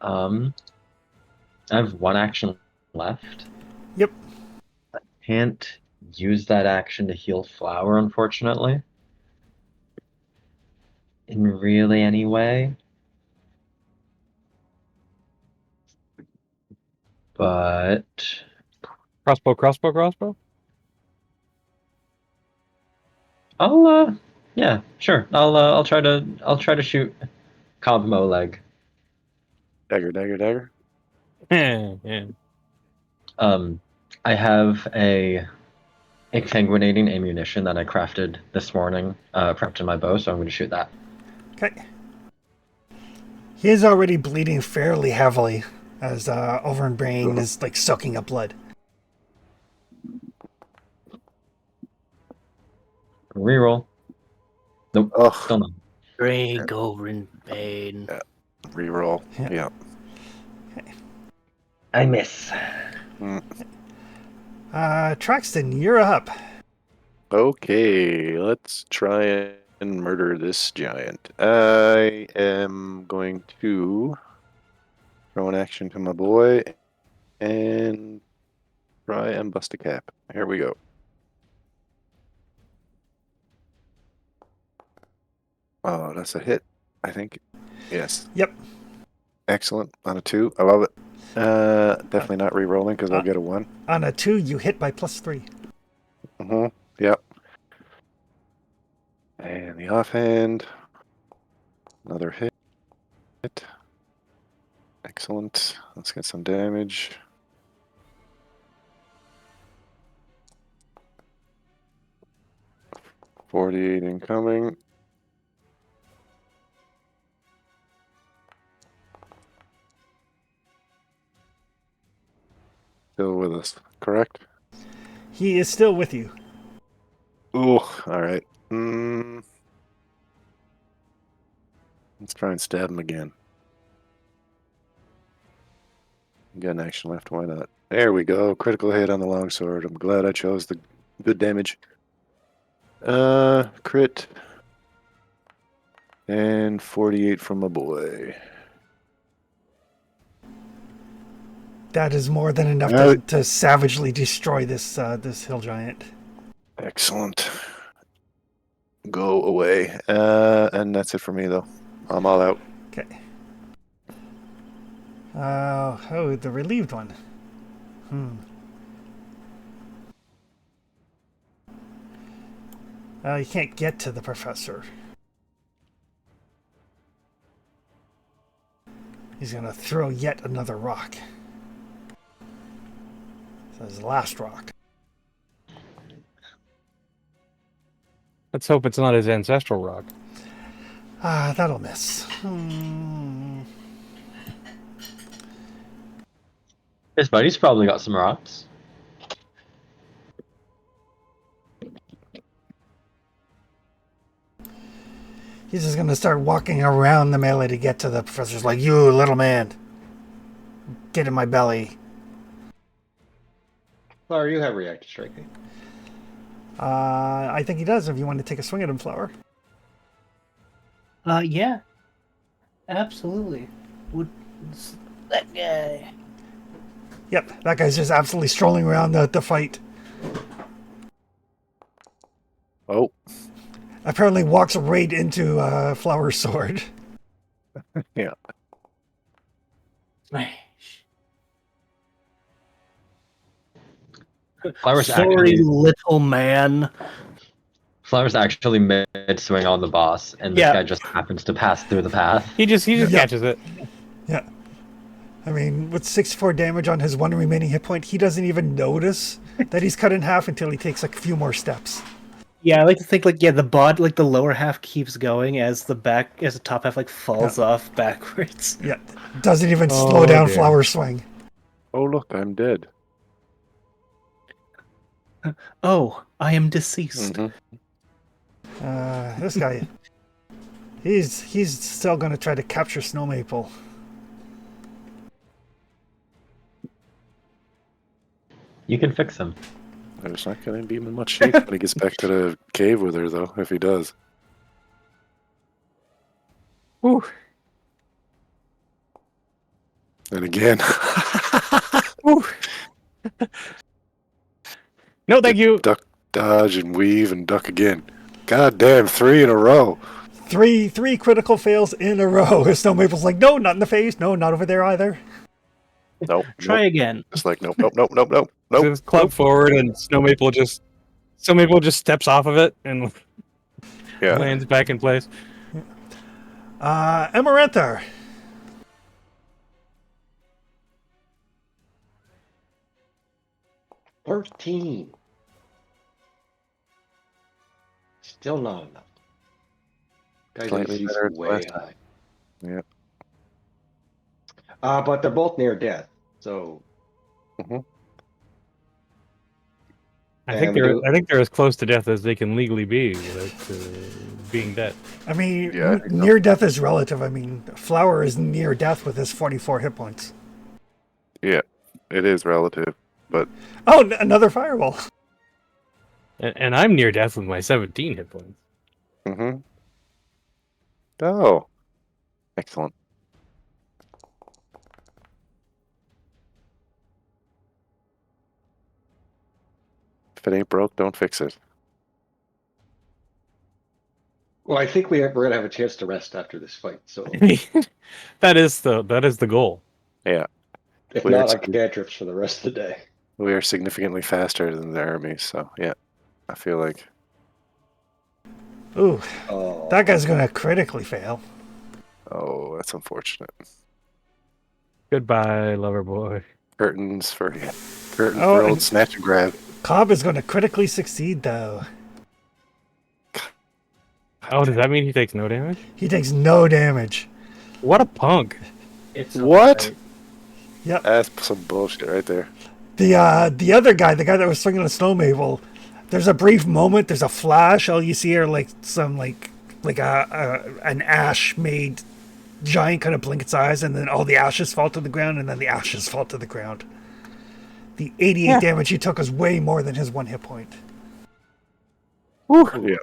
Speaker 4: I have 1 action left.
Speaker 2: Yep.
Speaker 4: Can't use that action to heal Flower, unfortunately. In really any way. But
Speaker 1: Crossbow.
Speaker 4: yeah, sure. I'll try to shoot Cosmo leg.
Speaker 6: Dagger.
Speaker 1: Yeah.
Speaker 4: I have a exsanguinating ammunition that I crafted this morning, prepped in my bow, so I'm going to shoot that.
Speaker 2: Okay. He is already bleeding fairly heavily as Overbrain is like soaking up blood.
Speaker 4: Reroll. Nope.
Speaker 6: Oh,
Speaker 4: Still not.
Speaker 5: Greg over in pain.
Speaker 6: reroll.
Speaker 2: Yeah.
Speaker 6: Yeah.
Speaker 4: I miss.
Speaker 2: Traxton, you're up.
Speaker 6: Okay, let's try and murder this giant. I am going to throw an action to my boy and try and bust a cap. Here we go. Oh, that's a hit, I think. Yes.
Speaker 2: Yep.
Speaker 6: Excellent. On a 2. I love it. Definitely not re-rolling because I'll get a 1.
Speaker 2: On a 2, you hit by +3.
Speaker 6: Yep. And the offhand. Another hit. Excellent. Let's get some damage. $48 incoming. Still with us, correct?
Speaker 2: He is still with you.
Speaker 6: Ooh, all right. Let's try and stab him again. Got an action left. Why not? There we go. Critical hit on the longsword. I'm glad I chose the good damage. Crit. And 48 from my boy.
Speaker 2: That is more than enough to savagely destroy this this hill giant.
Speaker 6: Excellent. Go away. And that's it for me, though. I'm all out.
Speaker 2: Okay. Oh, the relieved one. You can't get to the professor. He's gonna throw yet another rock. So his last rock.
Speaker 1: Let's hope it's not his ancestral rock.
Speaker 2: That'll miss.
Speaker 4: His buddy's probably got some rocks.
Speaker 2: He's just gonna start walking around the melee to get to the professor's like, you little man. Get in my belly.
Speaker 3: Flower, you have reactive striking.
Speaker 2: I think he does if you want to take a swing at him, Flower.
Speaker 5: Yeah. Absolutely. That guy.
Speaker 2: Yep, that guy's just absolutely strolling around the fight.
Speaker 6: Oh,
Speaker 2: Apparently walks right into Flower's sword.
Speaker 6: yeah.
Speaker 5: Smash.
Speaker 4: Flower's
Speaker 5: Sorry,
Speaker 4: actually,
Speaker 5: little man.
Speaker 4: Flower's actually mid-swing on the boss, and this
Speaker 5: Yeah.
Speaker 4: guy just happens to pass through the path.
Speaker 1: He just
Speaker 2: Yeah.
Speaker 1: catches it.
Speaker 2: Yeah. I mean, with 64 damage on his one remaining hit point, he doesn't even notice that he's cut in half until he takes like a few more steps.
Speaker 5: Yeah, I like to think the lower half keeps going as the top half falls off backwards.
Speaker 2: Yeah. Doesn't even slow
Speaker 1: Oh,
Speaker 2: down
Speaker 1: dear.
Speaker 2: Flower's swing.
Speaker 6: Oh, look, I'm dead.
Speaker 5: Oh, I am deceased.
Speaker 6: Mhm.
Speaker 2: This guy, he's still going to try to capture Snow Maple.
Speaker 4: You can fix him.
Speaker 6: There's not going to be in much shape when he gets back to the cave with her, though, if he does.
Speaker 1: Whew.
Speaker 6: And again.
Speaker 1: Whew. No, thank you.
Speaker 6: Duck, dodge, and weave, and duck again. God damn, 3 in a row.
Speaker 2: Three critical fails in a row. Snow Maple's like, no, not in the face. No, not over there either.
Speaker 6: Nope.
Speaker 5: Try
Speaker 6: nope.
Speaker 5: again.
Speaker 6: It's like, nope, nope, nope, nope, nope. Nope.
Speaker 1: Just club forward, and Snow Maple just steps off of it and
Speaker 6: Yeah.
Speaker 1: lands back in place.
Speaker 2: Amaranthar.
Speaker 3: $13. Still not enough. Guy's
Speaker 6: Slightly
Speaker 3: AC 's
Speaker 6: better than
Speaker 3: way
Speaker 6: last time.
Speaker 3: high.
Speaker 6: Yeah.
Speaker 3: But they're both near death, so
Speaker 1: I think they're as close to death as they can legally be without being dead.
Speaker 2: I mean,
Speaker 6: Yeah, I think so.
Speaker 2: near death is relative. I mean, Flower is near death with his 44 hit points.
Speaker 6: Yeah, it is relative. But
Speaker 2: Oh, another fireball.
Speaker 1: And I'm near death with my 17 hit points.
Speaker 6: Oh, excellent. If it ain't broke, don't fix it.
Speaker 3: well, I think we're gonna have a chance to rest after this fight. So
Speaker 1: that is the goal.
Speaker 6: Yeah,
Speaker 3: if
Speaker 6: Weird.
Speaker 3: not, like cantrips for the rest of the day.
Speaker 6: we are significantly faster than the army, so yeah, I feel like.
Speaker 2: Ooh,
Speaker 3: Oh,
Speaker 2: that guy's going to critically fail.
Speaker 6: Oh, that's unfortunate.
Speaker 1: Goodbye, lover boy.
Speaker 6: Curtains for
Speaker 2: Oh,
Speaker 6: old
Speaker 2: and-
Speaker 6: snatch and grab.
Speaker 2: Cobb is going to critically succeed, though.
Speaker 1: Oh, does that mean he takes no damage?
Speaker 2: He takes no damage.
Speaker 1: What a punk!
Speaker 5: It's
Speaker 6: What?
Speaker 5: alright.
Speaker 2: Yep.
Speaker 6: That's some bullshit right there.
Speaker 2: The other guy, the guy that was swinging the Snow Maple, there's a brief moment, there's a flash. All you see are like some an ash made giant kind of blink its eyes, and then all the ashes fall to the ground, and then the ashes fall to the ground. The 88 damage he took was way more than his 1 hit point.
Speaker 6: Yeah.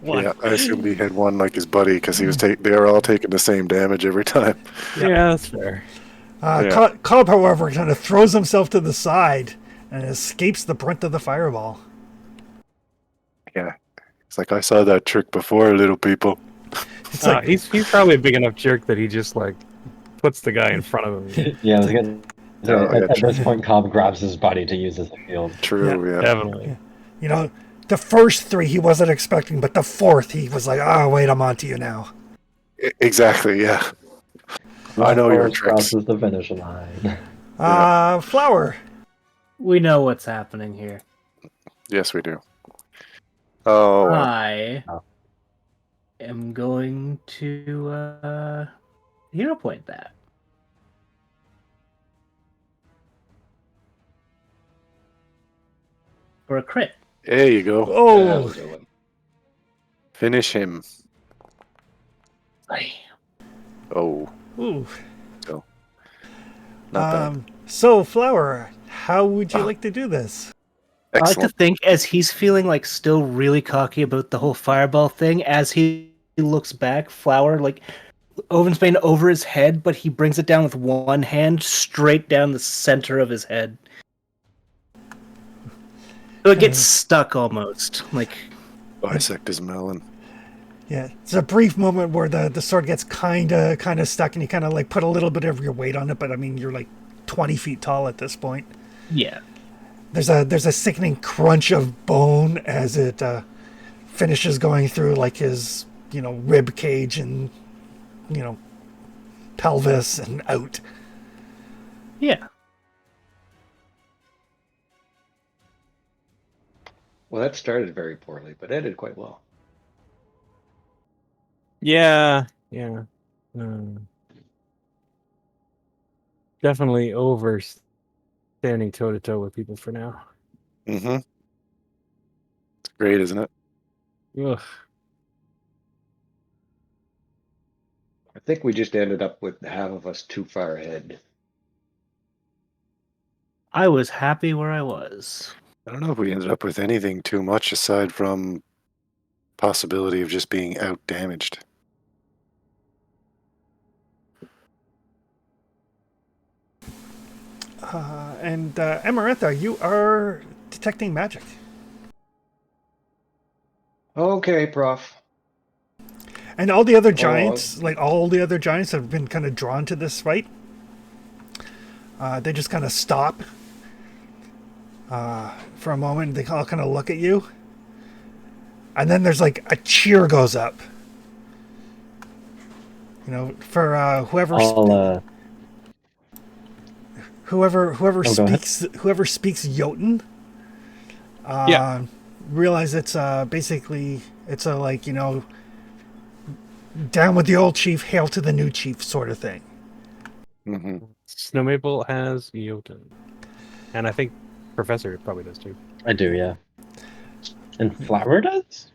Speaker 6: Yeah, I assumed he had one like his buddy because he was they were all taking the same damage every time.
Speaker 1: Yeah, that's fair.
Speaker 6: Yeah.
Speaker 2: Cobb, however, kind of throws himself to the side and escapes the brunt of the fireball.
Speaker 6: Yeah. It's like I saw that trick before, little people.
Speaker 2: It's like,
Speaker 1: He's probably a big enough jerk that he just like puts the guy in front of him.
Speaker 4: Yeah, I was gonna say,
Speaker 6: Oh, yeah,
Speaker 4: at this point, Cobb grabs his buddy to use as a shield.
Speaker 6: True, yeah.
Speaker 1: Definitely.
Speaker 2: you know, the first 3 he wasn't expecting, but the 4th he was like, "Oh, wait, I'm onto you now."
Speaker 6: Exactly, yeah. I know your tricks.
Speaker 4: Crosses the finish line.
Speaker 2: Flower.
Speaker 5: We know what's happening here.
Speaker 6: Yes, we do. Oh, wow.
Speaker 5: I
Speaker 4: Oh.
Speaker 5: am going to hero point that. For a crit.
Speaker 6: There you go.
Speaker 2: Oh,
Speaker 6: Finish him.
Speaker 5: Bam.
Speaker 6: Oh,
Speaker 2: ooh.
Speaker 6: not bad.
Speaker 2: So, Flower, how would you like to do this?
Speaker 5: I like to
Speaker 6: Excellent.
Speaker 5: think as he's feeling like still really cocky about the whole fireball thing, as he looks back, Flower, like Oven's Bane over his head, but he brings it down with one hand straight down the center of his head. So it gets stuck almost. Like
Speaker 6: Bisect his melon.
Speaker 2: Yeah, it's a brief moment where the sword gets kind of stuck, and you kind of like put a little bit of your weight on it. But I mean, you're like 20 feet tall at this point.
Speaker 5: yeah.
Speaker 2: There's a sickening crunch of bone as it finishes going through like his rib cage and pelvis and out.
Speaker 5: Yeah.
Speaker 3: Well, that started very poorly, but ended quite well.
Speaker 1: Yeah. Definitely over standing toe to toe with people for now.
Speaker 6: Mm-hmm. It's great, isn't it?
Speaker 1: Ugh.
Speaker 3: I think we just ended up with half of us too far ahead.
Speaker 5: I was happy where I was.
Speaker 6: I don't know if we ended up with anything too much aside from possibility of just being out damaged.
Speaker 2: And Amaretha, you are detecting magic.
Speaker 3: Okay, Prof.
Speaker 2: And all the other giants, all the other giants have been kind of drawn to this fight. They just kind of stop for a moment. They all kind of look at you. And then there's like a cheer goes up. For whoever speaks Jotun. Realize it's basically it's a down with the old chief, hail to the new chief sort of thing.
Speaker 6: Mm-hmm.
Speaker 1: Snow Maple has Jotun. And I think Professor probably does too.
Speaker 4: I do, yeah. And Flower does?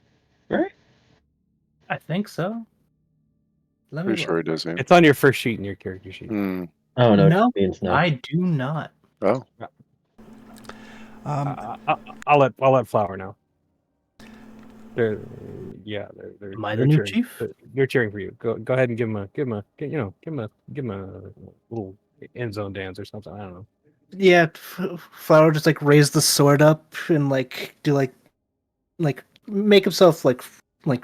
Speaker 4: Right?
Speaker 5: I think so. Let me
Speaker 6: Pretty sure
Speaker 5: look.
Speaker 6: it does, yeah.
Speaker 1: It's on your first sheet in your character sheet.
Speaker 6: Hmm.
Speaker 4: Oh, no,
Speaker 5: No,
Speaker 4: it means no.
Speaker 5: I do not.
Speaker 6: Oh,
Speaker 1: I'll let Flower know. They're
Speaker 5: Am I the new
Speaker 1: cheering.
Speaker 5: chief?
Speaker 1: They're cheering for you. Go ahead and give him a little end zone dance or something. I don't know.
Speaker 5: Yeah, Flower just like raise the sword up and like do like make himself like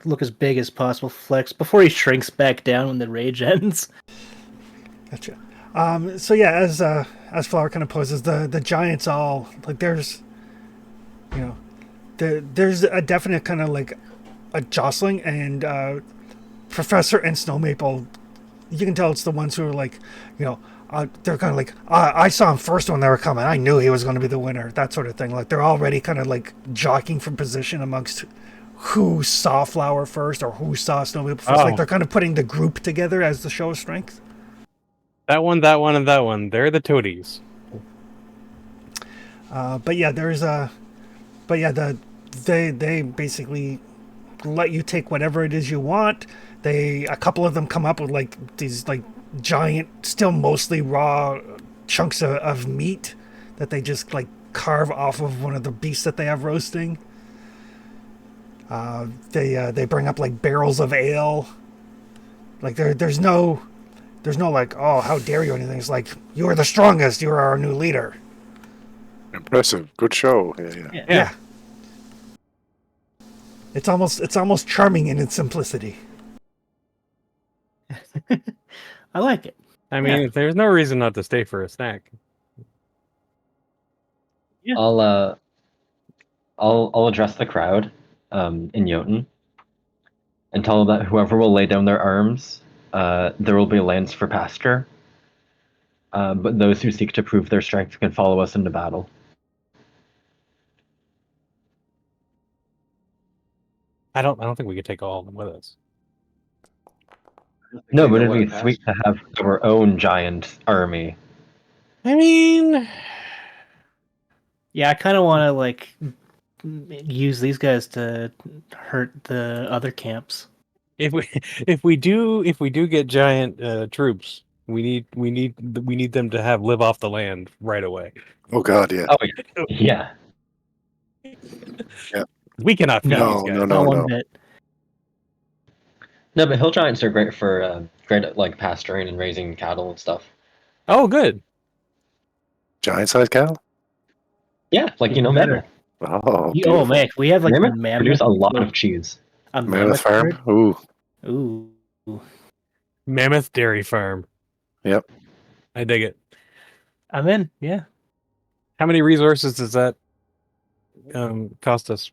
Speaker 5: look as big as possible, flex before he shrinks back down when the rage ends.
Speaker 2: Gotcha. So yeah, as Flower kind of poses, the giants all like there's a definite kind of like a jostling, and Professor and Snow Maple, you can tell it's the ones who are like, they're kind of like, I saw him first when they were coming. I knew he was going to be the winner, that sort of thing. Like they're already kind of like jockeying for position amongst who saw Flower first or who saw Snow Maple first.
Speaker 1: Oh.
Speaker 2: Like they're kind of putting the group together as the show of strength.
Speaker 1: That one, and that one. They're the toadies.
Speaker 2: They basically let you take whatever it is you want. A couple of them come up with like these like giant, still mostly raw chunks of meat that they just like carve off of one of the beasts that they have roasting. They bring up like barrels of ale. Like there's no like, oh, how dare you, anything. It's like, you are the strongest. You are our new leader.
Speaker 6: Impressive. Good show. Yeah.
Speaker 2: Yeah. It's almost charming in its simplicity.
Speaker 5: I like it.
Speaker 1: I mean, there's no reason not to stay for a snack.
Speaker 5: Yeah.
Speaker 4: I'll address the crowd in Jotun and tell them that whoever will lay down their arms, there will be lands for pasture. But those who seek to prove their strength can follow us into battle.
Speaker 1: I don't think we could take all of them with us.
Speaker 4: No,
Speaker 3: They
Speaker 4: but
Speaker 3: don't
Speaker 4: it'd
Speaker 3: wanna
Speaker 4: be
Speaker 3: pass.
Speaker 4: sweet to have our own giant army.
Speaker 1: I mean,
Speaker 5: Yeah, I kind of want to like use these guys to hurt the other camps.
Speaker 1: if we do get giant troops, we need them to live off the land right away.
Speaker 6: Oh God, yeah.
Speaker 4: Oh yeah.
Speaker 1: We cannot feed
Speaker 6: No,
Speaker 1: these guys.
Speaker 6: no,
Speaker 5: Not one
Speaker 6: no.
Speaker 5: bit.
Speaker 4: No, but hill giants are great for great at like pasturing and raising cattle and stuff.
Speaker 1: Oh, good.
Speaker 6: Giant-sized cattle.
Speaker 4: Yeah, like
Speaker 5: Even better.
Speaker 4: mammoth.
Speaker 6: Oh,
Speaker 5: Oh
Speaker 6: beautiful.
Speaker 5: man, we have like
Speaker 4: Mammoth
Speaker 5: a
Speaker 4: produce
Speaker 5: mammoth.
Speaker 4: a lot of cheese.
Speaker 5: A
Speaker 6: Mammoth farm.
Speaker 5: herd?
Speaker 6: Ooh,
Speaker 5: Ooh,
Speaker 1: Mammoth Dairy Farm.
Speaker 6: Yep.
Speaker 1: I dig it.
Speaker 5: I'm in. Yeah.
Speaker 1: How many resources does that cost us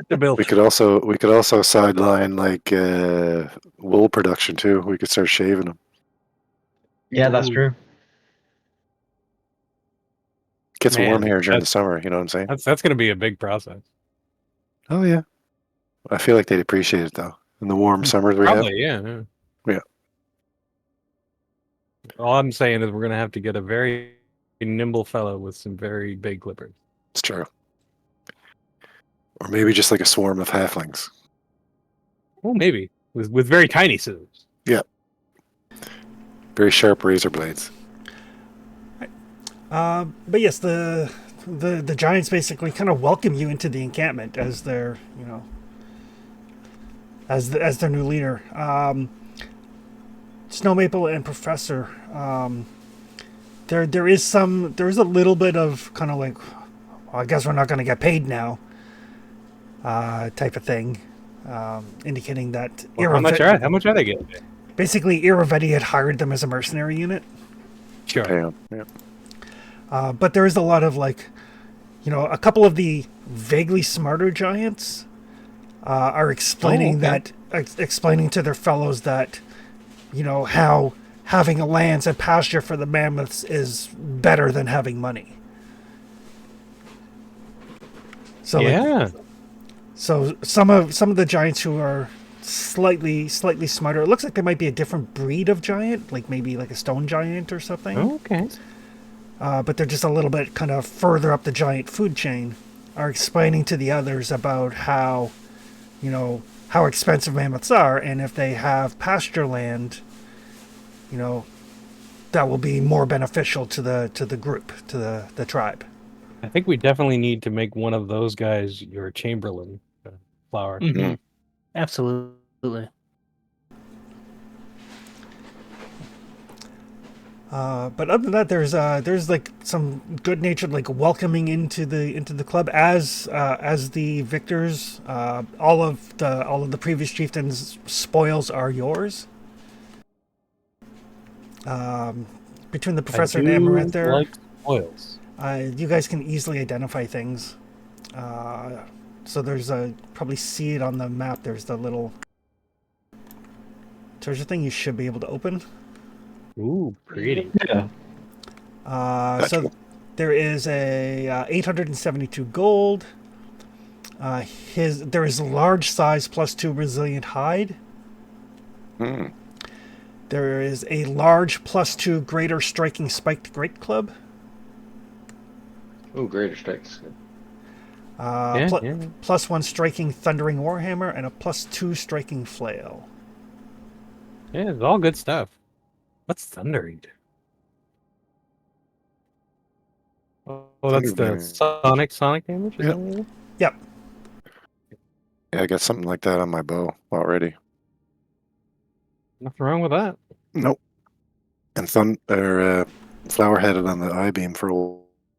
Speaker 1: to build?
Speaker 6: we could also sideline like wool production too. We could start shaving them.
Speaker 4: Yeah, that's
Speaker 5: Ooh.
Speaker 4: true.
Speaker 6: Gets warm
Speaker 1: Man,
Speaker 6: here during the
Speaker 1: that's-
Speaker 6: summer. You know what I'm saying?
Speaker 1: That's going to be a big process.
Speaker 6: Oh yeah. I feel like they'd appreciate it though. In the warm summers we have.
Speaker 1: Probably, yeah.
Speaker 6: Yeah.
Speaker 1: All I'm saying is we're going to have to get a very nimble fellow with some very big clippers.
Speaker 6: It's true. Or maybe just like a swarm of halflings.
Speaker 1: Well, maybe with very tiny scissors.
Speaker 6: Very sharp razor blades.
Speaker 2: But yes, the giants basically kind of welcome you into the encampment as their, as their new leader. Snow Maple and Professor. There is a little bit of kind of like, well, I guess we're not going to get paid now, type of thing, indicating that
Speaker 1: Well, how much are they getting?
Speaker 2: basically Iravetti had hired them as a mercenary unit.
Speaker 1: Sure.
Speaker 6: Pay 'em, yeah.
Speaker 2: But there is a lot of like, a couple of the vaguely smarter giants are explaining explaining to their fellows that, how having a lands and pasture for the mammoths is better than having money. So
Speaker 1: Yeah.
Speaker 2: so some of the giants who are slightly smarter, it looks like they might be a different breed of giant, like maybe like a stone giant or something.
Speaker 1: Okay.
Speaker 2: But they're just a little bit kind of further up the giant food chain, are explaining to the others about how, how expensive mammoths are, and if they have pasture land, that will be more beneficial to the group, to the tribe.
Speaker 1: I think we definitely need to make one of those guys your Chamberlain, Flower.
Speaker 5: Mhm. Absolutely.
Speaker 2: But other than that, there's like some good natured like welcoming into the club as the victors. All of the previous chieftains' spoils are yours. Between the professor and Amaranth there,
Speaker 1: like spoils.
Speaker 2: you guys can easily identify things. So there's probably see it on the map. There's the little treasure thing you should be able to open.
Speaker 1: Ooh, pretty.
Speaker 4: Yeah.
Speaker 2: So there is a 872 gold. There is a large size +2 resilient hide.
Speaker 6: Hmm.
Speaker 2: There is a large +2 greater striking spiked great club.
Speaker 3: Ooh, greater strikes.
Speaker 1: Yeah, yeah.
Speaker 2: +1 striking thundering warhammer and a +2 striking flail.
Speaker 1: Yeah, it's all good stuff. What's thundering? Oh, that's the sonic damage? Is
Speaker 6: Yep.
Speaker 1: that what it is?
Speaker 2: Yep.
Speaker 6: Yeah, I got something like that on my bow already.
Speaker 1: Nothing wrong with that.
Speaker 6: Nope. And flower headed on the I beam for a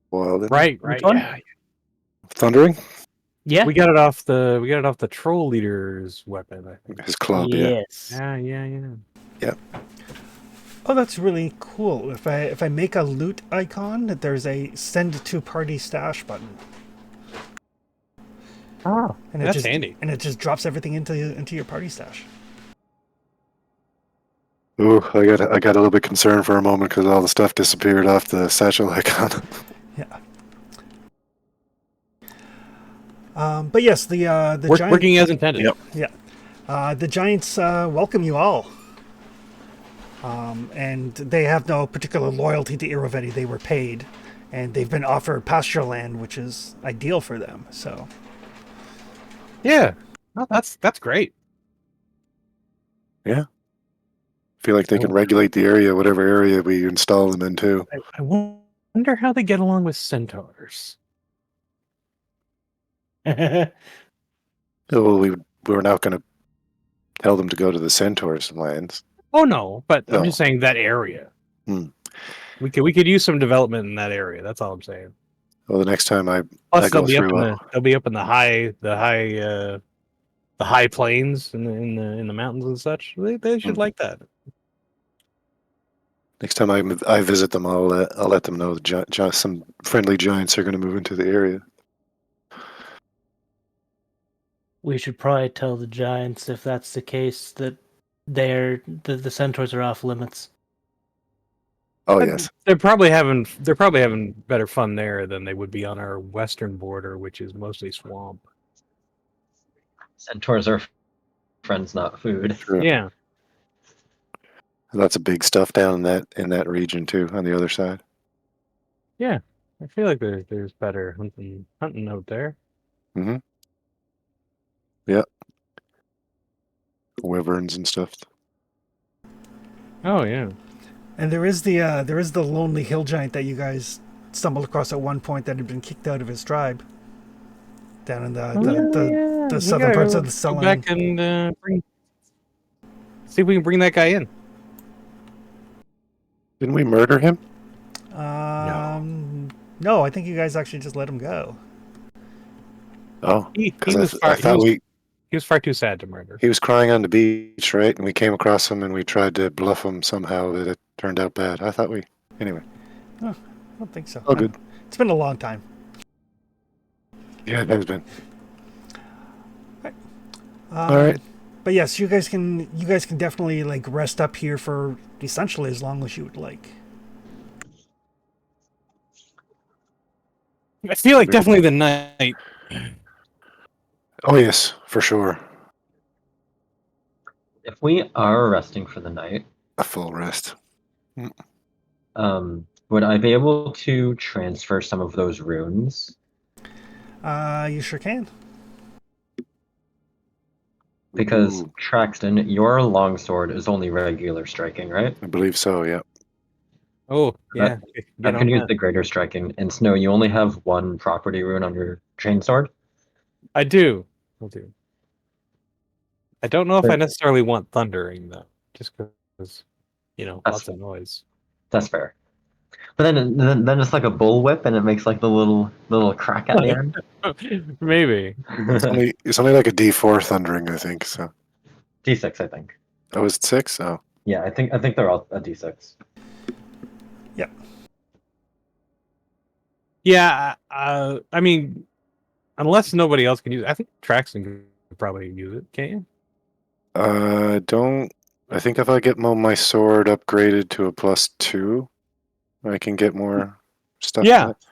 Speaker 6: while. Didn't
Speaker 1: Right,
Speaker 5: Which
Speaker 1: right.
Speaker 5: one?
Speaker 1: Yeah.
Speaker 6: Thundering?
Speaker 5: Yeah.
Speaker 1: We got it off the troll leader's weapon, I think.
Speaker 6: His club, yeah.
Speaker 5: Yes.
Speaker 1: Yeah.
Speaker 2: Oh, that's really cool. If I make a loot icon, there's a send to party stash button,
Speaker 1: Oh,
Speaker 2: and
Speaker 1: that's handy.
Speaker 2: And it just drops everything into your party stash.
Speaker 6: Ooh, I got a little bit concerned for a moment because all the stuff disappeared off the satchel icon.
Speaker 2: Yeah. But yes, the giant,
Speaker 1: Working as intended.
Speaker 6: Yep.
Speaker 2: Yeah. The giants welcome you all. And they have no particular loyalty to Irovetti. They were paid, and they've been offered pasture land, which is ideal for them. So,
Speaker 1: Yeah. Oh, that's great.
Speaker 6: Yeah. Feel like they can regulate the area, whatever area we install them into.
Speaker 1: I wonder how they get along with centaurs.
Speaker 6: Oh, well, we're not going to tell them to go to the Centaur's lands.
Speaker 1: Oh no, but I'm
Speaker 6: No.
Speaker 1: just saying that area.
Speaker 6: Hmm.
Speaker 1: We could use some development in that area. That's all I'm saying.
Speaker 6: Well, the next time I
Speaker 1: Plus,
Speaker 6: go
Speaker 1: they'll be
Speaker 6: through,
Speaker 1: up in the high plains in the mountains and such. They should like that.
Speaker 6: next time I visit them, I'll let them know that some friendly giants are going to move into the area.
Speaker 5: We should probably tell the giants, if that's the case, that the centaurs are off limits.
Speaker 6: Oh yes,
Speaker 1: They're probably having better fun there than they would be on our western border, which is mostly swamp.
Speaker 4: Centaurs are friends, not food.
Speaker 6: true.
Speaker 1: Yeah.
Speaker 6: Lots of big stuff down in that region too, on the other side.
Speaker 1: Yeah. I feel like there's better hunting out there.
Speaker 6: Mm-hmm. Yep. Wyverns and stuff.
Speaker 1: Oh yeah.
Speaker 2: and there is the lonely hill giant that you guys stumbled across at one point that had been kicked out of his tribe down in the southern parts of the
Speaker 1: Go
Speaker 2: Selene.
Speaker 1: back and see if we can bring that guy in.
Speaker 6: Didn't we murder him?
Speaker 2: No, I think you guys actually just let him go.
Speaker 6: Oh,
Speaker 1: He
Speaker 6: because
Speaker 1: was
Speaker 6: I thought
Speaker 1: he was far too sad to murder.
Speaker 6: he was crying on the beach, right? And we came across him and we tried to bluff him somehow, but it turned out bad. I thought anyway.
Speaker 2: I don't think so.
Speaker 6: All good.
Speaker 2: It's been a long time.
Speaker 6: Yeah, it has been.
Speaker 2: All
Speaker 6: right.
Speaker 2: But yes, you guys can definitely like rest up here for essentially as long as you would like.
Speaker 1: I feel like definitely the night.
Speaker 6: Oh yes, for sure.
Speaker 4: If we are resting for the night,
Speaker 6: A full rest.
Speaker 4: would I be able to transfer some of those runes?
Speaker 2: You sure can.
Speaker 4: Because
Speaker 6: Ooh,
Speaker 4: Traxton, your longsword is only regular striking, right?
Speaker 6: I believe so. Yeah.
Speaker 1: Oh yeah.
Speaker 4: I
Speaker 1: Get
Speaker 4: can
Speaker 1: on
Speaker 4: use
Speaker 1: that.
Speaker 4: the greater striking. And Snow, you only have one property rune on your chainsword.
Speaker 1: I do. I don't know if I
Speaker 4: But-
Speaker 1: necessarily want thundering though, just because
Speaker 4: That's
Speaker 1: lots of noise.
Speaker 4: That's fair. But then it's like a bullwhip, and it makes like the little crack at the end.
Speaker 1: Maybe.
Speaker 6: It's only like a D4 thundering, I think. So.
Speaker 4: D6, I think.
Speaker 6: Oh, is it 6? Oh.
Speaker 4: Yeah, I think they're all a D6.
Speaker 1: Yeah. I mean, unless nobody else can use it, I think Traxton could probably use it. Can't you?
Speaker 6: Don't. I think if I get my sword upgraded to a +2, I can get more stuff.
Speaker 1: Yeah.
Speaker 6: with it.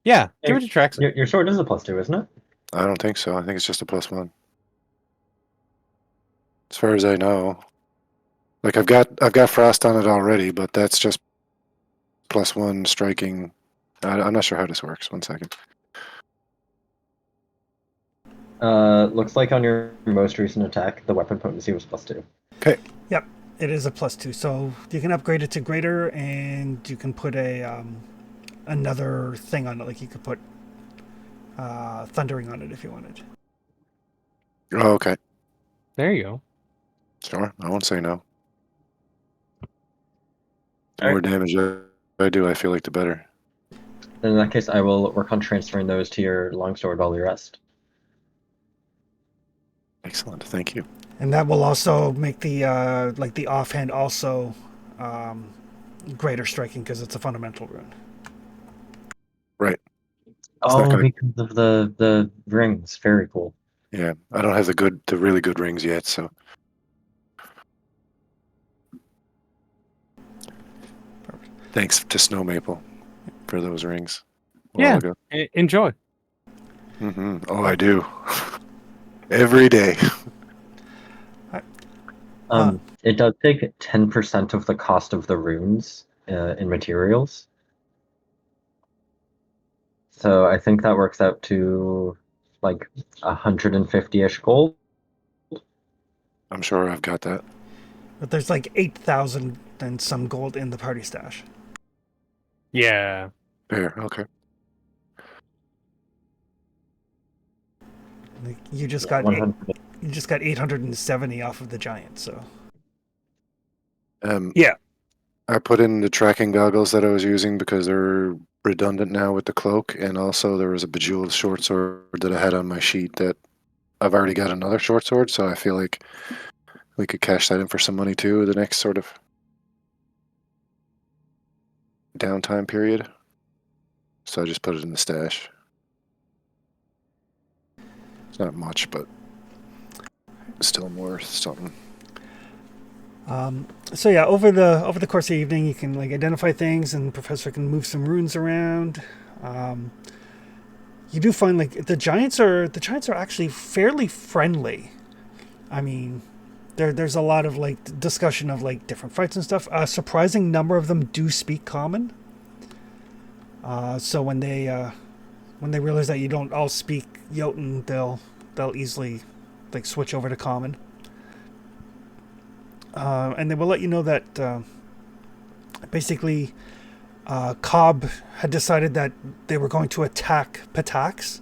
Speaker 1: Yeah. Give it to Traxton.
Speaker 4: Your sword is a +2, isn't it?
Speaker 6: I don't think so. I think it's just a +1. As far as I know. Like I've got frost on it already, but that's just +1 striking. I'm not sure how this works. 1 second.
Speaker 4: Looks like on your most recent attack, the weapon potency was +2.
Speaker 6: Okay.
Speaker 2: Yep, it is a +2. So you can upgrade it to greater, and you can put a another thing on it. Like you could put thundering on it if you wanted.
Speaker 6: Oh, okay.
Speaker 1: There you go.
Speaker 6: Sure. I won't say no. The
Speaker 4: All
Speaker 6: more
Speaker 4: right.
Speaker 6: damage I do, I feel like the better.
Speaker 4: In that case, I will work on transferring those to your longsword while we rest.
Speaker 6: Excellent. Thank you.
Speaker 2: And that will also make the like the offhand also greater striking because it's a fundamental rune.
Speaker 6: Right.
Speaker 4: Oh,
Speaker 6: gonna-
Speaker 4: because of the rings. Very cool.
Speaker 6: Yeah. I don't have the really good rings yet, so. Thanks to Snow Maple for those rings. A while
Speaker 1: Yeah.
Speaker 6: ago.
Speaker 1: Enjoy.
Speaker 6: Oh, I do. Every day.
Speaker 4: It does take 10% of the cost of the runes in materials. So I think that works out to like 150-ish gold.
Speaker 6: I'm sure I've got that.
Speaker 2: But there's like 8,000 and some gold in the party stash.
Speaker 1: Yeah.
Speaker 6: There. Okay.
Speaker 2: Like, you just
Speaker 4: Yeah,
Speaker 2: got
Speaker 4: 100.
Speaker 2: you just got 870 off of the giant. So
Speaker 1: Yeah.
Speaker 6: I put in the tracking goggles that I was using because they're redundant now with the cloak, and also there was a bejeweled short sword that I had on my sheet that I've already got another short sword, so I feel like we could cash that in for some money too, the next sort of downtime period. So I just put it in the stash. It's not much, but it's still worth something.
Speaker 2: so yeah, over the course of the evening, you can like identify things, and the professor can move some runes around. You do find like the giants are actually fairly friendly. I mean, there's a lot of like discussion of like different fights and stuff. A surprising number of them do speak common. So when they realize that you don't all speak Jotun, they'll easily like switch over to common. And they will let you know that basically Cobb had decided that they were going to attack Patax.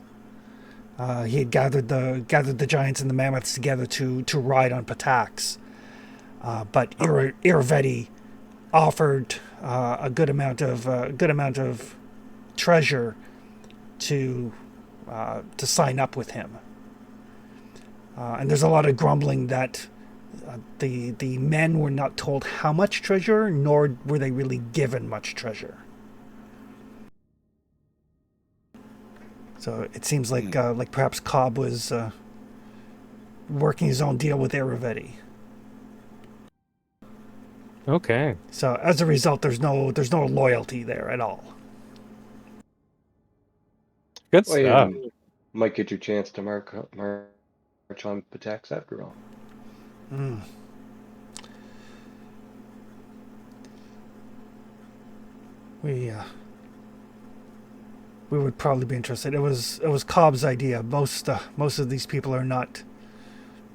Speaker 2: He had gathered the giants and the mammoths together to ride on Patax. But Iravetti offered a good amount of treasure to sign up with him. And there's a lot of grumbling that the men were not told how much treasure, nor were they really given much treasure. So it seems like perhaps Cobb was working his own deal with Iravetti.
Speaker 1: Okay.
Speaker 2: So as a result, there's no loyalty there at all.
Speaker 1: Good
Speaker 3: Well,
Speaker 1: stuff.
Speaker 3: you might get your chance to march on Patax after all.
Speaker 2: We would probably be interested. It was Cobb's idea. Most of these people are not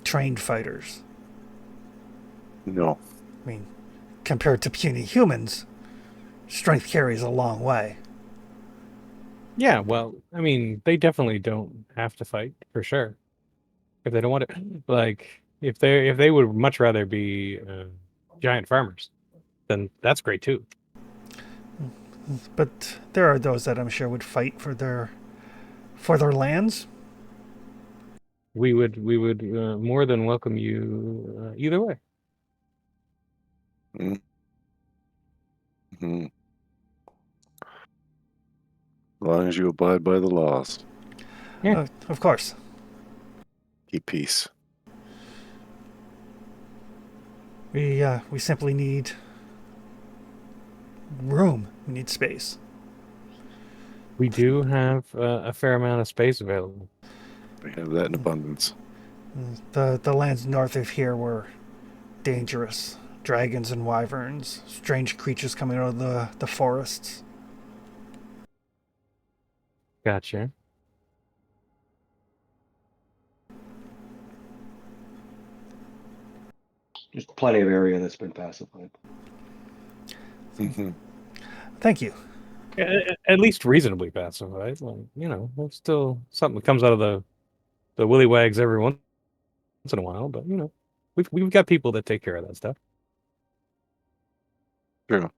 Speaker 2: trained fighters.
Speaker 6: No.
Speaker 2: I mean, compared to puny humans, strength carries a long way.
Speaker 1: Yeah, well, I mean, they definitely don't have to fight for sure. If they don't want to, like, if they would much rather be giant farmers, then that's great too.
Speaker 2: But there are those that I'm sure would fight for their lands.
Speaker 1: We would more than welcome you either way.
Speaker 6: Mm-hmm. As long as you abide by the laws.
Speaker 1: Yeah.
Speaker 2: Of course.
Speaker 6: Keep peace.
Speaker 2: We simply need room. We need space.
Speaker 1: We do have a fair amount of space available.
Speaker 6: We have that in abundance.
Speaker 2: The lands north of here were dangerous. Dragons and wyverns, strange creatures coming out of the forests.
Speaker 1: Gotcha.
Speaker 3: There's plenty of area that's been pacified.
Speaker 6: Hmm.
Speaker 2: Thank you.
Speaker 1: At least reasonably passive, right? Like, there's still something that comes out of the willy wags every once in a while, but we've got people that take care of that stuff.
Speaker 6: True.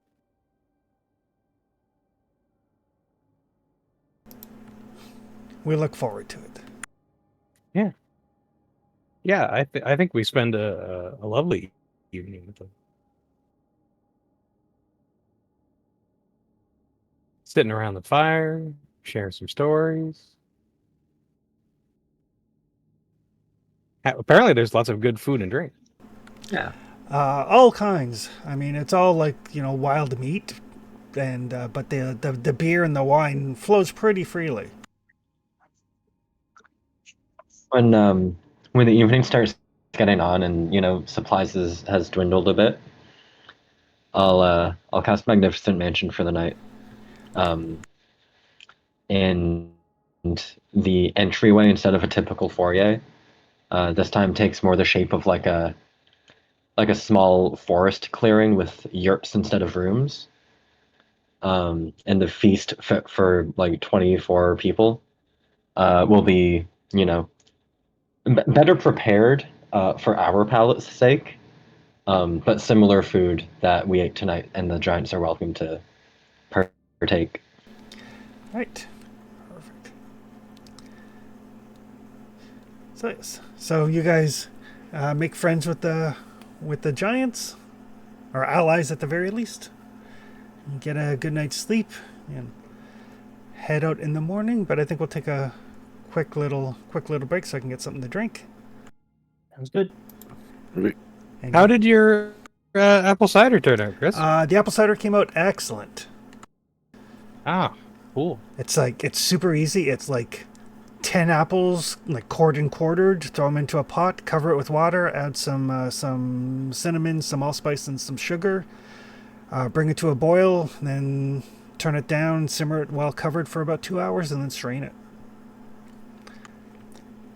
Speaker 2: We look forward to it.
Speaker 1: Yeah, I think we spend a lovely evening with them. Sitting around the fire, sharing some stories. Apparently, there's lots of good food and drink.
Speaker 4: Yeah.
Speaker 2: All kinds. I mean, it's all like wild meat, and but the beer and the wine flows pretty freely.
Speaker 4: When the evening starts getting on and supplies has dwindled a bit, I'll cast Magnificent Mansion for the night. And the entryway, instead of a typical foyer, this time takes more the shape of like a small forest clearing with yurts instead of rooms. And the feast fit for like 24 people will be better prepared for our palate's sake, but similar food that we ate tonight, and the giants are welcome to partake.
Speaker 2: Right. Perfect. So yes. So you guys make friends with the giants, or allies at the very least. You get a good night's sleep and head out in the morning. But I think we'll take a quick little break so I can get something to drink.
Speaker 5: Sounds good.
Speaker 2: And
Speaker 1: How did your apple cider turn out, Chris?
Speaker 2: the apple cider came out excellent.
Speaker 1: Cool.
Speaker 2: It's super easy. It's like 10 apples, like cored and quartered. Throw them into a pot, cover it with water, add some cinnamon, some allspice, and some sugar. Bring it to a boil, then turn it down, simmer it well covered for about 2 hours, and then strain it.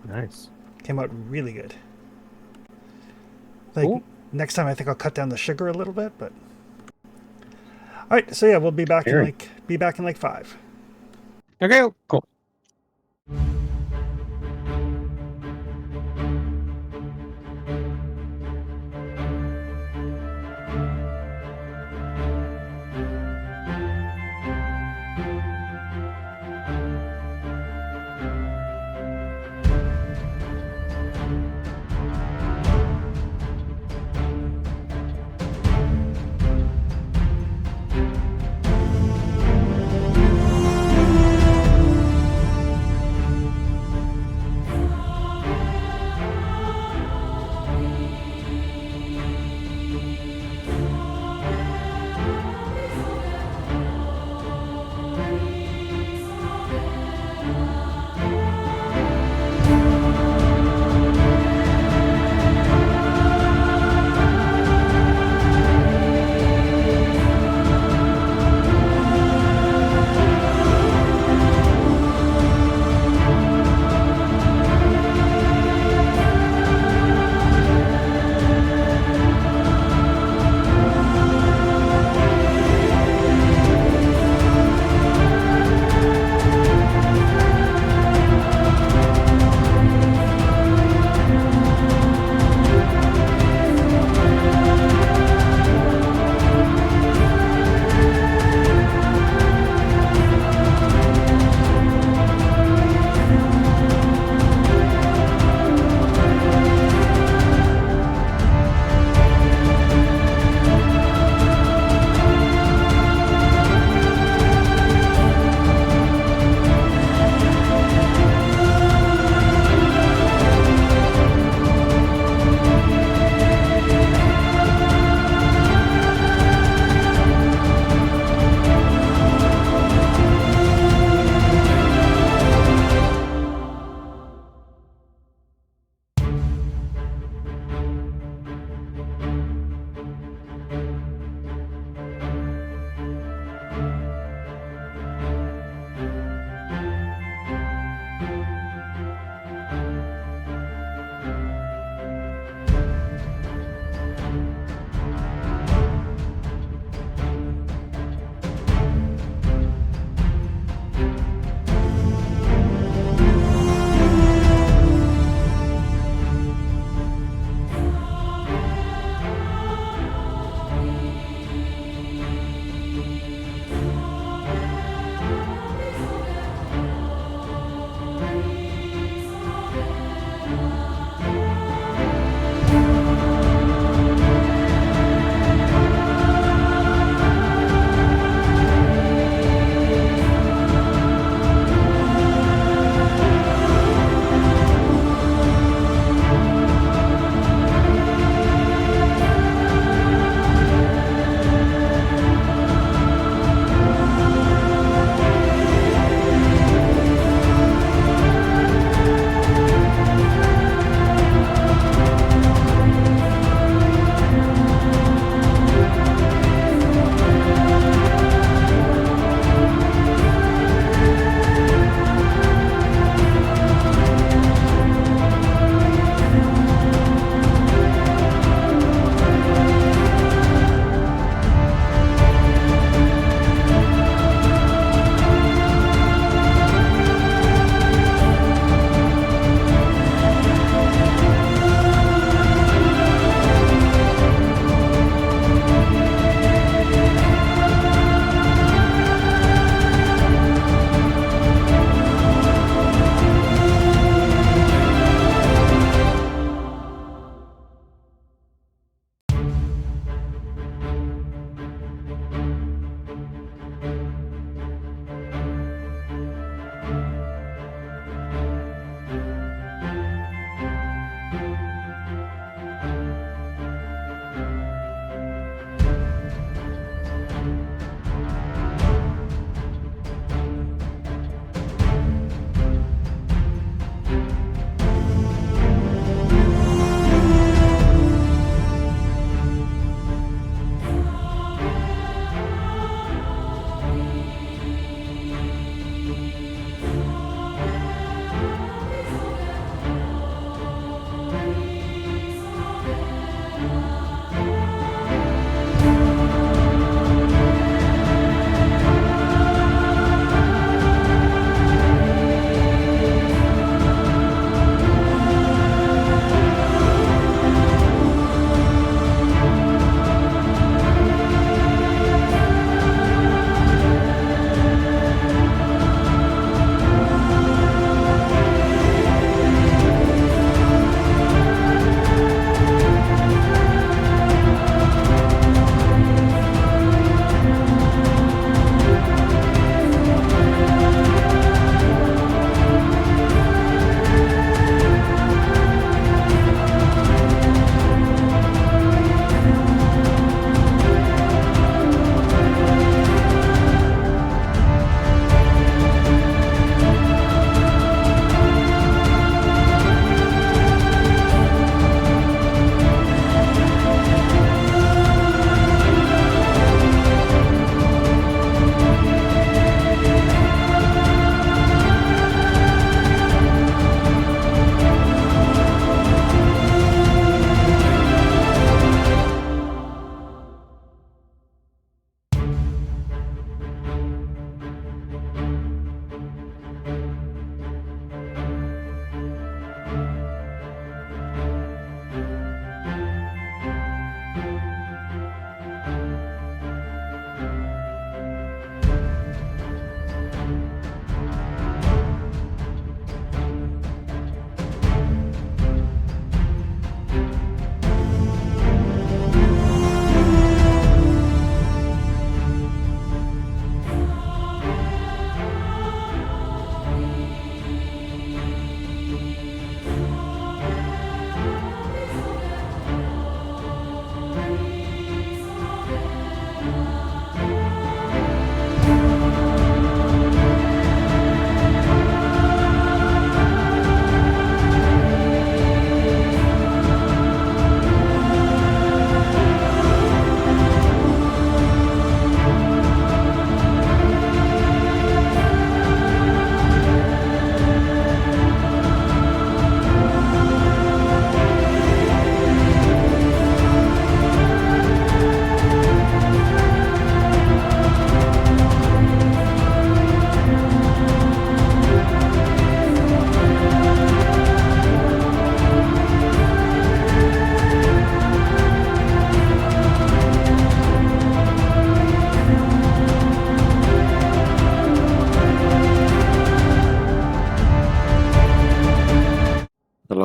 Speaker 1: Nice.
Speaker 2: Came out really good.
Speaker 1: Cool.
Speaker 2: Next time, I think I'll cut down the sugar a little bit, but. All right, so yeah, we'll be back in like 5.
Speaker 1: Okay.
Speaker 4: Cool.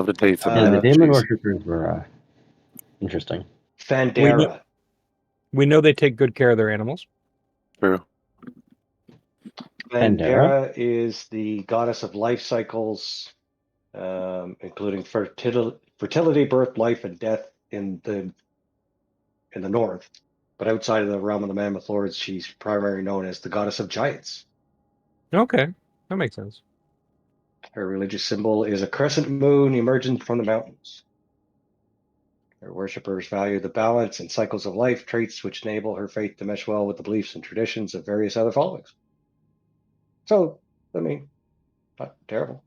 Speaker 6: Levitate the
Speaker 4: Yeah, the
Speaker 6: map.
Speaker 4: demon
Speaker 6: Jeez.
Speaker 4: worshippers were interesting.
Speaker 3: Fandera.
Speaker 1: We know they take good care of their animals.
Speaker 6: True.
Speaker 4: Pandera?
Speaker 3: Fandera is the goddess of life cycles, including fertility, birth, life, and death in the north. But outside of the realm of the Mammoth Lords, she's primarily known as the goddess of giants.
Speaker 1: Okay, that makes sense.
Speaker 3: Her religious symbol is a crescent moon emerging from the mountains. Her worshippers value the balance and cycles of life, traits which enable her faith to mesh well with the beliefs and traditions of various other followings. So, I mean, not terrible.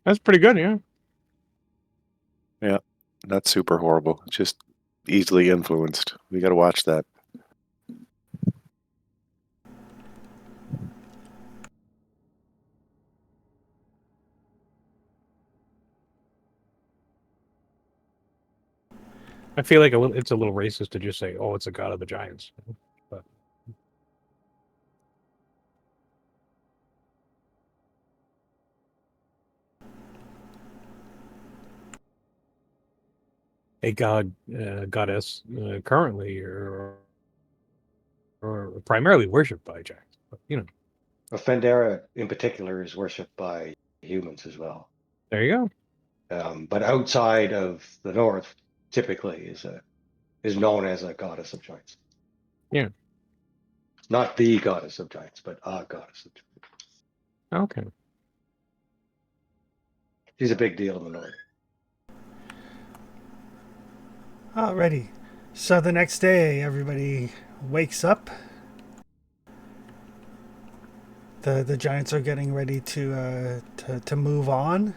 Speaker 1: That's pretty good, yeah.
Speaker 6: Yeah. Not super horrible. Just easily influenced. We got to watch that.
Speaker 1: I feel like it's a little racist to just say, "Oh, it's a god of the giants." But a goddess currently or primarily worshipped by giants. But,
Speaker 3: Fandera, in particular, is worshipped by humans as well.
Speaker 1: there you
Speaker 3: But outside of the north, typically is known as a goddess of giants.
Speaker 1: Yeah.
Speaker 3: Not the goddess of giants, but a goddess of giants.
Speaker 1: go. Okay.
Speaker 3: She's a big deal in the north.
Speaker 2: Alrighty. So the next day, everybody wakes up. The giants are getting ready to move on.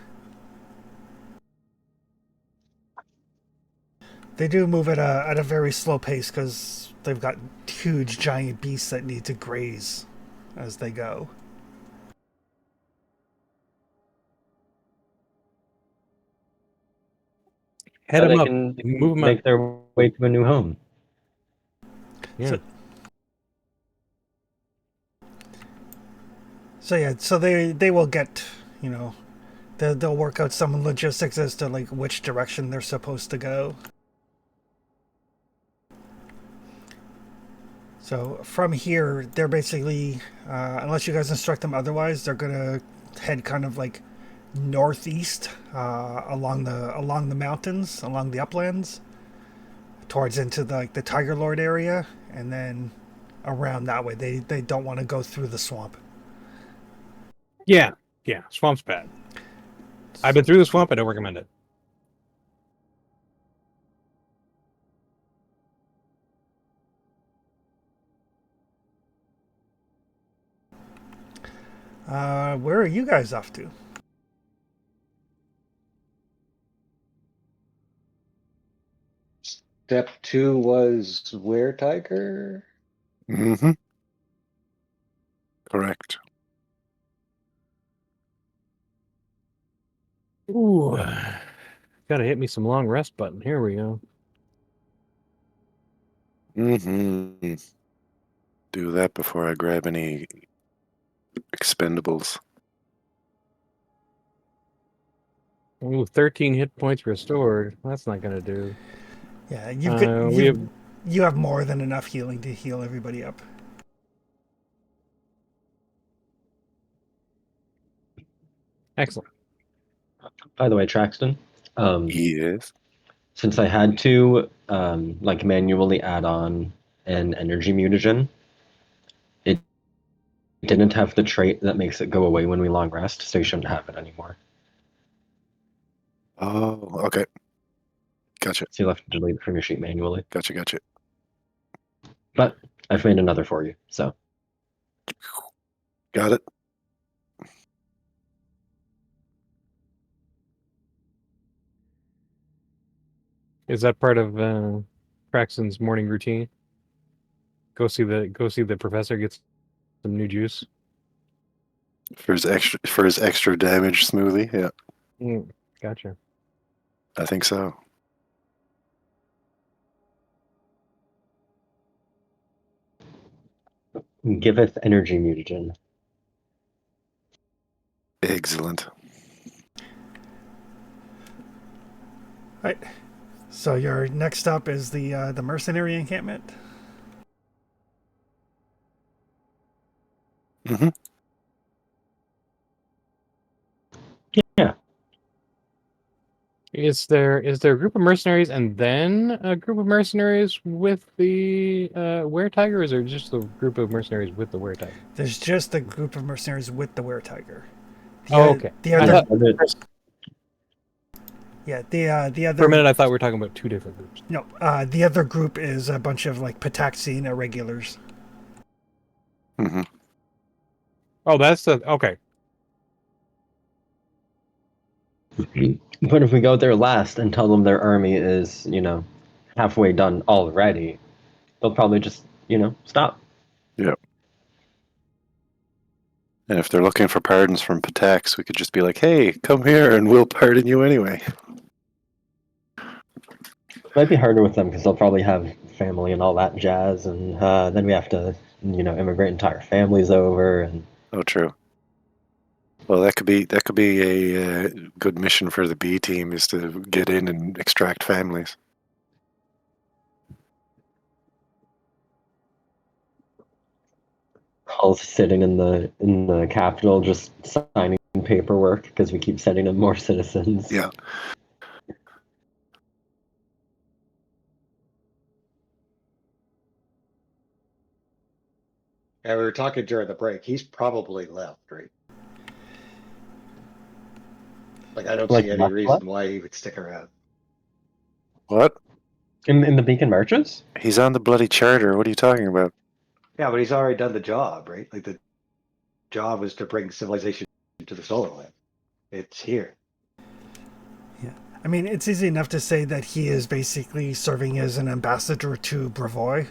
Speaker 2: They do move at a very slow pace because they've got huge giant beasts that need to graze as they go.
Speaker 1: Head
Speaker 4: So
Speaker 1: them
Speaker 4: they
Speaker 1: up.
Speaker 4: can
Speaker 1: Move them up.
Speaker 4: make their way to a new home.
Speaker 1: Yeah.
Speaker 2: So they will get, they'll work out some logistics as to like which direction they're supposed to go. So from here, they're basically, unless you guys instruct them otherwise, they're gonna head kind of like northeast along the mountains, along the uplands, towards into the Tiger Lord area, and then around that way. They don't want to go through the swamp.
Speaker 1: Yeah. Swamp's bad. I've been through the swamp. I don't recommend it.
Speaker 2: Where are you guys off to?
Speaker 3: Step 2 was where, Tiger?
Speaker 6: Mm-hmm. Correct.
Speaker 1: Ooh. Gotta hit me some long rest button. Here we go.
Speaker 6: Mm-hmm. Do that before I grab any expendables.
Speaker 1: Ooh, 13 hit points restored. That's not gonna do.
Speaker 2: Yeah, you have more than enough healing to heal everybody up.
Speaker 1: Excellent.
Speaker 4: By the way, Traxton,
Speaker 6: Yes.
Speaker 4: since I had to like manually add on an energy mutagen, it didn't have the trait that makes it go away when we long rest, so you shouldn't have it anymore.
Speaker 6: Oh, okay. Gotcha.
Speaker 4: So you'll have to delete it from your sheet manually.
Speaker 6: Gotcha.
Speaker 4: But I've made another for you, so
Speaker 6: Got it.
Speaker 1: Is that part of Craxton's morning routine? Go see the professor. Get some new juice.
Speaker 6: For his extra damage smoothie. Yeah,
Speaker 1: Gotcha.
Speaker 6: I think so.
Speaker 4: giveth energy mutagen.
Speaker 6: Excellent.
Speaker 2: Right. So your next stop is the mercenary encampment.
Speaker 6: Hmm.
Speaker 4: Yeah.
Speaker 1: Is there a group of mercenaries and then a group of mercenaries with the were-tiger, or is there just a group of mercenaries with the were-tiger?
Speaker 2: There's just a group of mercenaries with the were-tiger.
Speaker 1: Oh, okay.
Speaker 2: The
Speaker 1: I
Speaker 2: other,
Speaker 1: thought,
Speaker 2: yeah, the other.
Speaker 1: for a minute, I thought we were talking about two different groups.
Speaker 2: No, the other group is a bunch of like Pataxian irregulars.
Speaker 6: Hmm.
Speaker 1: Oh, that's the okay.
Speaker 4: But if we go there last and tell them their army is, halfway done already, they'll probably just, stop.
Speaker 6: Yeah. And if they're looking for pardons from Patax, we could just be like, "Hey, come here, and we'll pardon you anyway."
Speaker 4: It might be harder with them because they'll probably have family and all that jazz, and then we have to, immigrate entire families over, and
Speaker 6: Oh, true. Well, that could be a good mission for the B team is to get in and extract families.
Speaker 4: all sitting in the Capitol just signing paperwork because we keep sending them more citizens.
Speaker 6: Yeah.
Speaker 3: Yeah, we were talking during the break. He's probably left, right? Like, I don't
Speaker 4: Like
Speaker 3: see any
Speaker 4: left
Speaker 3: reason
Speaker 4: left?
Speaker 3: why he would stick around.
Speaker 6: What?
Speaker 4: In the Beacon Marches?
Speaker 6: He's on the bloody charter. What are you talking about?
Speaker 3: Yeah, but he's already done the job, right? Like the job was to bring civilization to the solar land. It's here.
Speaker 2: Yeah. I mean, it's easy enough to say that he is basically serving as an ambassador to Bravoy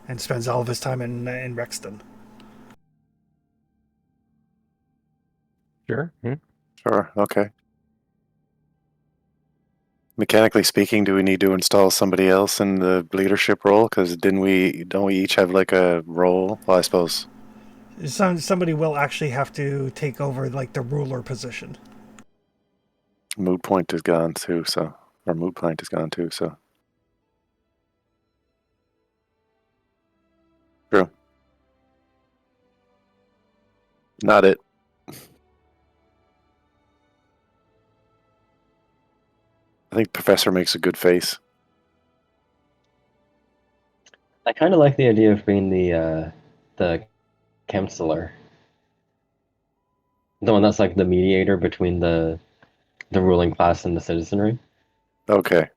Speaker 2: and spends all of his time in Rexton.
Speaker 1: Sure.
Speaker 6: Sure. Okay. Mechanically speaking, do we need to install somebody else in the leadership role? Because don't we each have like a role? Well, I suppose.
Speaker 2: Somebody will actually have to take over like the ruler position.
Speaker 6: Moot point is gone too, so or moot point is gone too, so true. Not it. I think Professor makes a good face.
Speaker 4: I kind of like the idea of being the counselor, the one that's like the mediator between the ruling class and the citizenry.
Speaker 6: Okay.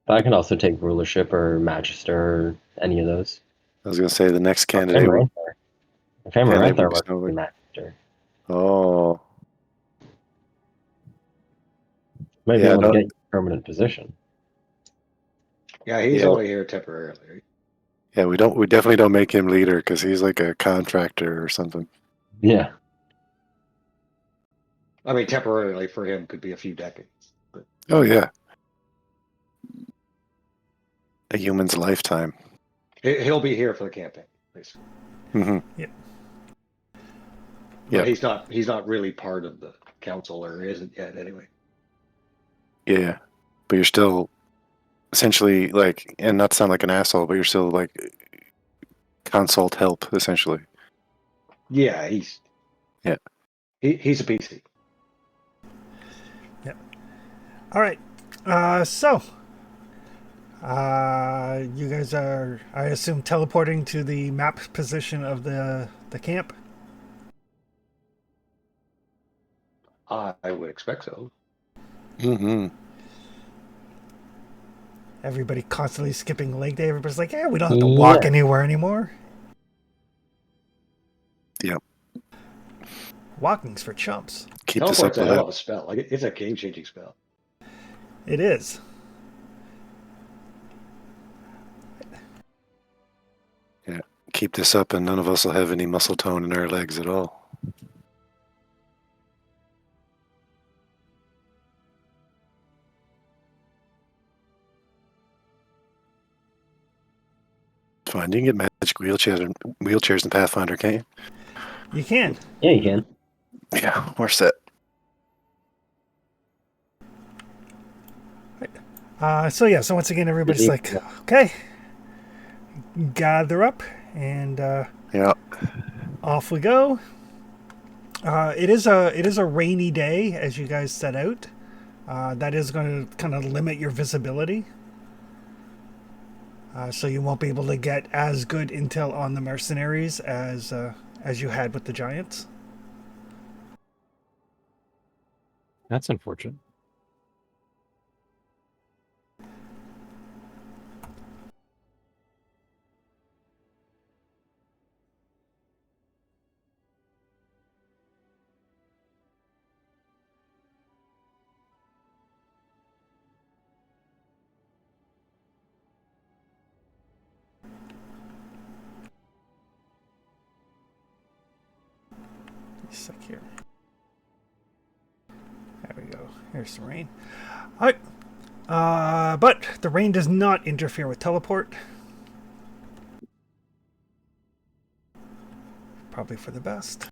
Speaker 4: But I can also take rulership or magister or any of those.
Speaker 6: I was gonna say the next
Speaker 4: Or
Speaker 6: candidate would
Speaker 4: Famarathar. Famarathar works to be magister.
Speaker 6: Oh.
Speaker 4: Might be
Speaker 6: Yeah,
Speaker 4: able to
Speaker 6: no,
Speaker 4: get you a permanent position.
Speaker 3: Yeah, he's
Speaker 6: Yeah.
Speaker 3: only here temporarily, right?
Speaker 6: yeah, we definitely don't make him leader because he's like a contractor or something.
Speaker 4: Yeah.
Speaker 3: I mean, temporarily for him could be a few decades. But
Speaker 6: Oh yeah. A human's lifetime.
Speaker 3: he'll be here for the campaign, basically.
Speaker 6: Hmm.
Speaker 3: But
Speaker 6: Yeah.
Speaker 3: he's not really part of the council, or isn't yet anyway.
Speaker 6: Yeah. But you're still essentially like, and not to sound like an asshole, but you're still like consult help essentially.
Speaker 3: Yeah,
Speaker 6: Yeah.
Speaker 3: He's a PC.
Speaker 2: All right. So, you guys are, I assume, teleporting to the map position of the camp.
Speaker 3: I would expect so.
Speaker 6: Hmm.
Speaker 2: Everybody constantly skipping leg day. Everybody's like, "Yeah, we don't have to walk
Speaker 4: Yeah.
Speaker 2: anywhere anymore.
Speaker 6: Yep.
Speaker 2: Walking's for chumps."
Speaker 6: Keep this up
Speaker 3: Teleport's a
Speaker 6: with
Speaker 3: hell
Speaker 6: that.
Speaker 3: of a spell. Like it's a game-changing spell.
Speaker 2: It is.
Speaker 6: Yeah. Keep this up and none of us will have any muscle tone in our legs at all. It's fine. You can get magic wheelchairs in Pathfinder, can't you?
Speaker 2: You can.
Speaker 4: Yeah, you can.
Speaker 6: Yeah, we're set.
Speaker 2: So once again, everybody's like, okay, gather up, and
Speaker 6: Yeah.
Speaker 2: off we go. It is a rainy day, as you guys set out. That is going to kind of limit your visibility. So you won't be able to get as good intel on the mercenaries as you had with the giants.
Speaker 1: That's unfortunate.
Speaker 2: Sec here. There we go. Here's some rain. All right. But the rain does not interfere with teleport. Probably for the best.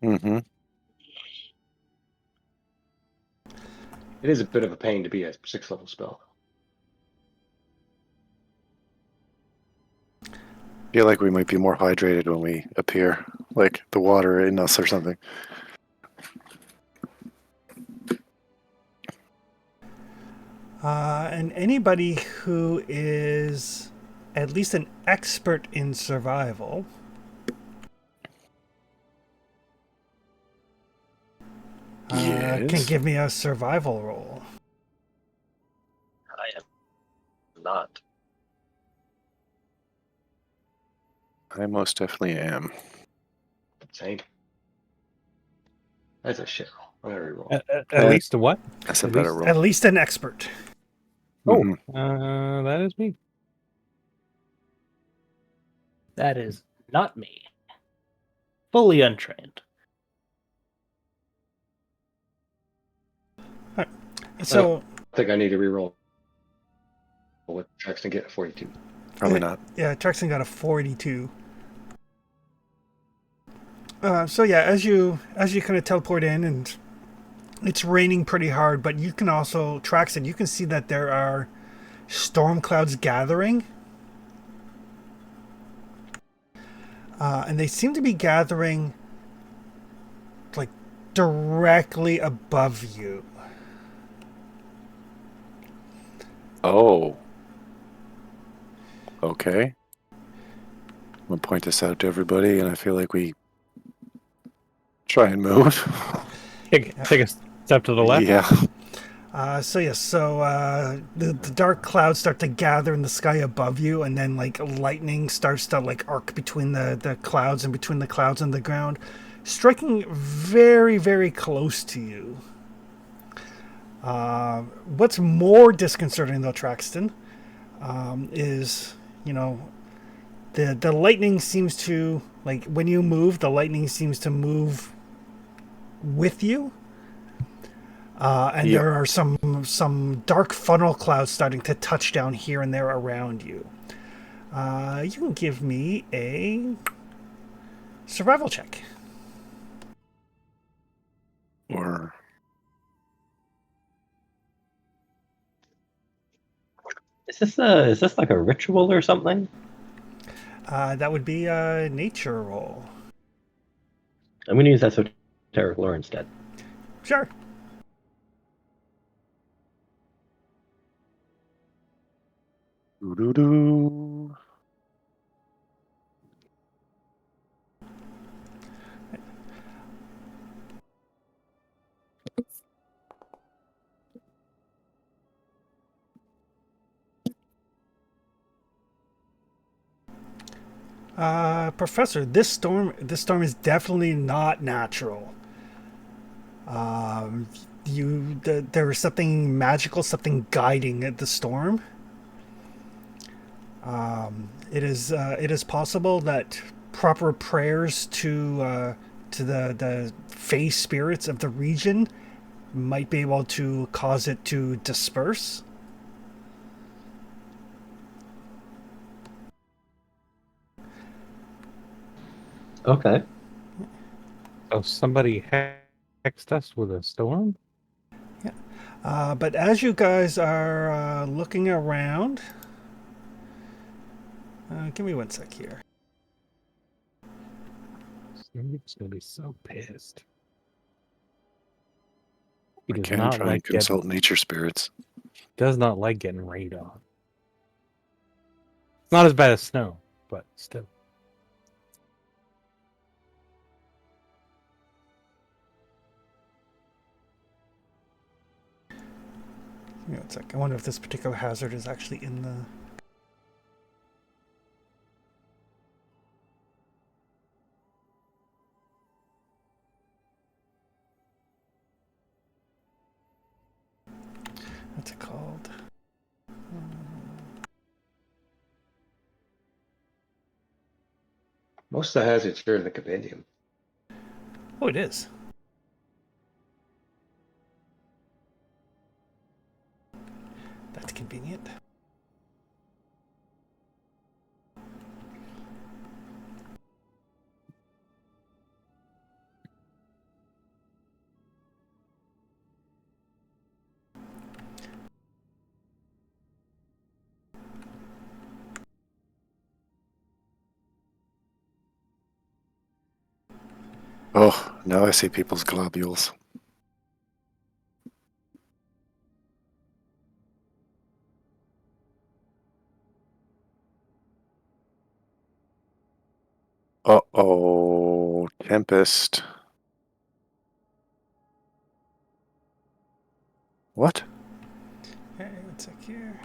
Speaker 6: Mm-hmm.
Speaker 3: It is a bit of a pain to be a 6th level spell.
Speaker 6: Feel like we might be more hydrated when we appear, like the water in us or something.
Speaker 2: And anybody who is at least an expert in survival can
Speaker 6: Yes.
Speaker 2: give me a survival roll.
Speaker 4: I am not.
Speaker 6: I most definitely am.
Speaker 3: Same. That's a shit roll. I reroll.
Speaker 1: At least a what?
Speaker 6: That's a
Speaker 1: At
Speaker 6: better
Speaker 1: least-
Speaker 6: roll.
Speaker 2: At least an expert.
Speaker 1: Oh,
Speaker 6: Mhm.
Speaker 1: that is me.
Speaker 5: That is not me. Fully untrained.
Speaker 2: So
Speaker 3: I think I need to reroll what Jackson get 42.
Speaker 6: Probably not.
Speaker 2: yeah, Truxton got a 42. So yeah, as you kind of teleport in, and it's raining pretty hard, but you can also Traxton, you can see that there are storm clouds gathering, and they seem to be gathering like directly above you.
Speaker 6: Oh. Okay. I'm gonna point this out to everybody, and I feel like we try and move.
Speaker 1: Take a step to the left.
Speaker 6: Yeah.
Speaker 2: The dark clouds start to gather in the sky above you, and then like lightning starts to like arc between the clouds and between the clouds and the ground, striking very, very close to you. What's more disconcerting though, Traxton, is, you know, the lightning seems to, like, when you move, the lightning seems to move with you. And
Speaker 6: Yep.
Speaker 2: there are some dark funnel clouds starting to touch down here and there around you. You can give me a survival check.
Speaker 6: Or
Speaker 4: Is this like a ritual or something?
Speaker 2: That would be a nature roll.
Speaker 4: I'm gonna use esoteric lore instead.
Speaker 2: Sure.
Speaker 6: doo-doo-doo.
Speaker 2: Professor, this storm is definitely not natural. There is something magical, something guiding the storm. It is possible that proper prayers to the fey spirits of the region might be able to cause it to disperse.
Speaker 4: Okay.
Speaker 1: Oh, somebody hexed us with a storm?
Speaker 2: But as you guys are looking around, give me 1 sec here.
Speaker 1: Snoop's gonna be so pissed. He
Speaker 6: I
Speaker 1: does
Speaker 6: can
Speaker 1: not
Speaker 6: try and
Speaker 1: like
Speaker 6: consult
Speaker 1: getting.
Speaker 6: nature spirits.
Speaker 1: Does not like getting rained on. It's not as bad as snow, but still.
Speaker 2: Give me 1 sec. I wonder if this particular hazard is actually in the. What's it called?
Speaker 3: Most of the hazards are in the compendium.
Speaker 2: Oh, it is. That's convenient.
Speaker 6: Oh, now I see people's globules. Uh-oh, Tempest. What?
Speaker 2: Okay, 1 sec here.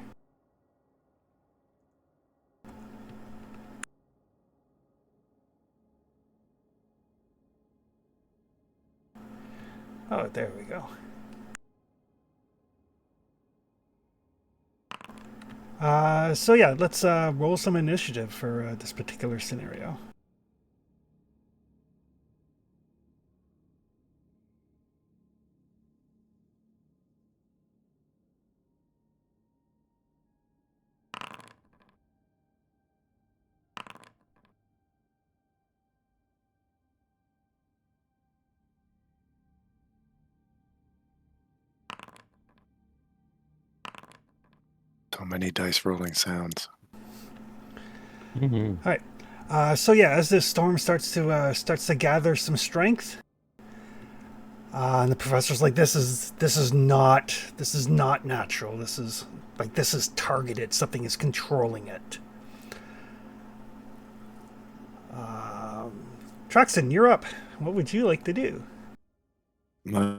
Speaker 2: Oh, there we go. So yeah, let's roll some initiative for this particular scenario.
Speaker 6: So many dice rolling sounds.
Speaker 1: Mm-hmm.
Speaker 2: All right. So yeah, as this storm starts to gather some strength, and the professor's like, "This is not natural. This is targeted. Something is controlling it." Traxon, you're up. What would you like to do?
Speaker 6: My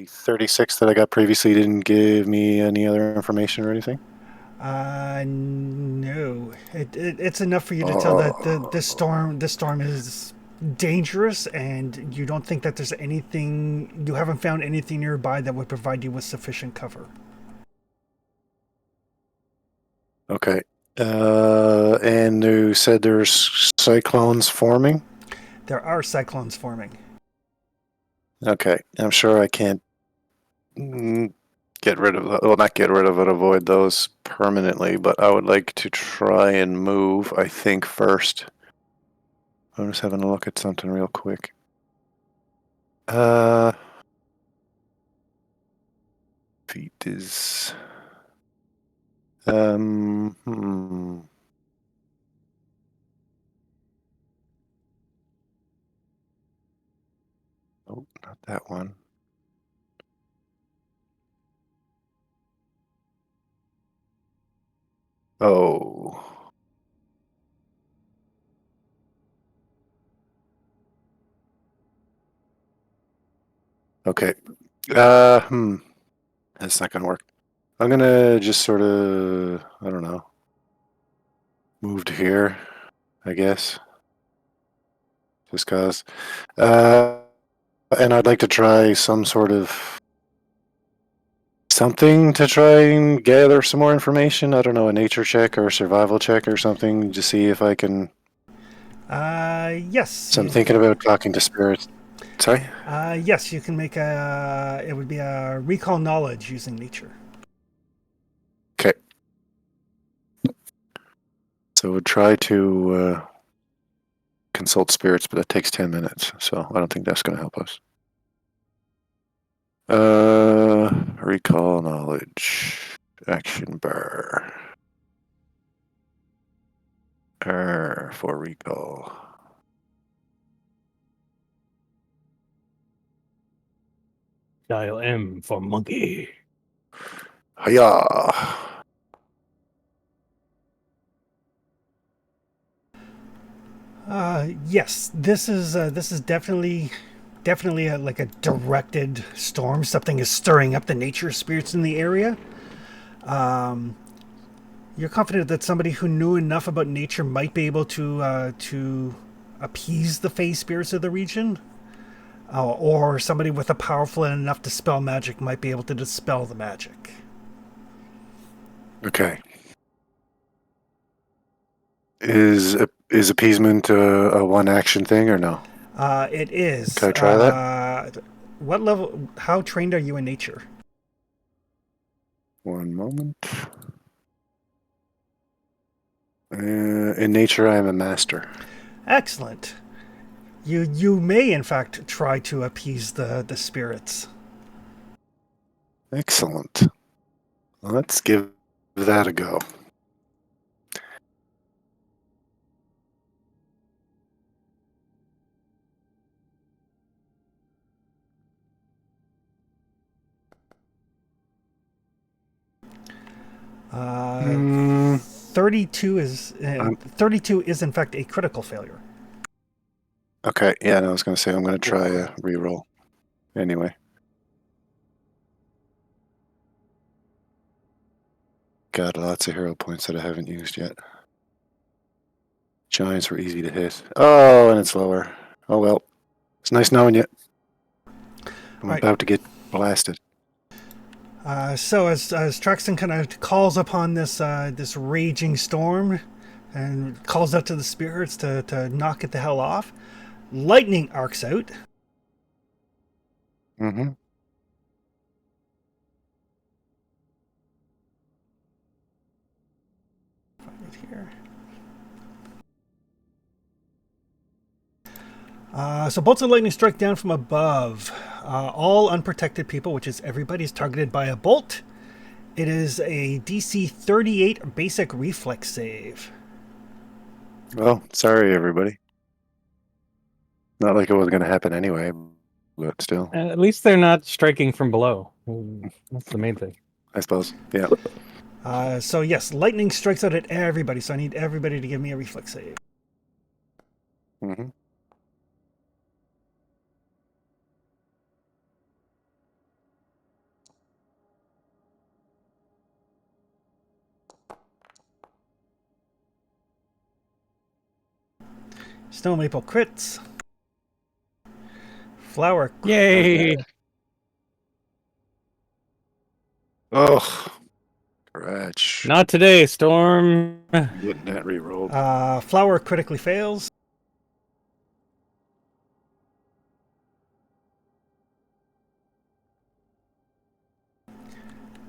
Speaker 6: 36 that I got previously didn't give me any other information or anything?
Speaker 2: No. It's enough for you to tell that this storm is dangerous, and you don't think that there's anything. You haven't found anything nearby that would provide you with sufficient cover.
Speaker 6: Okay. And you said there's cyclones forming?
Speaker 2: There are cyclones forming.
Speaker 6: Okay. I'm sure I can't get rid of, well, not get rid of it, avoid those permanently, but I would like to try and move, I think, first. I'm just having a look at something real quick. Feet is, Oh, not that one. Oh. Okay. That's not gonna work. I'm gonna just sort of, I don't know, move to here, I guess. Just cause. And I'd like to try some sort of something to try and gather some more information. I don't know, a nature check or a survival check or something to see if I can.
Speaker 2: Yes.
Speaker 6: So I'm thinking about talking to spirits. Sorry?
Speaker 2: Yes, you can make a. It would be a recall knowledge using nature.
Speaker 6: Okay. So we'll try to consult spirits, but that takes 10 minutes. So I don't think that's going to help us. Recall knowledge. Action bar. For recall.
Speaker 1: Dial M for monkey.
Speaker 6: Hiya!
Speaker 2: Yes, this is definitely like a directed storm. Something is stirring up the nature spirits in the area. You're confident that somebody who knew enough about nature might be able to appease the fey spirits of the region, or somebody with a powerful enough to dispel magic might be able to dispel the magic.
Speaker 6: Okay. Is appeasement a one action thing or no?
Speaker 2: It is.
Speaker 6: Can I try that?
Speaker 2: What level? How trained are you in nature?
Speaker 6: One moment. In nature, I am a master.
Speaker 2: Excellent. You may in fact try to appease the spirits.
Speaker 6: Excellent. Let's give that a go. Mm,
Speaker 2: 32 is
Speaker 6: I'm-
Speaker 2: 32 is in fact a critical failure.
Speaker 6: okay, yeah, no, I was going to say I'm going to try a reroll. Anyway. Got lots of hero points that I haven't used yet. Giants were easy to hit. Oh, and it's lower. Oh well. It's nice knowing you. I'm
Speaker 2: Right.
Speaker 6: about to get blasted.
Speaker 2: So as Traxton kind of calls upon this raging storm and calls out to the spirits to knock it the hell off, lightning arcs out.
Speaker 6: Mm-hmm.
Speaker 2: Find it here. So bolts of lightning strike down from above. All unprotected people, which is everybody, is targeted by a bolt. It is a DC 38 basic reflex save.
Speaker 6: Well, sorry everybody. Not like it was going to happen anyway, but still,
Speaker 1: At least they're not striking from below. That's the main thing.
Speaker 6: I suppose. Yeah.
Speaker 2: So yes, lightning strikes out at everybody. So I need everybody to give me a reflex save.
Speaker 6: Mm-hmm.
Speaker 2: Snow maple crits. Flower.
Speaker 1: Yay!
Speaker 6: Oh, scratch.
Speaker 1: Not today, Storm.
Speaker 6: Getting that rerolled.
Speaker 2: Flower critically fails.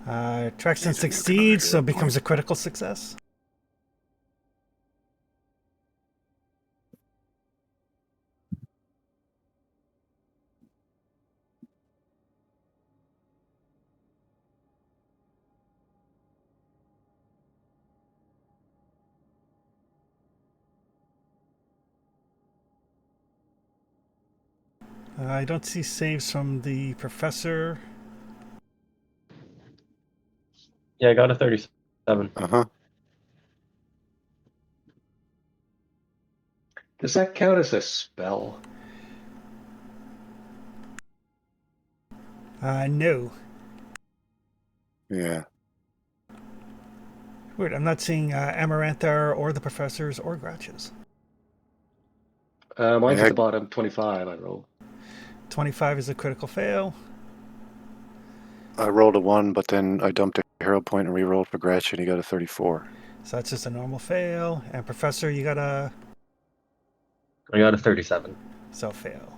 Speaker 2: Traxton succeeds, so becomes a critical success. I don't see saves from the professor.
Speaker 4: Yeah, I got a 37.
Speaker 6: Uh-huh.
Speaker 3: Does that count as a spell?
Speaker 2: No.
Speaker 6: Yeah.
Speaker 2: Weird. I'm not seeing Amarantha or the professors or Gratches.
Speaker 3: Mine's
Speaker 6: Yeah.
Speaker 3: at the bottom, 25 I rolled.
Speaker 2: 25 is a critical fail.
Speaker 6: I rolled a 1, but then I dumped a hero point and rerolled for Gretch, and he got a 34.
Speaker 2: So that's just a normal fail. And professor, you got a
Speaker 4: I got a 37.
Speaker 2: fail.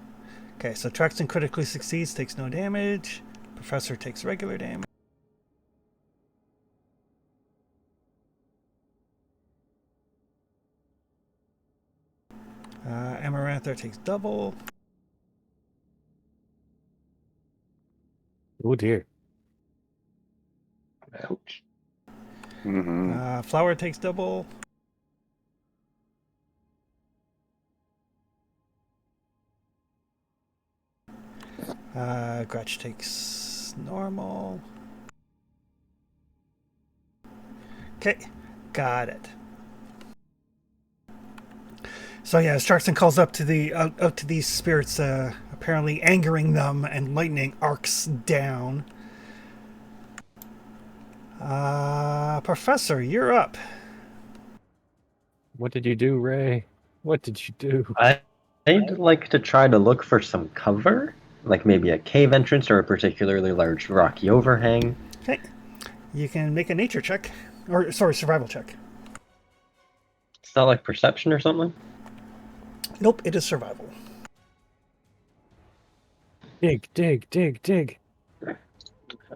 Speaker 2: Okay, so Traxton critically succeeds, takes no damage. Professor takes regular damage. Amarantha takes double.
Speaker 1: Oh dear.
Speaker 3: Ouch.
Speaker 6: Mm-hmm.
Speaker 2: Flower takes double. Gretch takes normal. Okay, got it. So yeah, Starkson calls up to the out to these spirits, apparently angering them, and lightning arcs down. Professor, you're up.
Speaker 1: What did you do, Ray? What did you do?
Speaker 4: I'd like to try to look for some cover, like maybe a cave entrance or a particularly large rocky overhang.
Speaker 2: Okay, you can make a nature check, or sorry, survival check.
Speaker 4: Is that like perception or something?
Speaker 2: Nope, it is survival.
Speaker 1: Dig, dig, dig, dig.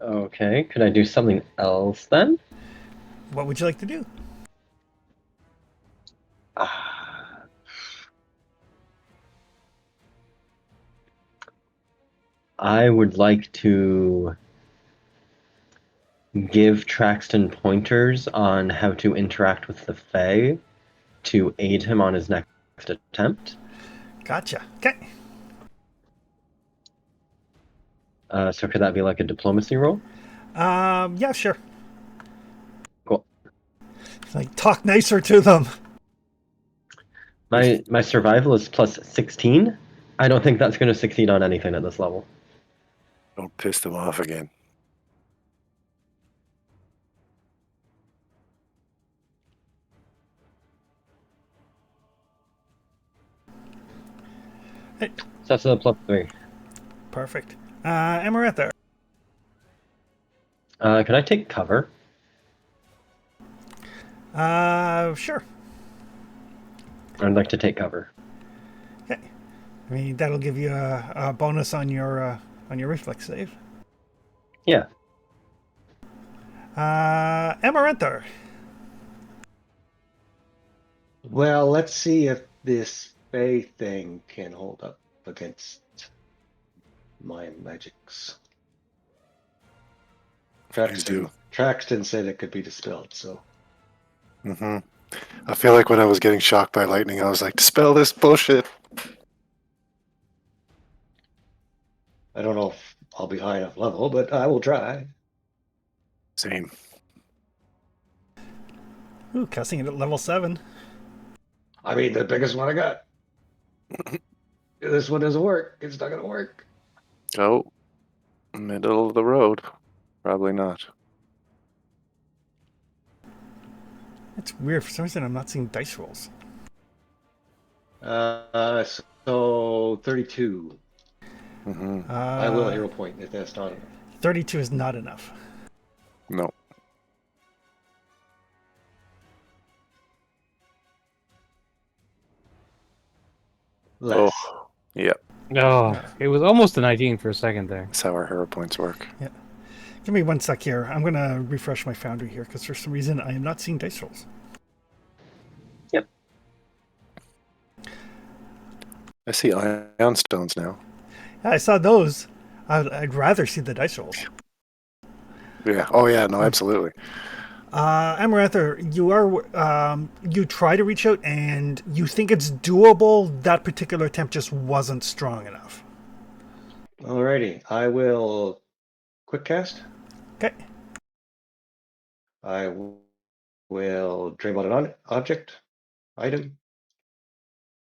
Speaker 4: Okay, could I do something else then?
Speaker 2: What would you like to do?
Speaker 4: Ah, I would like to give Traxton pointers on how to interact with the Fae to aid him on his next attempt.
Speaker 2: Gotcha. Okay.
Speaker 4: So could that be like a diplomacy roll?
Speaker 2: Yeah, sure.
Speaker 4: Cool.
Speaker 2: Like, talk nicer to them.
Speaker 4: My survival is plus 16. I don't think that's going to succeed on anything at this level.
Speaker 6: Don't piss them off again.
Speaker 2: Hey,
Speaker 4: So that's a plus 3.
Speaker 2: perfect. Amaretha.
Speaker 4: Can I take cover?
Speaker 2: Sure.
Speaker 4: I'd like to take cover.
Speaker 2: Okay. I mean, that'll give you a bonus on your reflex save.
Speaker 4: Yeah.
Speaker 2: Amaretha.
Speaker 3: Well, let's see if this Fey thing can hold up against my magics.
Speaker 6: Please do.
Speaker 3: Traxton said it could be dispelled, so
Speaker 6: Mm-hmm. I feel like when I was getting shocked by lightning, I was like, dispel this bullshit.
Speaker 3: I don't know if I'll be high enough level, but I will try.
Speaker 6: Same.
Speaker 2: Ooh, casting it at level 7.
Speaker 3: I mean, the biggest one I got. This one doesn't work. It's not gonna work.
Speaker 6: Oh, middle of the road. Probably not.
Speaker 2: It's weird. For some reason, I'm not seeing dice rolls.
Speaker 3: So 32.
Speaker 6: Mm-hmm.
Speaker 3: I will hero point if that's not enough.
Speaker 2: 32 is not enough.
Speaker 6: No.
Speaker 3: Less.
Speaker 6: Oh, yeah.
Speaker 1: No, it was almost a 19 for a second there.
Speaker 6: That's how our hero points work.
Speaker 2: Give me one sec here. I'm going to refresh my Foundry here because for some reason I am not seeing dice rolls.
Speaker 4: Yep.
Speaker 6: I see ion stones now.
Speaker 2: Yeah, I saw those. I'd rather see the dice rolls.
Speaker 6: Yeah. Oh, yeah. No, absolutely.
Speaker 2: Amaranth, you are you try to reach out and you think it's doable. That particular attempt just wasn't strong enough.
Speaker 3: Alrighty, I will quick cast.
Speaker 2: Okay.
Speaker 3: I will dream out an object, item,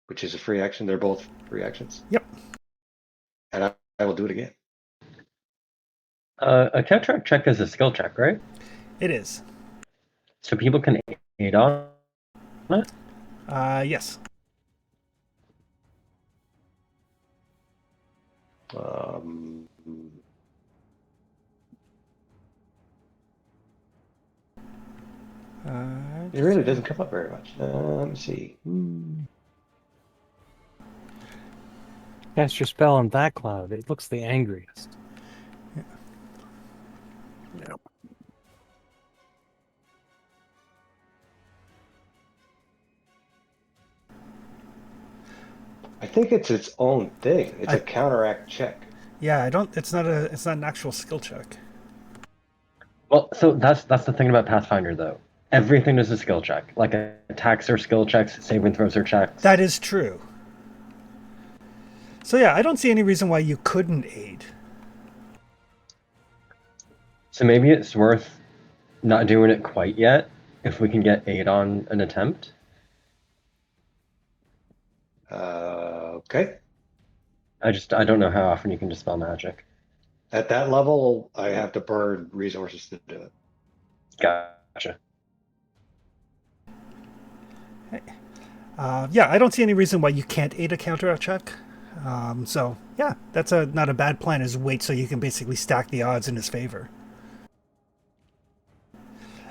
Speaker 3: which is a free action. They're both free actions.
Speaker 2: Yep.
Speaker 3: And I will do it again.
Speaker 4: A counteract check is a skill check, right?
Speaker 2: It is.
Speaker 4: So people can aid on it?
Speaker 2: Yes.
Speaker 3: It really doesn't come up very much. Let me see.
Speaker 1: Cast your spell on that cloud. It looks the angriest.
Speaker 6: Yeah.
Speaker 3: I think it's its own thing. It's a counteract check.
Speaker 2: Yeah, I don't. It's not an actual skill check.
Speaker 4: Well, so that's the thing about Pathfinder, though. Everything is a skill check. Like attacks are skill checks, saving throws are checks.
Speaker 2: That is true. So yeah, I don't see any reason why you couldn't aid.
Speaker 4: So maybe it's worth not doing it quite yet if we can get 8 on an attempt.
Speaker 3: Okay.
Speaker 4: I don't know how often you can dispel magic.
Speaker 3: At that level, I have to burn resources to do it.
Speaker 4: Gotcha.
Speaker 2: Yeah, I don't see any reason why you can't aid a counter check. So yeah, that's not a bad plan. Is wait so you can basically stack the odds in his favor.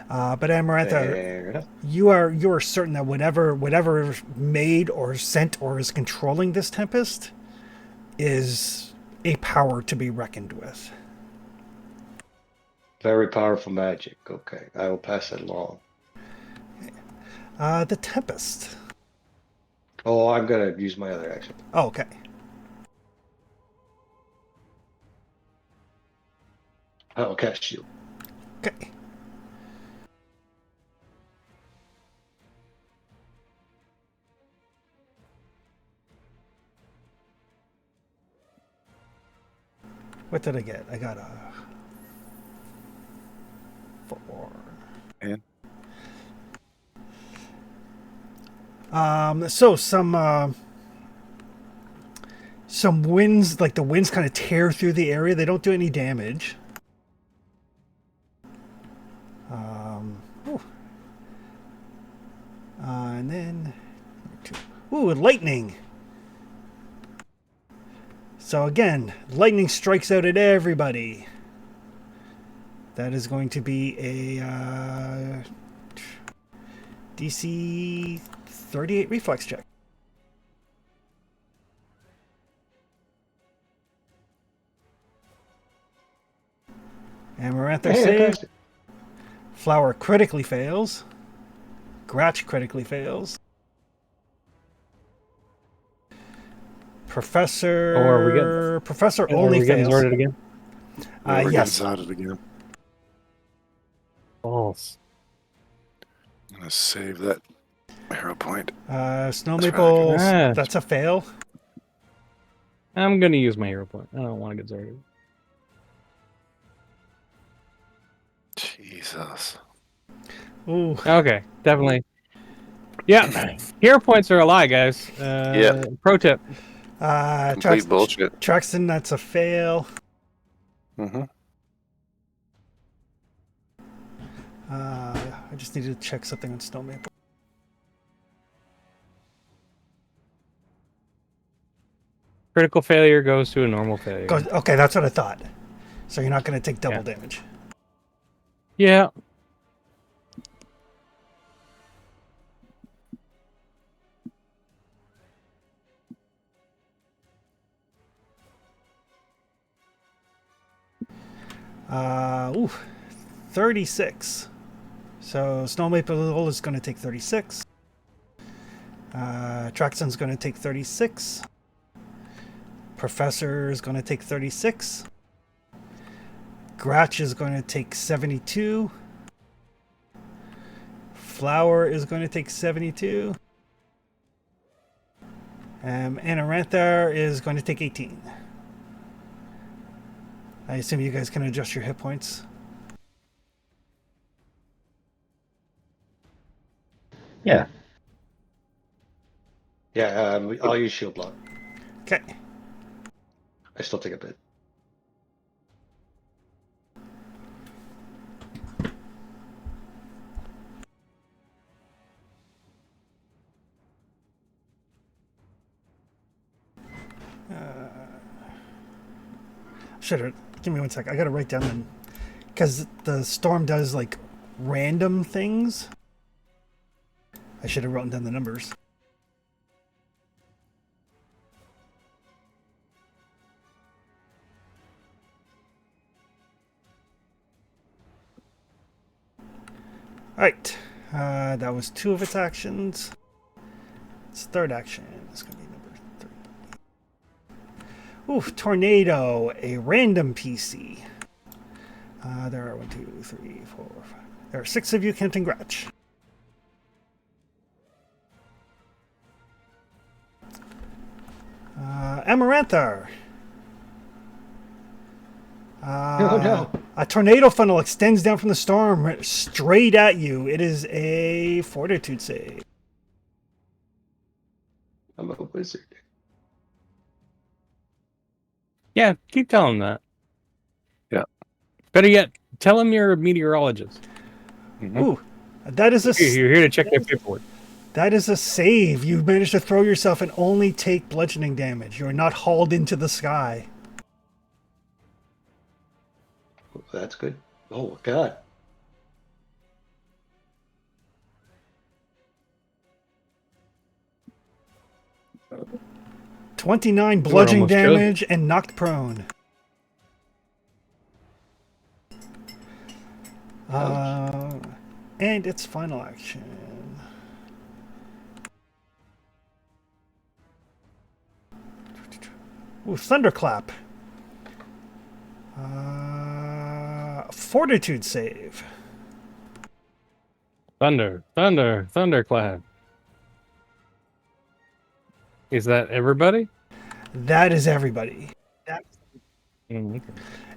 Speaker 2: But Amarantha,
Speaker 3: Fair enough.
Speaker 2: you are certain that whatever made or sent or is controlling this tempest is a power to be reckoned with.
Speaker 3: Very powerful magic. Okay, I will pass it along.
Speaker 2: The tempest.
Speaker 3: Oh, I'm gonna use my other action.
Speaker 2: Oh, okay.
Speaker 3: I'll cast shield.
Speaker 2: Okay. What did I get? I got a 4.
Speaker 6: And
Speaker 2: So some winds, like the winds kind of tear through the area. They don't do any damage. And then, lightning. So again, lightning strikes out at everybody. That is going to be a DC 38 reflex check. Amarantha save.
Speaker 3: Fantastic.
Speaker 2: Flower critically fails. Gratch critically fails. Professor.
Speaker 1: are we getting-
Speaker 2: Professor
Speaker 1: Are
Speaker 2: only
Speaker 1: we getting
Speaker 2: fails.
Speaker 1: sorted again?
Speaker 6: we're
Speaker 2: Yes.
Speaker 6: getting it again.
Speaker 1: False.
Speaker 6: I'm gonna save that hero point.
Speaker 2: Snow
Speaker 6: That's
Speaker 2: Maple.
Speaker 1: right.
Speaker 2: That's a fail.
Speaker 1: I'm gonna use my hero point. I don't want to get sorted.
Speaker 6: Jesus.
Speaker 2: Ooh.
Speaker 1: Okay, definitely. Yeah, hero points are a lie, guys.
Speaker 6: Yeah.
Speaker 1: Pro tip.
Speaker 6: Complete bullshit.
Speaker 2: Traxton, that's a fail.
Speaker 6: Mm-hmm.
Speaker 2: I just needed to check something on Snow Maple.
Speaker 1: Critical failure goes to a normal failure.
Speaker 2: Okay, that's what I thought. So you're not going to take double damage.
Speaker 1: Yeah.
Speaker 2: Ooh, 36. So Snow Maple is going to take 36. Traxton's going to take 36. Professor is going to take 36. Gratch is going to take 72. Flower is going to take 72. Anaranthar is going to take 18. I assume you guys can adjust your hit points.
Speaker 4: Yeah.
Speaker 3: Yeah, I'll use shield block.
Speaker 2: Okay.
Speaker 3: I still take a bit.
Speaker 2: Give me 1 sec. I gotta write down them. Because the storm does like random things. I should have written down the numbers. Alright. That was 2 of its actions. Its third action is going to be number 3. Oof, tornado, a random PC. There are 1, 2, 3, 4, 5. There are 6 of you counting Gratch. Amaranthar.
Speaker 3: Oh, no.
Speaker 2: A tornado funnel extends down from the storm straight at you. It is a fortitude save.
Speaker 3: I'm a wizard.
Speaker 1: Yeah, keep telling him that.
Speaker 6: Yeah.
Speaker 1: Better yet, tell him you're a meteorologist.
Speaker 6: Mhm.
Speaker 2: Ooh, that is a
Speaker 1: You're here to check their paperwork.
Speaker 2: that is a save. You managed to throw yourself and only take bludgeoning damage. You are not hauled into the sky.
Speaker 3: That's good. Oh, God.
Speaker 2: Uh, 29
Speaker 1: were
Speaker 2: bludgeoning
Speaker 1: almost chosen.
Speaker 2: damage and knocked prone. And its final action. Ooh, thunderclap. Fortitude save.
Speaker 1: Thunderclap. Is that everybody?
Speaker 2: That is everybody.
Speaker 1: Okay.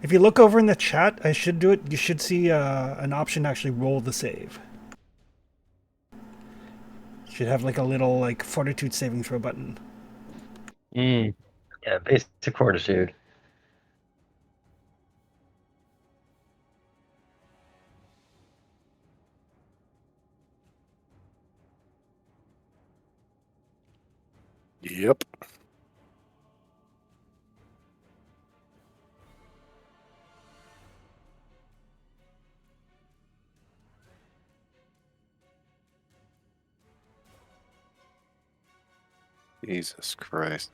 Speaker 2: If you look over in the chat, I should do it. You should see an option to actually roll the save. Should have like a little like fortitude saving throw button.
Speaker 1: Mm.
Speaker 4: Yeah, basic fortitude.
Speaker 6: Yep. Jesus Christ.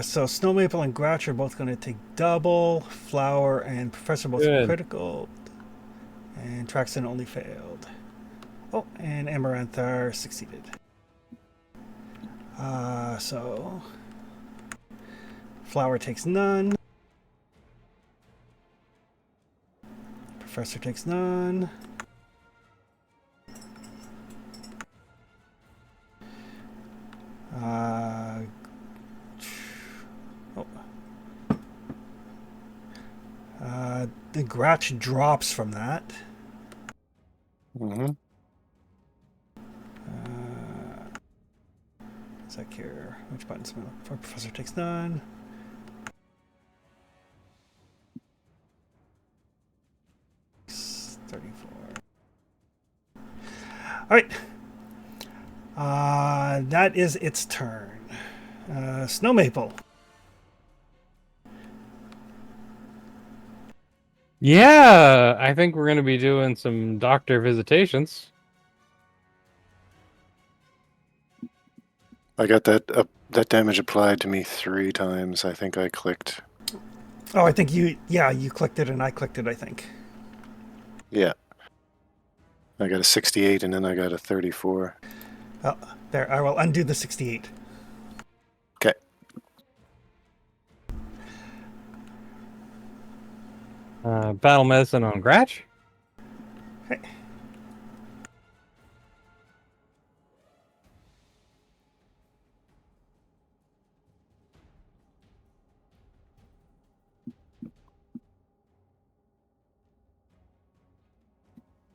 Speaker 2: So Snow Maple and Grouch are both going to take double. Flower and Professor both
Speaker 1: Good.
Speaker 2: critical. And Traxton only failed. Oh, and Amaranthar succeeded. So Flower takes none. Professor takes none. The Gratch drops from that.
Speaker 6: Mm-hmm.
Speaker 2: Is that here? Which button's for Professor takes none? All right. That is its turn. Snow Maple.
Speaker 1: Yeah, I think we're going to be doing some doctor visitations.
Speaker 6: I got that damage applied to me 3 times. I think I clicked.
Speaker 2: Oh, I think you clicked it and I clicked it, I think.
Speaker 6: Yeah. I got a 68 and then I got a 34.
Speaker 2: Oh, there, I will undo the 68.
Speaker 6: Okay.
Speaker 1: Battle medicine on Gratch.
Speaker 2: Okay.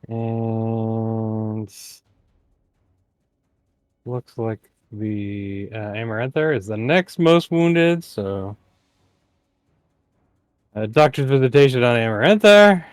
Speaker 1: And looks like the Amaranthar is the next most wounded, so doctor's visitation on Amaranthar.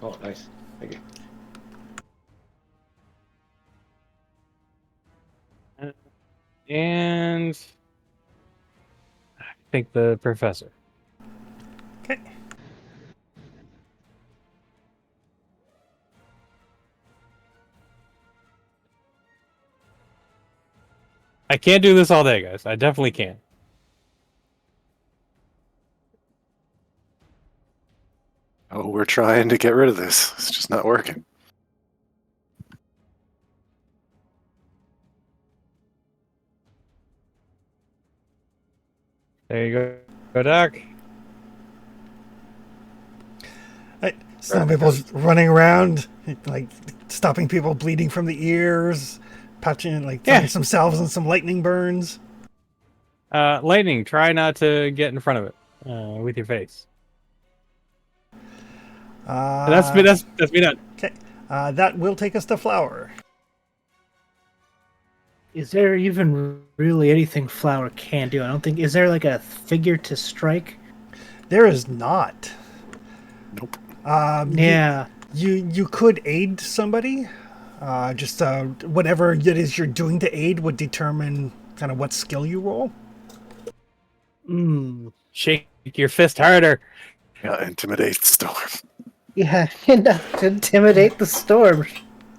Speaker 3: Oh, nice. Thank you.
Speaker 1: And I think the professor.
Speaker 2: Okay.
Speaker 1: I can't do this all day, guys. I definitely can't.
Speaker 6: Oh, we're trying to get rid of this. It's just not working.
Speaker 1: There you go, Doc.
Speaker 2: Some people's running around, like stopping people bleeding from the ears, patching, like
Speaker 1: Yeah.
Speaker 2: throwing some salves and some lightning burns.
Speaker 1: Lightning, try not to get in front of it with your face. That's me done.
Speaker 2: Okay. That will take us to Flower.
Speaker 5: Is there even really anything Flower can do? I don't think. Is there like a figure to strike?
Speaker 2: There is not.
Speaker 6: Nope.
Speaker 5: Yeah.
Speaker 2: You could aid somebody. Just whatever it is you're doing to aid would determine kind of what skill you roll.
Speaker 1: Shake your fist harder.
Speaker 6: Yeah, intimidate the storm.
Speaker 5: Yeah, enough to intimidate the storm.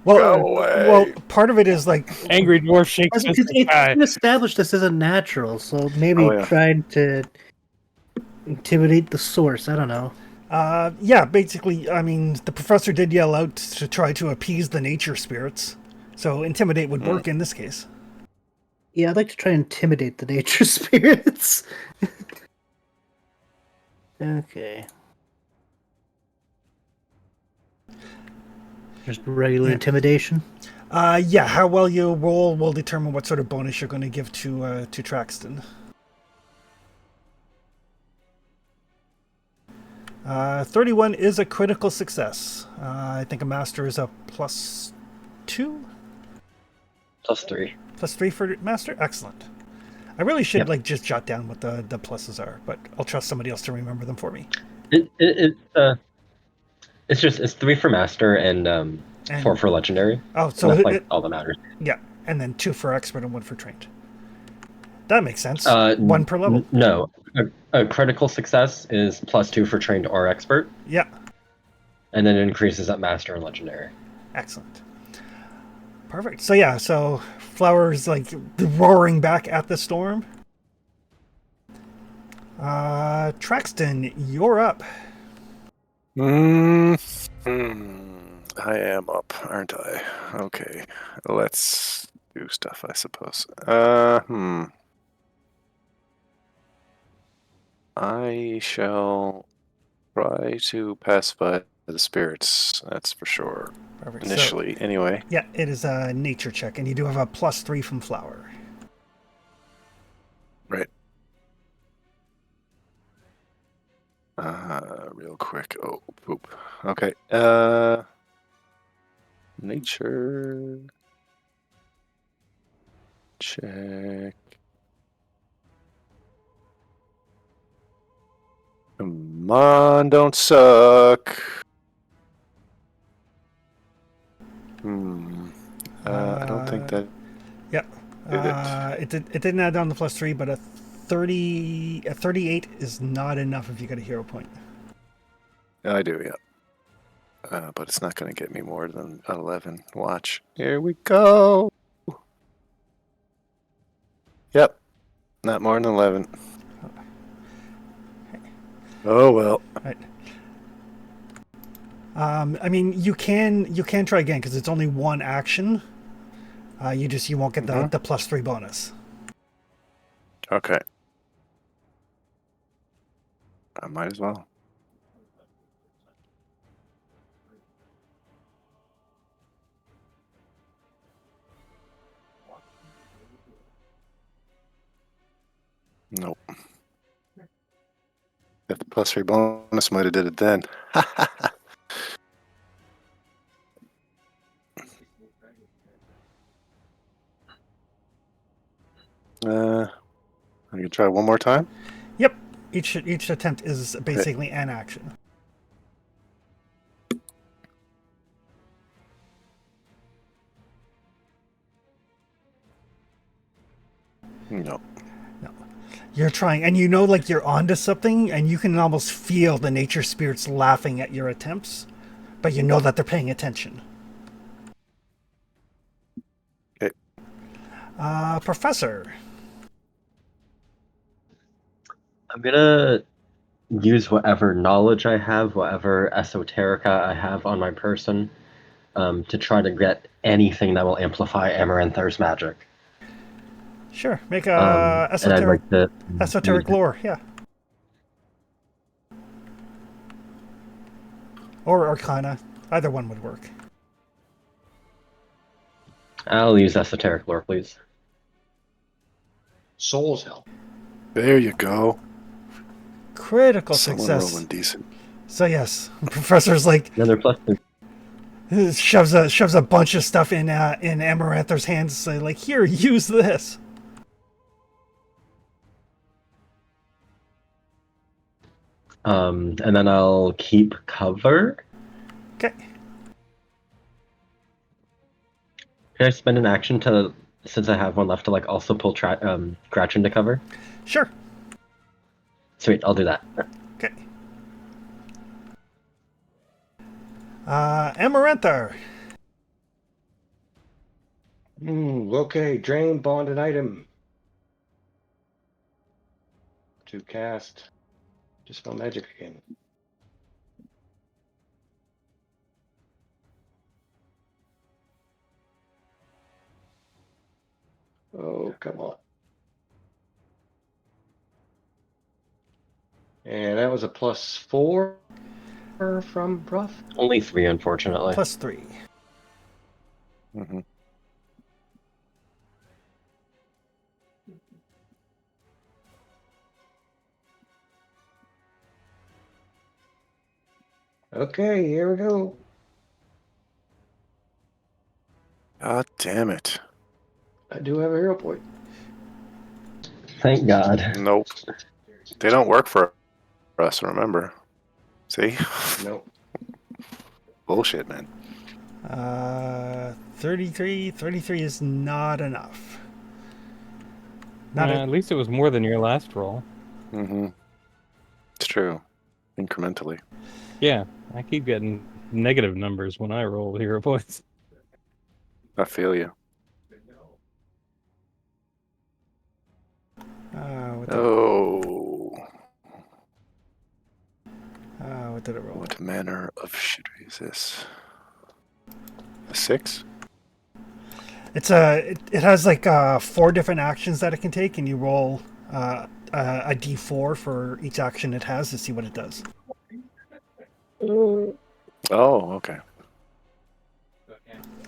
Speaker 6: Go away.
Speaker 2: Well, part of it is like
Speaker 1: Angry dwarf shakes
Speaker 5: Because
Speaker 1: fist at the
Speaker 5: it's
Speaker 1: sky.
Speaker 5: been established this isn't natural, so maybe
Speaker 6: Oh, yeah.
Speaker 5: trying to intimidate the source. I don't know.
Speaker 2: yeah, basically, I mean, the professor did yell out to try to appease the nature spirits, so intimidate would work in this case.
Speaker 5: Yeah, I'd like to try and intimidate the nature spirits. Okay. Just regular intimidation.
Speaker 2: Yeah, how well you roll will determine what sort of bonus you're going to give to Traxton. 31 is a critical success. I think a master is a +2?
Speaker 4: +3.
Speaker 2: +3 for master? Excellent. I really should like just jot down what the pluses are, but I'll trust somebody else to remember them for me.
Speaker 4: It's 3 for master and 4 for legendary.
Speaker 2: Oh, so
Speaker 4: And that's like all that matters.
Speaker 2: yeah, and then 2 for expert and 1 for trained. That makes sense. 1 per level.
Speaker 4: No, a critical success is +2 for trained or expert,
Speaker 2: Yeah,
Speaker 4: and then it increases at master and legendary.
Speaker 2: excellent. Perfect. So yeah, so Flower's like roaring back at the storm. Traxton, you're up.
Speaker 6: I am up, aren't I? Okay, let's do stuff, I suppose. I shall try to pacify the spirits, that's for sure.
Speaker 2: Perfect.
Speaker 6: Initially, anyway.
Speaker 2: Yeah, it is a nature check, and you do have a +3 from Flower.
Speaker 6: Right. Real quick. Oh, poop. Okay. Nature check. Come on, don't suck. I don't think that.
Speaker 2: Yeah. It didn't add on the +3, but a 38 is not enough if you get a hero point.
Speaker 6: I do, yeah. But it's not going to get me more than 11. Watch. Here we go. Yep. Not more than 11. Oh well.
Speaker 2: Right. I mean, you can try again because it's only one action. You won't get the +3 bonus.
Speaker 6: Okay. I might as well. Nope. If the +3 bonus might have did it then. I can try one more time.
Speaker 2: Yep. Each attempt is basically an action.
Speaker 6: No.
Speaker 2: You're trying, and you know, like you're onto something, and you can almost feel the nature spirits laughing at your attempts, but you know that they're paying attention.
Speaker 6: Okay.
Speaker 2: Professor.
Speaker 4: I'm gonna use whatever knowledge I have, whatever esoterica I have on my person, to try to get anything that will amplify Amaranthar's magic.
Speaker 2: Sure, make
Speaker 4: And I'd
Speaker 2: esoteric
Speaker 4: like to
Speaker 2: esoteric lore, yeah. Or arcana. Either one would work.
Speaker 4: I'll use esoteric lore, please.
Speaker 3: Soul's help.
Speaker 6: There you go.
Speaker 2: Critical
Speaker 6: Someone
Speaker 2: success.
Speaker 6: rolling decent.
Speaker 2: So yes, Professor's like
Speaker 4: Another +2.
Speaker 2: shoves a bunch of stuff in Amaranthar's hands, say like, here, use this.
Speaker 4: And then I'll keep cover.
Speaker 2: Okay.
Speaker 4: Can I spend an action to, since I have one left, to like also pull Gratchen to cover?
Speaker 2: Sure.
Speaker 4: Sweet, I'll do that.
Speaker 2: Okay. Amaranthar.
Speaker 3: Okay, drain bonded item. To cast Dispel Magic again. Oh, come on. And that was a +4 from Bruff.
Speaker 4: Only 3, unfortunately.
Speaker 2: +3.
Speaker 6: Mm-hmm.
Speaker 3: Okay, here we go.
Speaker 6: God damn it.
Speaker 3: I do have a hero point.
Speaker 4: Thank God.
Speaker 6: Nope. They don't work for us, remember. See?
Speaker 3: No.
Speaker 6: Bullshit, man.
Speaker 2: 33 is not enough.
Speaker 1: At least it was more than your last roll.
Speaker 6: Mm-hmm. It's true. Incrementally.
Speaker 1: Yeah, I keep getting negative numbers when I roll hero points.
Speaker 6: I feel you.
Speaker 2: What did it roll?
Speaker 6: What manner of shittery is this? A 6?
Speaker 2: It's it has like 4 different actions that it can take, and you roll a d4 for each action it has to see what it does.
Speaker 6: Oh, okay.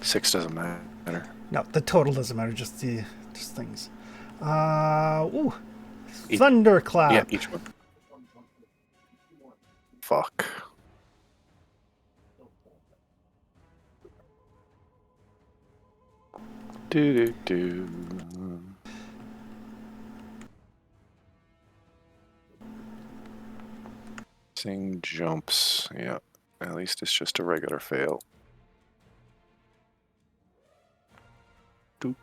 Speaker 6: 6 doesn't matter.
Speaker 2: No, the total doesn't matter, just things. Thunderclap.
Speaker 6: Yeah, each one. Fuck. Do. Sing jumps. Yeah. At least it's just a regular fail. Do.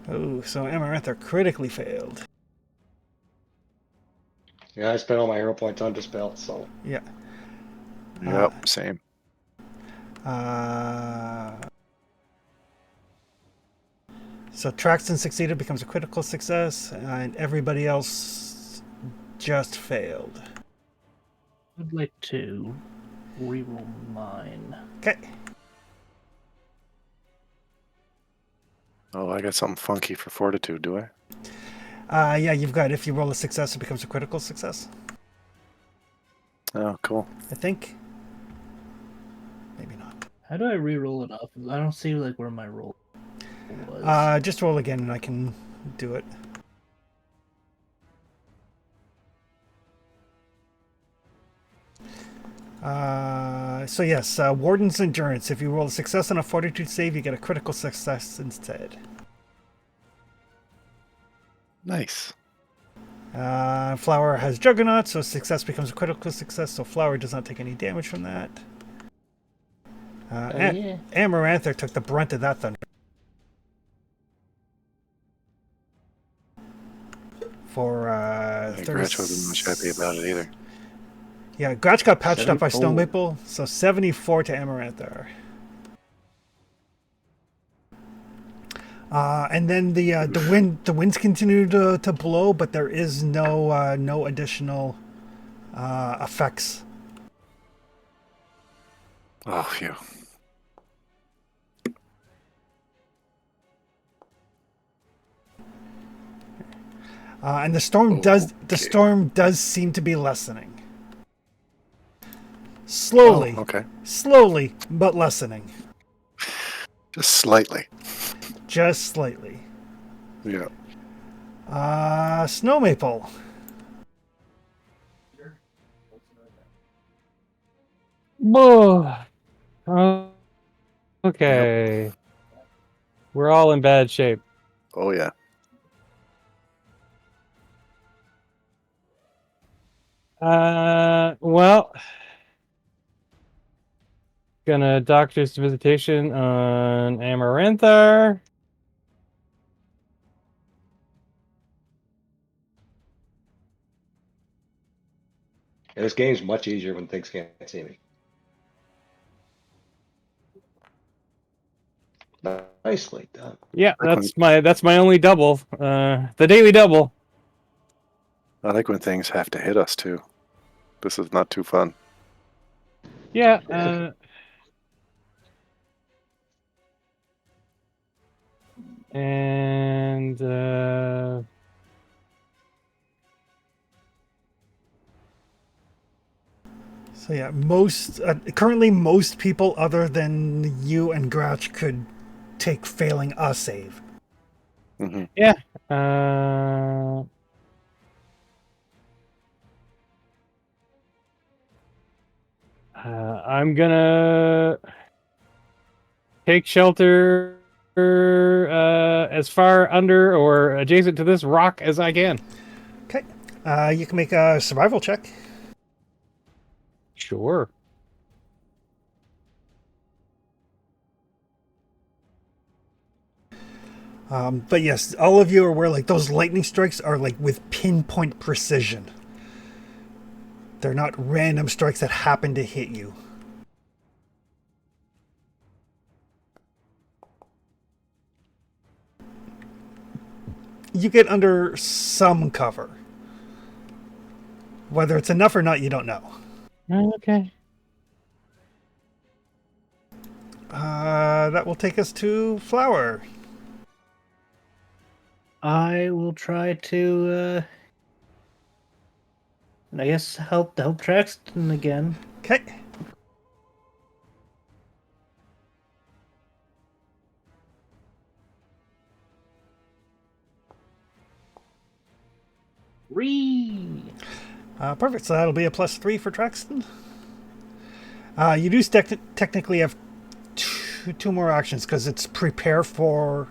Speaker 2: Oh, so Amarantha critically failed.
Speaker 3: Yeah, I spent all my hero points on Dispel, so.
Speaker 2: Yeah.
Speaker 6: Yep, same.
Speaker 2: So Traxton succeeded, becomes a critical success, and everybody else just failed.
Speaker 5: I'd like to reroll mine.
Speaker 2: Okay.
Speaker 6: Oh, I got something funky for fortitude, do I?
Speaker 2: Yeah, you've got, if you roll a success, it becomes a critical success.
Speaker 6: Oh, cool.
Speaker 2: I think. Maybe not.
Speaker 5: How do I reroll it off? I don't see like where my roll was.
Speaker 2: Just roll again and I can do it. So yes, Warden's Endurance. If you roll a success on a fortitude save, you get a critical success instead.
Speaker 6: Nice.
Speaker 2: Flower has Juggernaut, so success becomes a critical success, so Flower does not take any damage from that.
Speaker 5: Yeah.
Speaker 2: Amarantha took the brunt of that thunder. for
Speaker 6: Gretch wasn't much happy about it either.
Speaker 2: Yeah, Gratch got patched up by
Speaker 3: 74.
Speaker 2: Snow Maple, so 74 to Amaranthar. And then the winds continue to blow, but there is no additional effects.
Speaker 6: Oh, phew.
Speaker 2: And the storm does seem to be lessening. Slowly,
Speaker 6: okay.
Speaker 2: slowly, but lessening.
Speaker 6: Just slightly.
Speaker 2: Just slightly.
Speaker 6: Yeah.
Speaker 2: Snow Maple.
Speaker 1: Whoa. Okay. We're all in bad shape.
Speaker 6: Oh, yeah.
Speaker 1: Well, gonna doctor's visitation on Amaranthar.
Speaker 3: And this game's much easier when things can't see me. Nicely done.
Speaker 1: Yeah,
Speaker 6: I
Speaker 1: that's my only double. The daily double.
Speaker 6: I like when things have to hit us, too. This is not too fun.
Speaker 1: Yeah. And
Speaker 2: So yeah, currently most people other than you and Gratch could take failing a save.
Speaker 6: Hmm.
Speaker 1: yeah. I'm gonna take shelter as far under or adjacent to this rock as I can.
Speaker 2: Okay, you can make a survival check.
Speaker 1: Sure.
Speaker 2: But yes, all of you are aware like those lightning strikes are like with pinpoint precision. They're not random strikes that happen to hit you. You get under some cover. Whether it's enough or not, you don't know.
Speaker 1: Okay.
Speaker 2: That will take us to Flower.
Speaker 5: I will try to, I guess, help Traxton again.
Speaker 2: Okay. Perfect. So that'll be a +3 for Traxton. You do technically have two more actions because it's prepare for.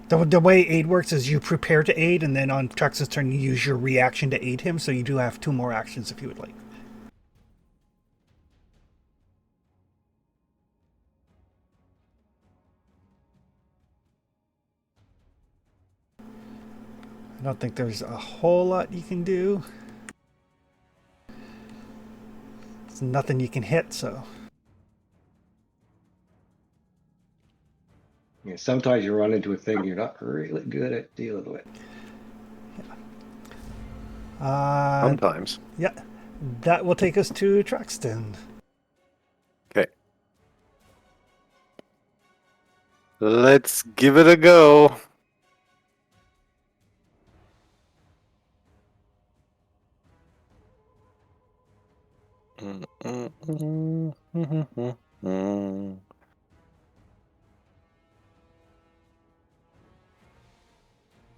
Speaker 2: The way aid works is you prepare to aid, and then on Traxton's turn you use your reaction to aid him. So you do have 2 more actions if you would like. I don't think there's a whole lot you can do. It's nothing you can hit, so.
Speaker 3: Yeah, sometimes you run into a thing you're not really good at dealing with.
Speaker 6: Sometimes.
Speaker 2: Yeah, that will take us to Traxton.
Speaker 6: Okay. Let's give it a go.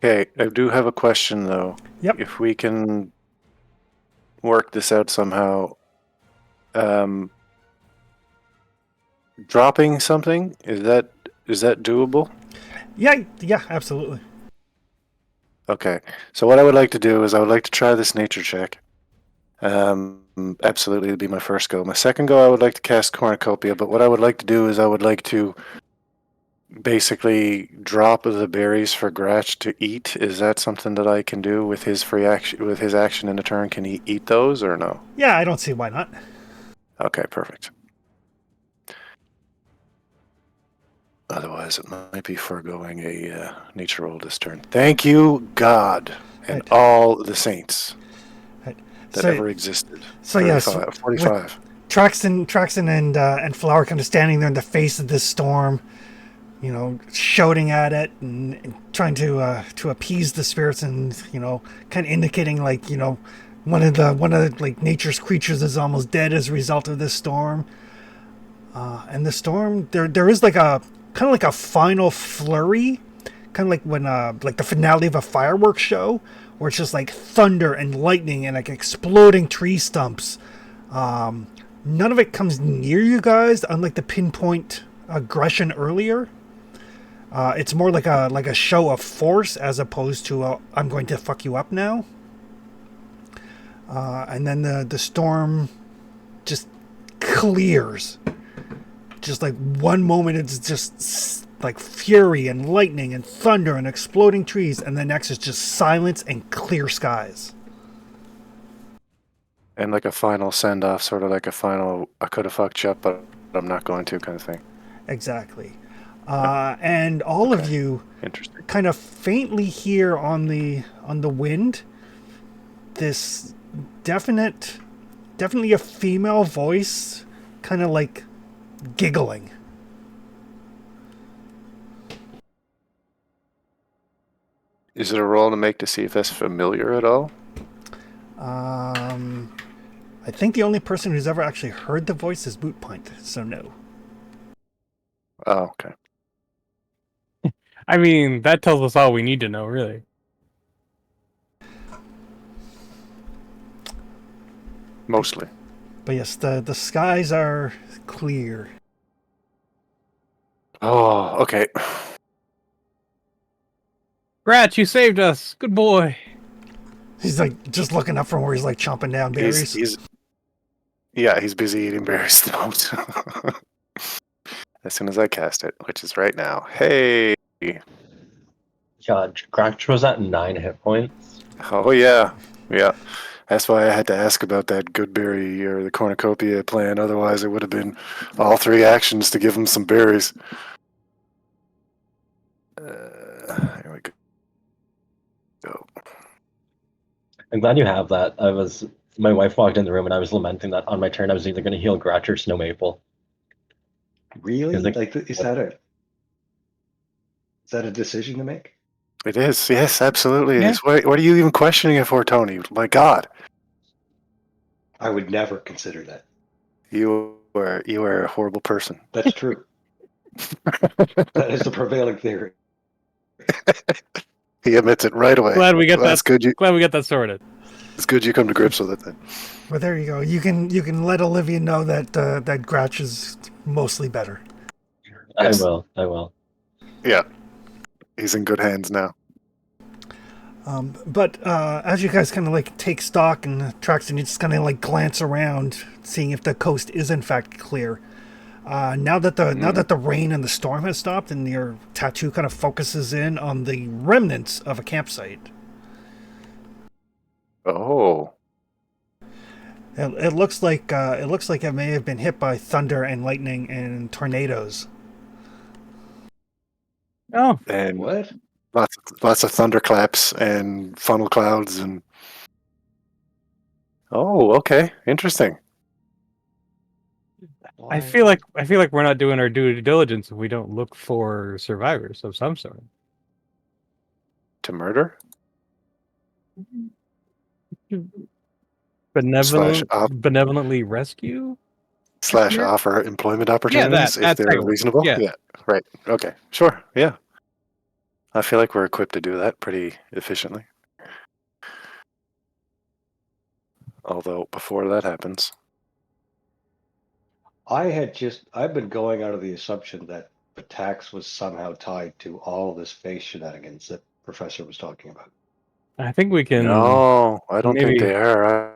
Speaker 6: Okay, I do have a question though.
Speaker 2: Yep.
Speaker 6: If we can work this out somehow, dropping something, is that doable?
Speaker 2: Yeah, absolutely.
Speaker 6: Okay, so what I would like to do is I would like to try this nature check. Absolutely, it'd be my first go. My second go, I would like to cast Cornucopia, but what I would like to do is I would like to basically drop the berries for Gratch to eat. Is that something that I can do with his free action? With his action in a turn, can he eat those or no?
Speaker 2: Yeah, I don't see why not.
Speaker 6: Okay, perfect. Otherwise, it might be foregoing a nature roll this turn. Thank you, God, and
Speaker 2: Right.
Speaker 6: all the saints
Speaker 2: Right.
Speaker 6: that
Speaker 2: So,
Speaker 6: ever existed.
Speaker 2: so yes,
Speaker 6: 45.
Speaker 2: Traxton and Flower kind of standing there in the face of this storm, you know, shouting at it and trying to appease the spirits, and you know, kind of indicating like, you know, one of the like nature's creatures is almost dead as a result of this storm. And the storm, there is like a kind of like a final flurry, kind of like when like the finale of a fireworks show, where it's just like thunder and lightning and like exploding tree stumps. None of it comes near you guys, unlike the pinpoint aggression earlier. It's more like a show of force as opposed to I'm going to fuck you up now. And then the storm just clears. Just like one moment it's just like fury and lightning and thunder and exploding trees, and the next is just silence and clear skies.
Speaker 6: And like a final send off, sort of like a final, I could have fucked you up, but I'm not going to kind of thing.
Speaker 2: Exactly. And all of you
Speaker 6: Interesting.
Speaker 2: kind of faintly hear on the wind this definitely a female voice, kind of like giggling.
Speaker 6: Is it a roll to make to see if that's familiar at all?
Speaker 2: I think the only person who's ever actually heard the voice is Boot Pint, so no.
Speaker 6: Oh, okay.
Speaker 1: I mean, that tells us all we need to know, really.
Speaker 6: Mostly.
Speaker 2: But yes, the skies are clear.
Speaker 6: Oh, okay.
Speaker 1: Gratch, you saved us. Good boy.
Speaker 2: He's like just looking up from where he's like chomping down berries.
Speaker 6: He's busy eating berries at the moment. As soon as I cast it, which is right now. Hey.
Speaker 4: God, Gratch was at 9 hit points.
Speaker 6: Oh yeah. Yeah. That's why I had to ask about that Goodberry or the Cornucopia plan. Otherwise, it would have been all 3 actions to give him some berries. Here we go.
Speaker 4: I'm glad you have that. My wife walked in the room and I was lamenting that on my turn I was either going to heal Gratch or Snow Maple.
Speaker 3: Really?
Speaker 4: Is it-
Speaker 3: Like, is that a decision to make?
Speaker 6: It is. Yes, absolutely it
Speaker 1: Yeah.
Speaker 6: is. What are you even questioning it for, Tony? My God.
Speaker 3: I would never consider that.
Speaker 6: You are a horrible person.
Speaker 3: That's true. That is the prevailing theory.
Speaker 6: He admits it right away.
Speaker 1: Glad we got
Speaker 6: That's
Speaker 1: that.
Speaker 6: good.
Speaker 1: Glad we got that sorted.
Speaker 6: It's good you come to grips with it then.
Speaker 2: But there you go. You can let Olivia know that that Gratch is mostly better.
Speaker 6: Yes.
Speaker 4: I will.
Speaker 6: Yeah. He's in good hands now.
Speaker 2: But as you guys kind of like take stock and Traxton, you just kind of like glance around, seeing if the coast is in fact clear. Now that the rain and the storm has stopped, and your tattoo kind of focuses in on the remnants of a campsite.
Speaker 6: Oh.
Speaker 2: It looks like it may have been hit by thunder and lightning and tornadoes.
Speaker 1: Oh,
Speaker 6: And
Speaker 3: What?
Speaker 6: lots of thunderclaps and funnel clouds and oh, okay. Interesting.
Speaker 1: I feel like we're not doing our due diligence if we don't look for survivors of some sort.
Speaker 6: To murder?
Speaker 1: Benevolently rescue?
Speaker 6: / offer employment opportunities if
Speaker 1: that's
Speaker 6: they're
Speaker 1: technically,
Speaker 6: reasonable.
Speaker 1: yeah.
Speaker 6: Right. Okay. Sure. Yeah. I feel like we're equipped to do that pretty efficiently. Although before that happens,
Speaker 3: I've been going out of the assumption that the tax was somehow tied to all this face shenanigans that Professor was talking about.
Speaker 1: I think we can.
Speaker 6: no, I don't think
Speaker 1: maybe-
Speaker 6: they are.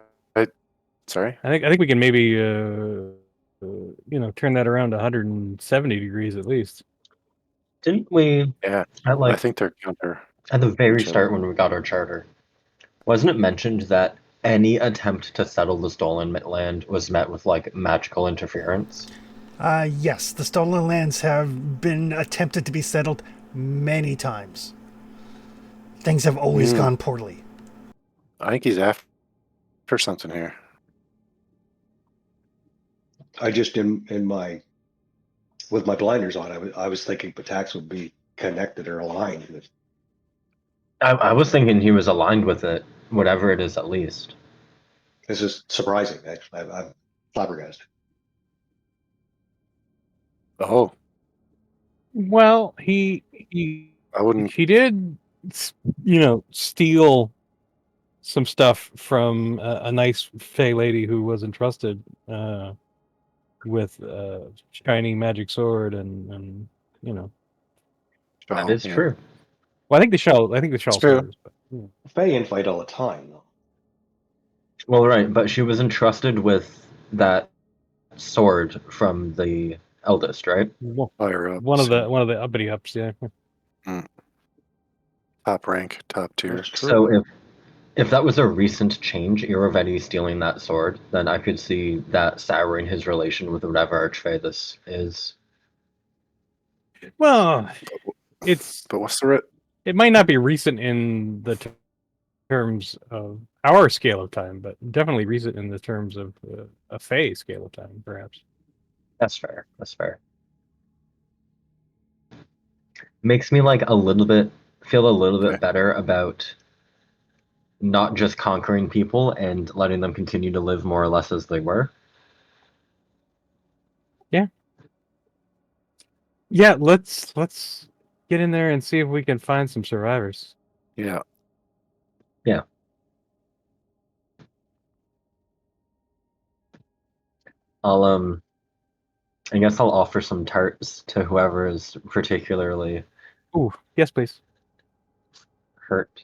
Speaker 6: Sorry.
Speaker 1: I think we can maybe turn that around 170 degrees at least.
Speaker 4: Didn't we
Speaker 6: Yeah,
Speaker 4: at
Speaker 6: I
Speaker 4: like
Speaker 6: think they're counter.
Speaker 4: at the very
Speaker 6: each
Speaker 4: start
Speaker 6: other.
Speaker 4: when we got our charter? Wasn't it mentioned that any attempt to settle the stolen land was met with like magical interference?
Speaker 2: Yes, the stolen lands have been attempted to be settled many times. Things have always
Speaker 6: Hmm.
Speaker 2: gone poorly.
Speaker 6: I think he's after something here.
Speaker 3: I just in my with my blinders on, I was thinking Patax would be connected or aligned with.
Speaker 4: I was thinking he was aligned with it, whatever it is, at least.
Speaker 3: This is surprising, actually. I'm flabbergasted.
Speaker 6: Oh,
Speaker 1: Well,
Speaker 6: I wouldn't.
Speaker 1: he did, steal some stuff from a nice Fey lady who was entrusted with a shiny magic sword and you know.
Speaker 4: That
Speaker 6: Oh,
Speaker 4: is
Speaker 6: yeah.
Speaker 4: true.
Speaker 1: Well, I think the shell
Speaker 6: true.
Speaker 1: sword is, but
Speaker 3: Faye infight all the time, though.
Speaker 4: Well, right, but she was entrusted with that sword from the eldest, right?
Speaker 6: Higher up.
Speaker 1: one of the uppity ups, yeah.
Speaker 6: Top rank, top tier.
Speaker 3: That's true.
Speaker 4: So if that was a recent change, Irovetti stealing that sword, then I could see that souring his relation with whatever archfey this is.
Speaker 1: Well, it's
Speaker 6: But what's the re-
Speaker 1: it might not be recent in the terms of our scale of time, but definitely recent in the terms of a Fey scale of time, perhaps.
Speaker 4: That's fair. That's fair. Makes me like feel a little bit
Speaker 6: Okay.
Speaker 4: better about not just conquering people and letting them continue to live more or less as they were.
Speaker 1: Yeah, let's get in there and see if we can find some survivors.
Speaker 6: Yeah.
Speaker 4: I'll I guess I'll offer some tarts to whoever is particularly
Speaker 1: Ooh, yes, please.
Speaker 4: hurt.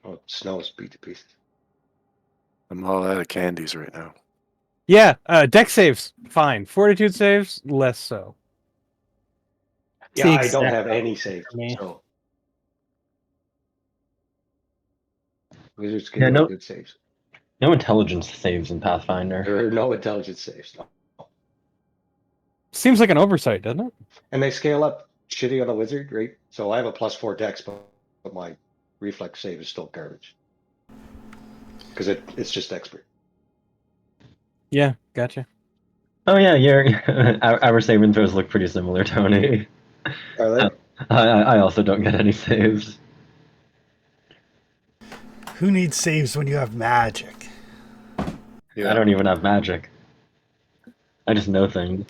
Speaker 3: Oh, snow is beat to pieces.
Speaker 6: I'm all out of candies right now.
Speaker 1: Yeah, deck saves, fine. Fortitude saves, less so.
Speaker 3: Yeah,
Speaker 5: The
Speaker 3: I don't
Speaker 5: exact
Speaker 3: have any
Speaker 5: opposite
Speaker 3: saves,
Speaker 5: for me.
Speaker 3: so Wizards give
Speaker 4: Yeah,
Speaker 3: me all
Speaker 4: no
Speaker 3: good saves.
Speaker 4: no intelligence saves in Pathfinder.
Speaker 3: There are no intelligence saves, no.
Speaker 1: Seems like an oversight, doesn't it?
Speaker 3: And they scale up shitty on a wizard, right? So I have a +4 dex, but my reflex save is still garbage because it's just expert.
Speaker 1: Yeah, gotcha.
Speaker 4: Oh yeah, our saving throws look pretty similar, Tony.
Speaker 3: Are they?
Speaker 4: I also don't get any saves.
Speaker 2: Who needs saves when you have magic?
Speaker 6: Yeah.
Speaker 4: I don't even have magic. I just know things.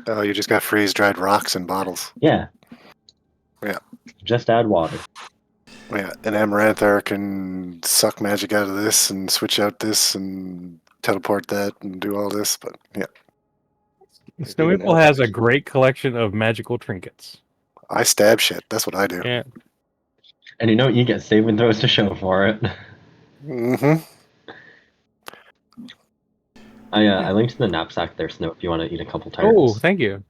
Speaker 6: Oh, you just got freeze dried rocks in bottles.
Speaker 4: Yeah.
Speaker 6: Yeah.
Speaker 4: Just add water.
Speaker 6: Yeah. And Amaranthar can suck magic out of this and switch out this and teleport that and do all this. But yeah,
Speaker 1: Snow
Speaker 3: Even
Speaker 1: Maple
Speaker 3: help,
Speaker 1: has a
Speaker 3: actually.
Speaker 1: great collection of magical trinkets.
Speaker 6: I stab shit. That's what I do.
Speaker 1: Yeah.
Speaker 4: And you know what? You get saving throws to show for it.
Speaker 6: Mm-hmm.
Speaker 4: I linked the knapsack there, Snow, if you want to eat a couple
Speaker 1: Oh,
Speaker 4: tarts.
Speaker 1: thank you.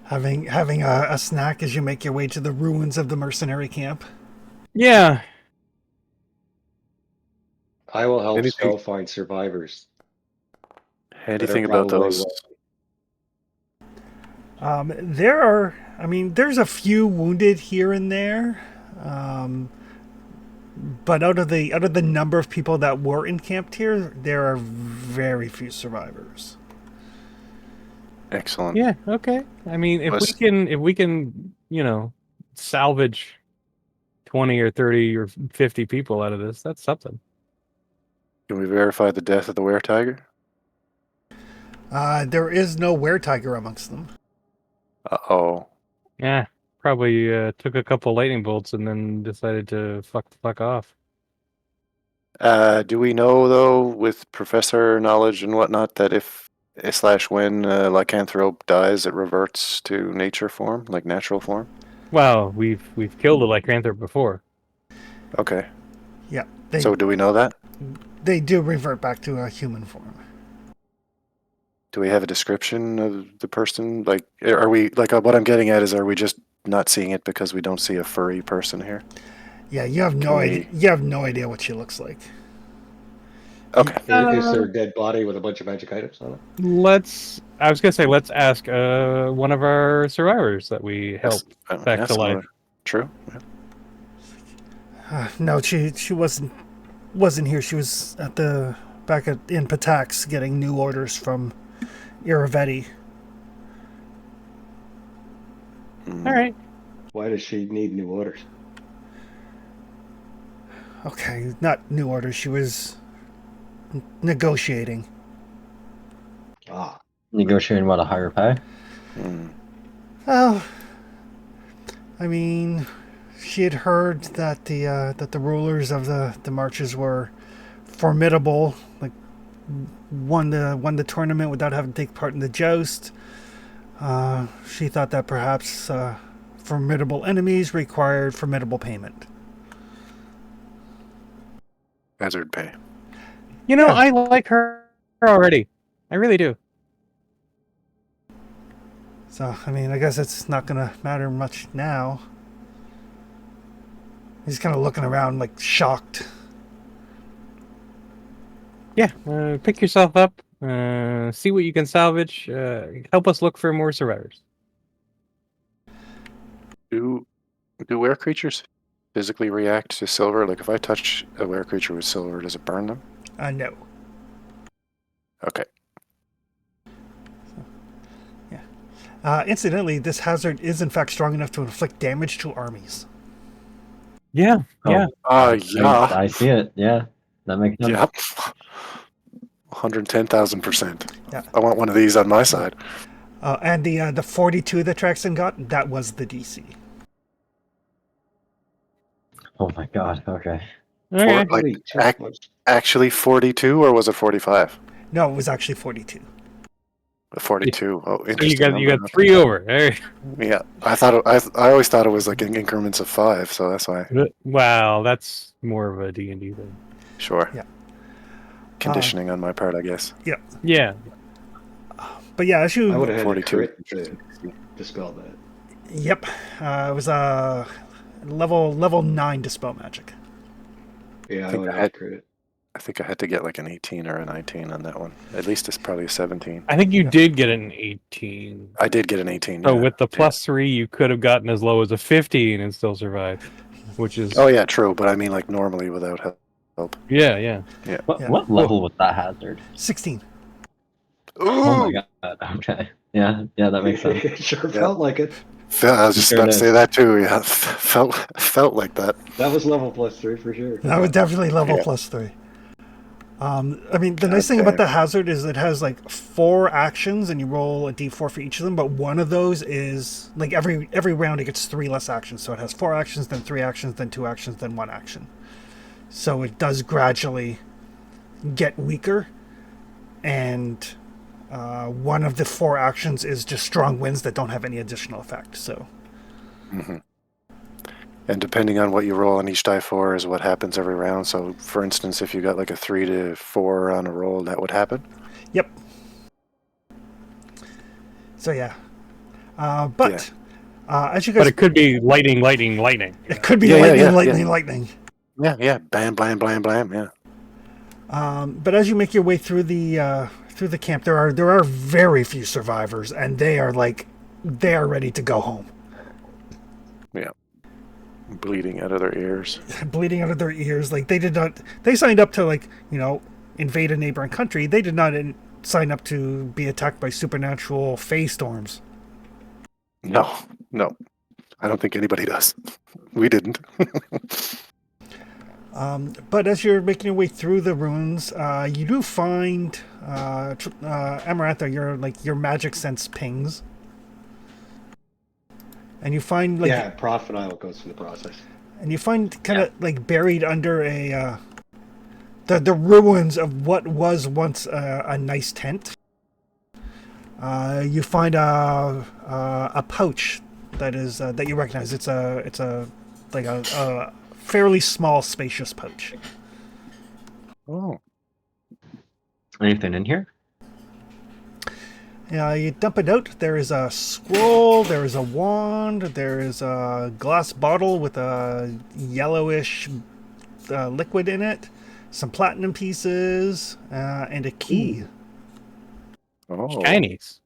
Speaker 2: Having a snack as you make your way to the ruins of the mercenary camp.
Speaker 1: Yeah.
Speaker 3: I will help
Speaker 6: Anything-
Speaker 3: Snow find survivors.
Speaker 6: Anything about
Speaker 3: probably
Speaker 6: those?
Speaker 2: There's a few wounded here and there, but out of the number of people that were encamped here, there are very few survivors.
Speaker 6: Excellent.
Speaker 1: Yeah, okay. I mean, if we can, salvage 20 or 30 or 50 people out of this, that's something.
Speaker 6: Can we verify the death of the were tiger?
Speaker 2: There is no were-tiger amongst them.
Speaker 6: Uh-oh.
Speaker 1: Yeah, probably took a couple lightning bolts and then decided to fuck off.
Speaker 6: Do we know, though, with professor knowledge and whatnot, that if / when a lycanthrope dies, it reverts to nature form, like natural form?
Speaker 1: Well, we've killed a lycanthrope before.
Speaker 6: Okay.
Speaker 2: Yeah,
Speaker 6: So do we know that?
Speaker 2: they do revert back to a human form.
Speaker 6: Do we have a description of the person? Like, are we like what I'm getting at is, are we just not seeing it because we don't see a furry person here?
Speaker 2: Yeah, you have no
Speaker 6: Can
Speaker 2: idea. You have no idea what she looks like.
Speaker 6: Okay.
Speaker 3: Is there a dead body with a bunch of magic items on it?
Speaker 1: I was gonna say, let's ask one of our survivors that we helped back
Speaker 6: Yeah,
Speaker 1: to life.
Speaker 6: True. Yeah.
Speaker 2: No, she wasn't here. She was at the in Patax getting new orders from Iravetti.
Speaker 1: All right.
Speaker 3: Why does she need new orders?
Speaker 2: Okay, not new orders. She was negotiating.
Speaker 3: Ah,
Speaker 4: Negotiating what, a higher pay?
Speaker 6: Mm.
Speaker 2: Oh, I mean, she had heard that the rulers of the marches were formidable. Like won the tournament without having to take part in the joust. She thought that perhaps formidable enemies required formidable payment.
Speaker 6: Hazard pay.
Speaker 1: You know,
Speaker 2: Yeah.
Speaker 1: I like her already. I really do.
Speaker 2: So, I mean, I guess it's not going to matter much now. He's kind of looking around, like, shocked.
Speaker 1: Yeah. Pick yourself up. See what you can salvage. Help us look for more survivors.
Speaker 6: Do were creatures physically react to silver? Like, if I touch a were creature with silver, does it burn them?
Speaker 2: No.
Speaker 6: Okay.
Speaker 2: Incidentally, this hazard is in fact strong enough to inflict damage to armies.
Speaker 1: Yeah.
Speaker 4: Oh,
Speaker 1: Yeah.
Speaker 6: Yeah.
Speaker 4: I see it. Yeah, that makes sense.
Speaker 6: Yep. 110,000%.
Speaker 2: Yeah.
Speaker 6: I want one of these on my side.
Speaker 2: And the 42 that Traxton got, that was the DC.
Speaker 4: Oh my god. Okay.
Speaker 1: Okay.
Speaker 6: Like,
Speaker 3: holy check was
Speaker 6: actually 42, or was it 45?
Speaker 2: No, it was actually 42.
Speaker 6: 42. Oh,
Speaker 1: So
Speaker 6: interesting.
Speaker 1: you got 3 over. Hey.
Speaker 6: Yeah, I always thought it was like in increments of 5, so that's why.
Speaker 1: Wow, that's more of a D&D thing.
Speaker 6: Sure.
Speaker 2: Yeah.
Speaker 6: Conditioning on my part, I guess.
Speaker 1: Yeah.
Speaker 2: But yeah, as
Speaker 3: I
Speaker 2: you...
Speaker 3: would have had
Speaker 6: 42.
Speaker 3: to crit to dispel that.
Speaker 2: Yep. It was a level 9 dispel magic.
Speaker 3: Yeah, I
Speaker 6: think
Speaker 3: would
Speaker 6: I
Speaker 3: have
Speaker 6: had-
Speaker 3: had crit.
Speaker 6: I think I had to get like an 18 or a 19 on that one. At least it's probably a 17.
Speaker 1: I think you did get an 18.
Speaker 6: I did get an 18.
Speaker 1: So
Speaker 6: yeah.
Speaker 1: with the +3, you could have gotten as low as a 15 and still survived. Which is...
Speaker 6: Oh yeah, true. But I mean, like normally without help.
Speaker 1: Yeah.
Speaker 4: What
Speaker 2: Yeah.
Speaker 4: what level was that hazard?
Speaker 2: 16.
Speaker 4: Oh
Speaker 6: Ooh!
Speaker 4: my god. Okay. Yeah, that makes sense.
Speaker 3: It sure felt like it.
Speaker 6: I was just
Speaker 4: Sure
Speaker 6: about to
Speaker 4: did.
Speaker 6: say that too. Yeah, felt like that.
Speaker 3: That was level +3 for sure.
Speaker 2: That was definitely level
Speaker 6: Yeah.
Speaker 2: +3. I mean, the nice thing about the hazard is it has like 4 actions, and you roll a d4 for each of them. But one of those is like every round it gets 3 less actions. So it has 4 actions, then 3 actions, then 2 actions, then 1 action. So it does gradually get weaker, and one of the 4 actions is just strong winds that don't have any additional effect. So
Speaker 6: hmm And depending on what you roll on each die 4 is what happens every round. So, for instance, if you got like a 3 to 4 on a roll, that would happen.
Speaker 2: yep. So yeah, but as you guys,
Speaker 1: But it could be lightning.
Speaker 2: it could be
Speaker 6: Yeah,
Speaker 2: lightning.
Speaker 6: Yeah. Bam, blam, blam, blam. Yeah.
Speaker 2: But as you make your way through the camp, there are very few survivors, and they are ready to go home,
Speaker 6: Yeah. Bleeding out of their ears.
Speaker 2: bleeding out of their ears. Like they signed up to invade a neighboring country. They did not sign up to be attacked by supernatural fey storms.
Speaker 6: No. I don't think anybody does. We didn't.
Speaker 2: But as you're making your way through the ruins, you do find Amarantha, your magic sense pings. And you find
Speaker 3: Yeah, Prof and I will go through the process.
Speaker 2: and you find kind of buried under the ruins of what was once a nice tent. You find a pouch that is that you recognize. It's a fairly small, spacious pouch.
Speaker 6: Oh,
Speaker 4: Anything in here?
Speaker 2: You dump it out. There is a scroll. There is a wand. There is a glass bottle with a yellowish liquid in it. Some platinum pieces and a key.
Speaker 6: oh,
Speaker 1: Shinies.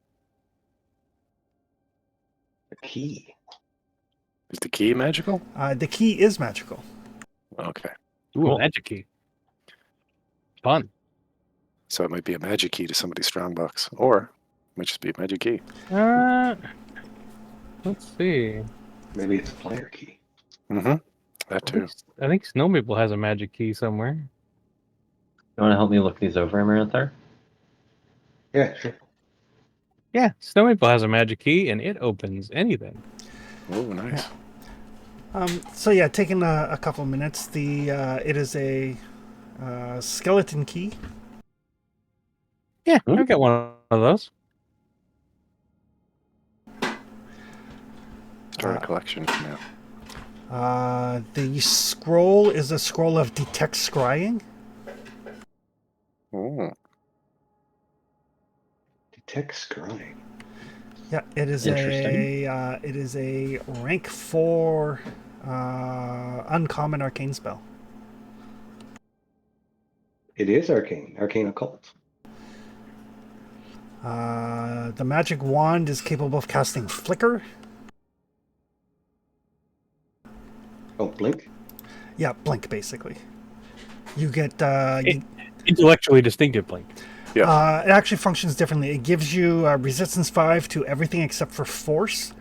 Speaker 3: A key.
Speaker 6: is the key magical?
Speaker 2: The key is magical.
Speaker 6: Okay,
Speaker 1: Ooh,
Speaker 4: Cool.
Speaker 1: a magic key. Fun.
Speaker 6: so it might be a magic key to somebody's strongbox, or it might just be a magic key.
Speaker 1: Let's see.
Speaker 3: Maybe it's a player key.
Speaker 6: Mm-hmm. That
Speaker 1: I
Speaker 6: too.
Speaker 1: think Snow Maple has a magic key somewhere.
Speaker 4: You want to help me look these over, Amarathar?
Speaker 3: Yeah, sure.
Speaker 1: Yeah, Snow Maple has a magic key, and it opens anything.
Speaker 6: Oh, nice.
Speaker 2: So yeah, taking a couple of minutes. It is a skeleton key.
Speaker 1: Yeah, I've got one of those.
Speaker 6: Start a collection now.
Speaker 2: The scroll is a scroll of detect scrying.
Speaker 6: Oh,
Speaker 3: Detect scrying.
Speaker 2: Yeah, it is a rank 4 uncommon arcane spell.
Speaker 3: It is arcane. Arcane occult.
Speaker 2: The magic wand is capable of casting flicker.
Speaker 3: Oh, blink.
Speaker 2: Yeah, blink basically. You get
Speaker 1: Intellectually distinctive blink.
Speaker 2: it actually functions differently. It gives you resistance 5 to everything except for force,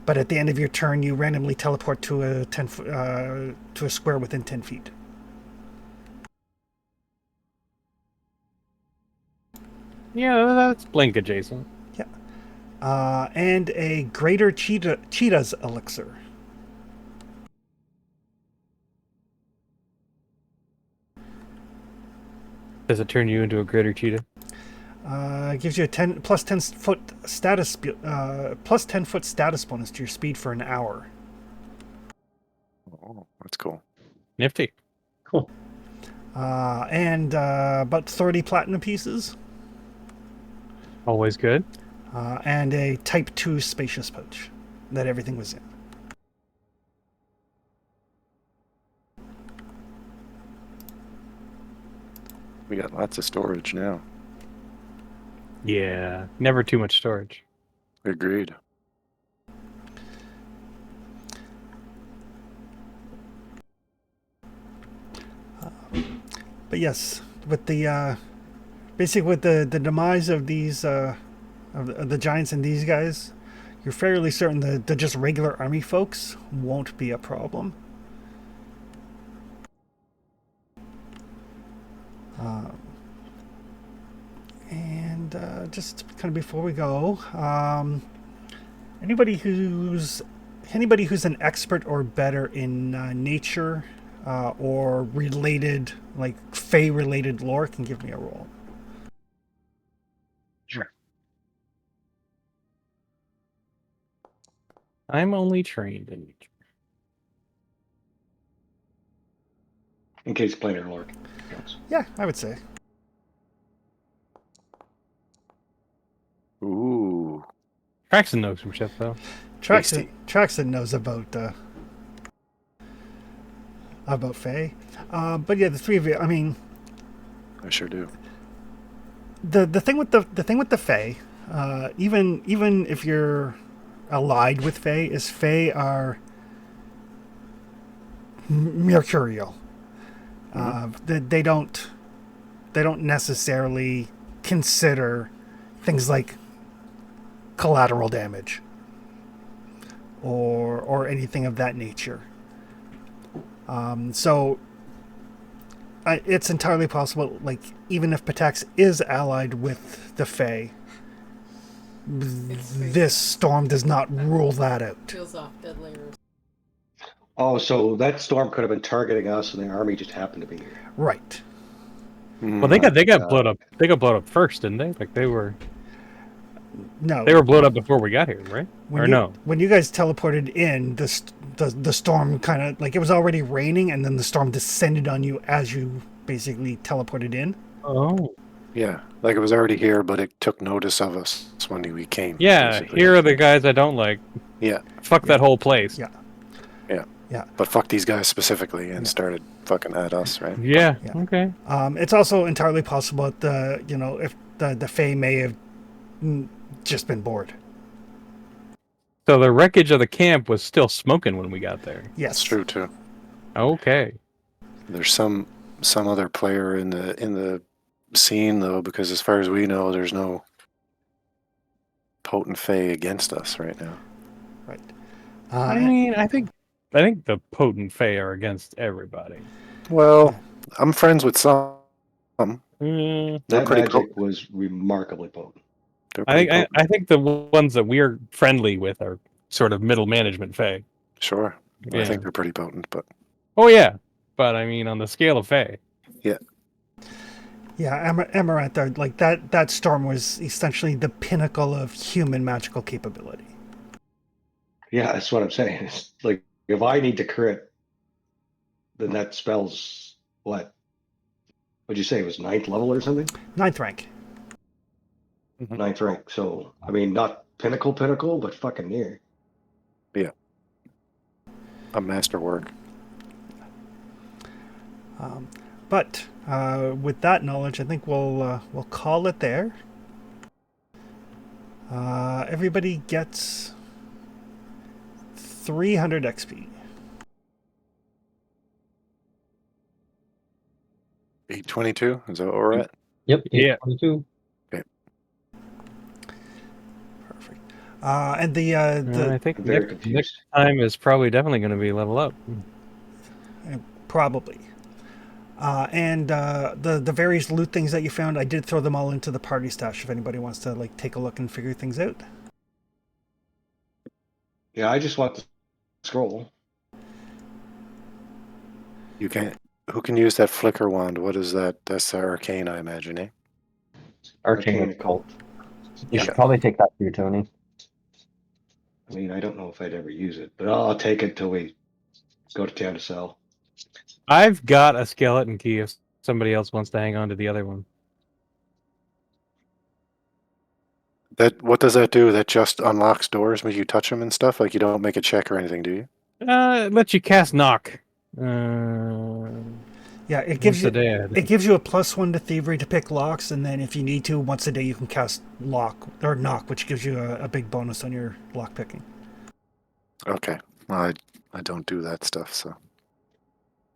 Speaker 2: but at the end of your turn, you randomly teleport to a square within 10 feet.
Speaker 1: Yeah, that's blink adjacent.
Speaker 2: And a greater cheetah's elixir.
Speaker 1: Does it turn you into a greater cheetah?
Speaker 2: Gives you a plus 10 foot status bonus to your speed for an hour.
Speaker 6: oh, that's cool.
Speaker 1: Nifty.
Speaker 4: Cool.
Speaker 2: And about 30 platinum pieces.
Speaker 1: Always good.
Speaker 2: And a type 2 spacious pouch that everything was in.
Speaker 6: We got lots of storage now.
Speaker 1: Yeah, never too much storage.
Speaker 6: Agreed.
Speaker 2: But yes, with the basically with the demise of these of the giants and these guys, you're fairly certain that the just regular army folks won't be a problem. And just kind of before we go, anybody who's an expert or better in nature or related, like Fey-related lore, can give me a roll.
Speaker 4: Sure.
Speaker 1: I'm only trained in nature.
Speaker 3: In case planar lore counts.
Speaker 2: Yeah, I would say.
Speaker 6: Ooh,
Speaker 1: Traxon knows some shit though.
Speaker 2: Traxon knows about Fae. But yeah, the three of you. I mean,
Speaker 6: I sure do.
Speaker 2: the thing with the Fae, even if you're allied with Fae, is Fae are mercurial. They don't necessarily consider things like collateral damage or anything of that nature. So it's entirely possible, like, even if Patax is allied with the Fae, this storm does not rule that out.
Speaker 7: Peels off dead layers.
Speaker 3: Oh, so that storm could have been targeting us, and the army just happened to be here.
Speaker 2: Right.
Speaker 1: Well, they got blown up. They got blown up first, didn't they? Like they were.
Speaker 2: No,
Speaker 1: They were blown up before we got here, right?
Speaker 2: when
Speaker 1: Or
Speaker 2: you,
Speaker 1: no?
Speaker 2: when you guys teleported in, the storm kind of like it was already raining, and then the storm descended on you as you basically teleported in.
Speaker 1: Oh.
Speaker 6: Yeah, like it was already here, but it took notice of us when we came.
Speaker 1: Yeah,
Speaker 6: basically.
Speaker 1: here are the guys I don't like.
Speaker 6: Yeah,
Speaker 1: Fuck that whole place.
Speaker 2: Yeah.
Speaker 6: yeah,
Speaker 2: Yeah.
Speaker 6: But fuck these guys specifically, and
Speaker 2: Yeah.
Speaker 6: started fucking at us, right?
Speaker 1: Yeah.
Speaker 2: Yeah.
Speaker 1: Okay.
Speaker 2: It's also entirely possible that if the Fae may have just been bored.
Speaker 1: So the wreckage of the camp was still smoking when we got there.
Speaker 2: Yes,
Speaker 6: That's true too.
Speaker 1: Okay.
Speaker 6: There's some other player in the scene though, because as far as we know, there's no potent Fae against us right now.
Speaker 2: Right.
Speaker 1: I mean, I think the potent Fae are against everybody.
Speaker 6: Well, I'm friends with some.
Speaker 1: Mm,
Speaker 6: They're
Speaker 3: That
Speaker 6: pretty
Speaker 3: magic
Speaker 6: potent.
Speaker 3: was remarkably potent.
Speaker 6: They're
Speaker 1: I
Speaker 6: pretty
Speaker 1: think
Speaker 6: potent.
Speaker 1: I think the ones that we're friendly with are sort of middle management Fae.
Speaker 6: Sure. I
Speaker 1: Yeah.
Speaker 6: think they're pretty potent, but
Speaker 1: Oh yeah, but I mean on the scale of Fae.
Speaker 2: Yeah, Amaranth, like that storm was essentially the pinnacle of human magical capability.
Speaker 3: Yeah, that's what I'm saying. It's like if I need to crit, then that spell's what? What'd you say? It was 9th level or something?
Speaker 2: 9th rank.
Speaker 3: 9th rank. So I mean, not pinnacle, but fucking near.
Speaker 6: a masterwork.
Speaker 2: But with that knowledge, I think we'll call it there. Everybody gets 300 XP.
Speaker 6: 822? Is that what we're at?
Speaker 4: Yep.
Speaker 1: Yeah.
Speaker 4: 22.
Speaker 2: Perfect. And
Speaker 1: I think
Speaker 3: I'm very
Speaker 1: next
Speaker 3: confused.
Speaker 1: time is probably definitely going to be level up.
Speaker 2: probably. And the various loot things that you found, I did throw them all into the party stash if anybody wants to like take a look and figure things out.
Speaker 3: Yeah, I just want the scroll.
Speaker 6: You can't. Who can use that flicker wand? What is that? That's arcane, I imagine, eh?
Speaker 4: Arcane
Speaker 3: Arcane
Speaker 4: Occult.
Speaker 3: Occult.
Speaker 4: You should probably take that for you, Tony.
Speaker 3: I mean, I don't know if I'd ever use it, but I'll take it till we go to town to sell.
Speaker 1: I've got a skeleton key if somebody else wants to hang on to the other one.
Speaker 6: What does that do? That just unlocks doors when you touch them and stuff? Like you don't make a check or anything, do you?
Speaker 1: It lets you cast knock.
Speaker 2: Yeah, it gives
Speaker 1: once a
Speaker 2: you
Speaker 1: day.
Speaker 2: it gives you a +1 to thievery to pick locks, and then if you need to, once a day you can cast lock or knock, which gives you a big bonus on your lock picking.
Speaker 6: Okay. Well, I don't do that stuff, so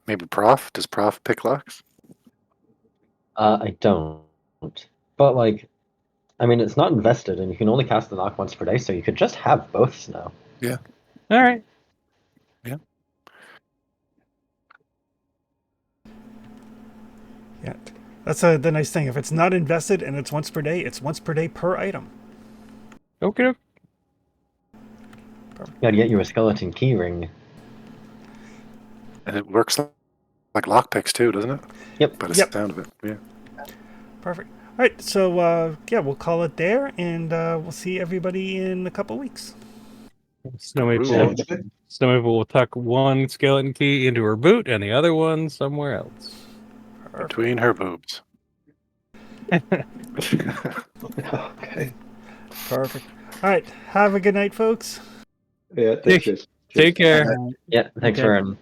Speaker 6: maybe Prof? Does Prof pick locks?
Speaker 4: I don't. But like, I mean, it's not invested, and you can only cast the knock once per day, so you could just have both now.
Speaker 6: Yeah.
Speaker 1: All right.
Speaker 6: Yeah.
Speaker 2: Yeah, that's the nice thing. If it's not invested and it's once per day, it's once per day per item.
Speaker 1: Okay.
Speaker 4: Gotta get you a skeleton key ring.
Speaker 6: And it works like lockpicks too, doesn't it?
Speaker 4: Yep.
Speaker 6: By the
Speaker 2: Yep.
Speaker 6: sound of it, yeah.
Speaker 2: Perfect. All right, so yeah, we'll call it there, and we'll see everybody in a couple weeks.
Speaker 1: Snow Maple,
Speaker 3: Sounds good.
Speaker 1: Snow Maple will tuck one skeleton key into her boot and the other one somewhere else.
Speaker 6: Between her boobs.
Speaker 3: Okay.
Speaker 2: Perfect. All right, have a good night, folks.
Speaker 3: Yeah, thanks. guys.
Speaker 1: Take care.
Speaker 4: Yeah, thanks
Speaker 5: Okay.
Speaker 4: for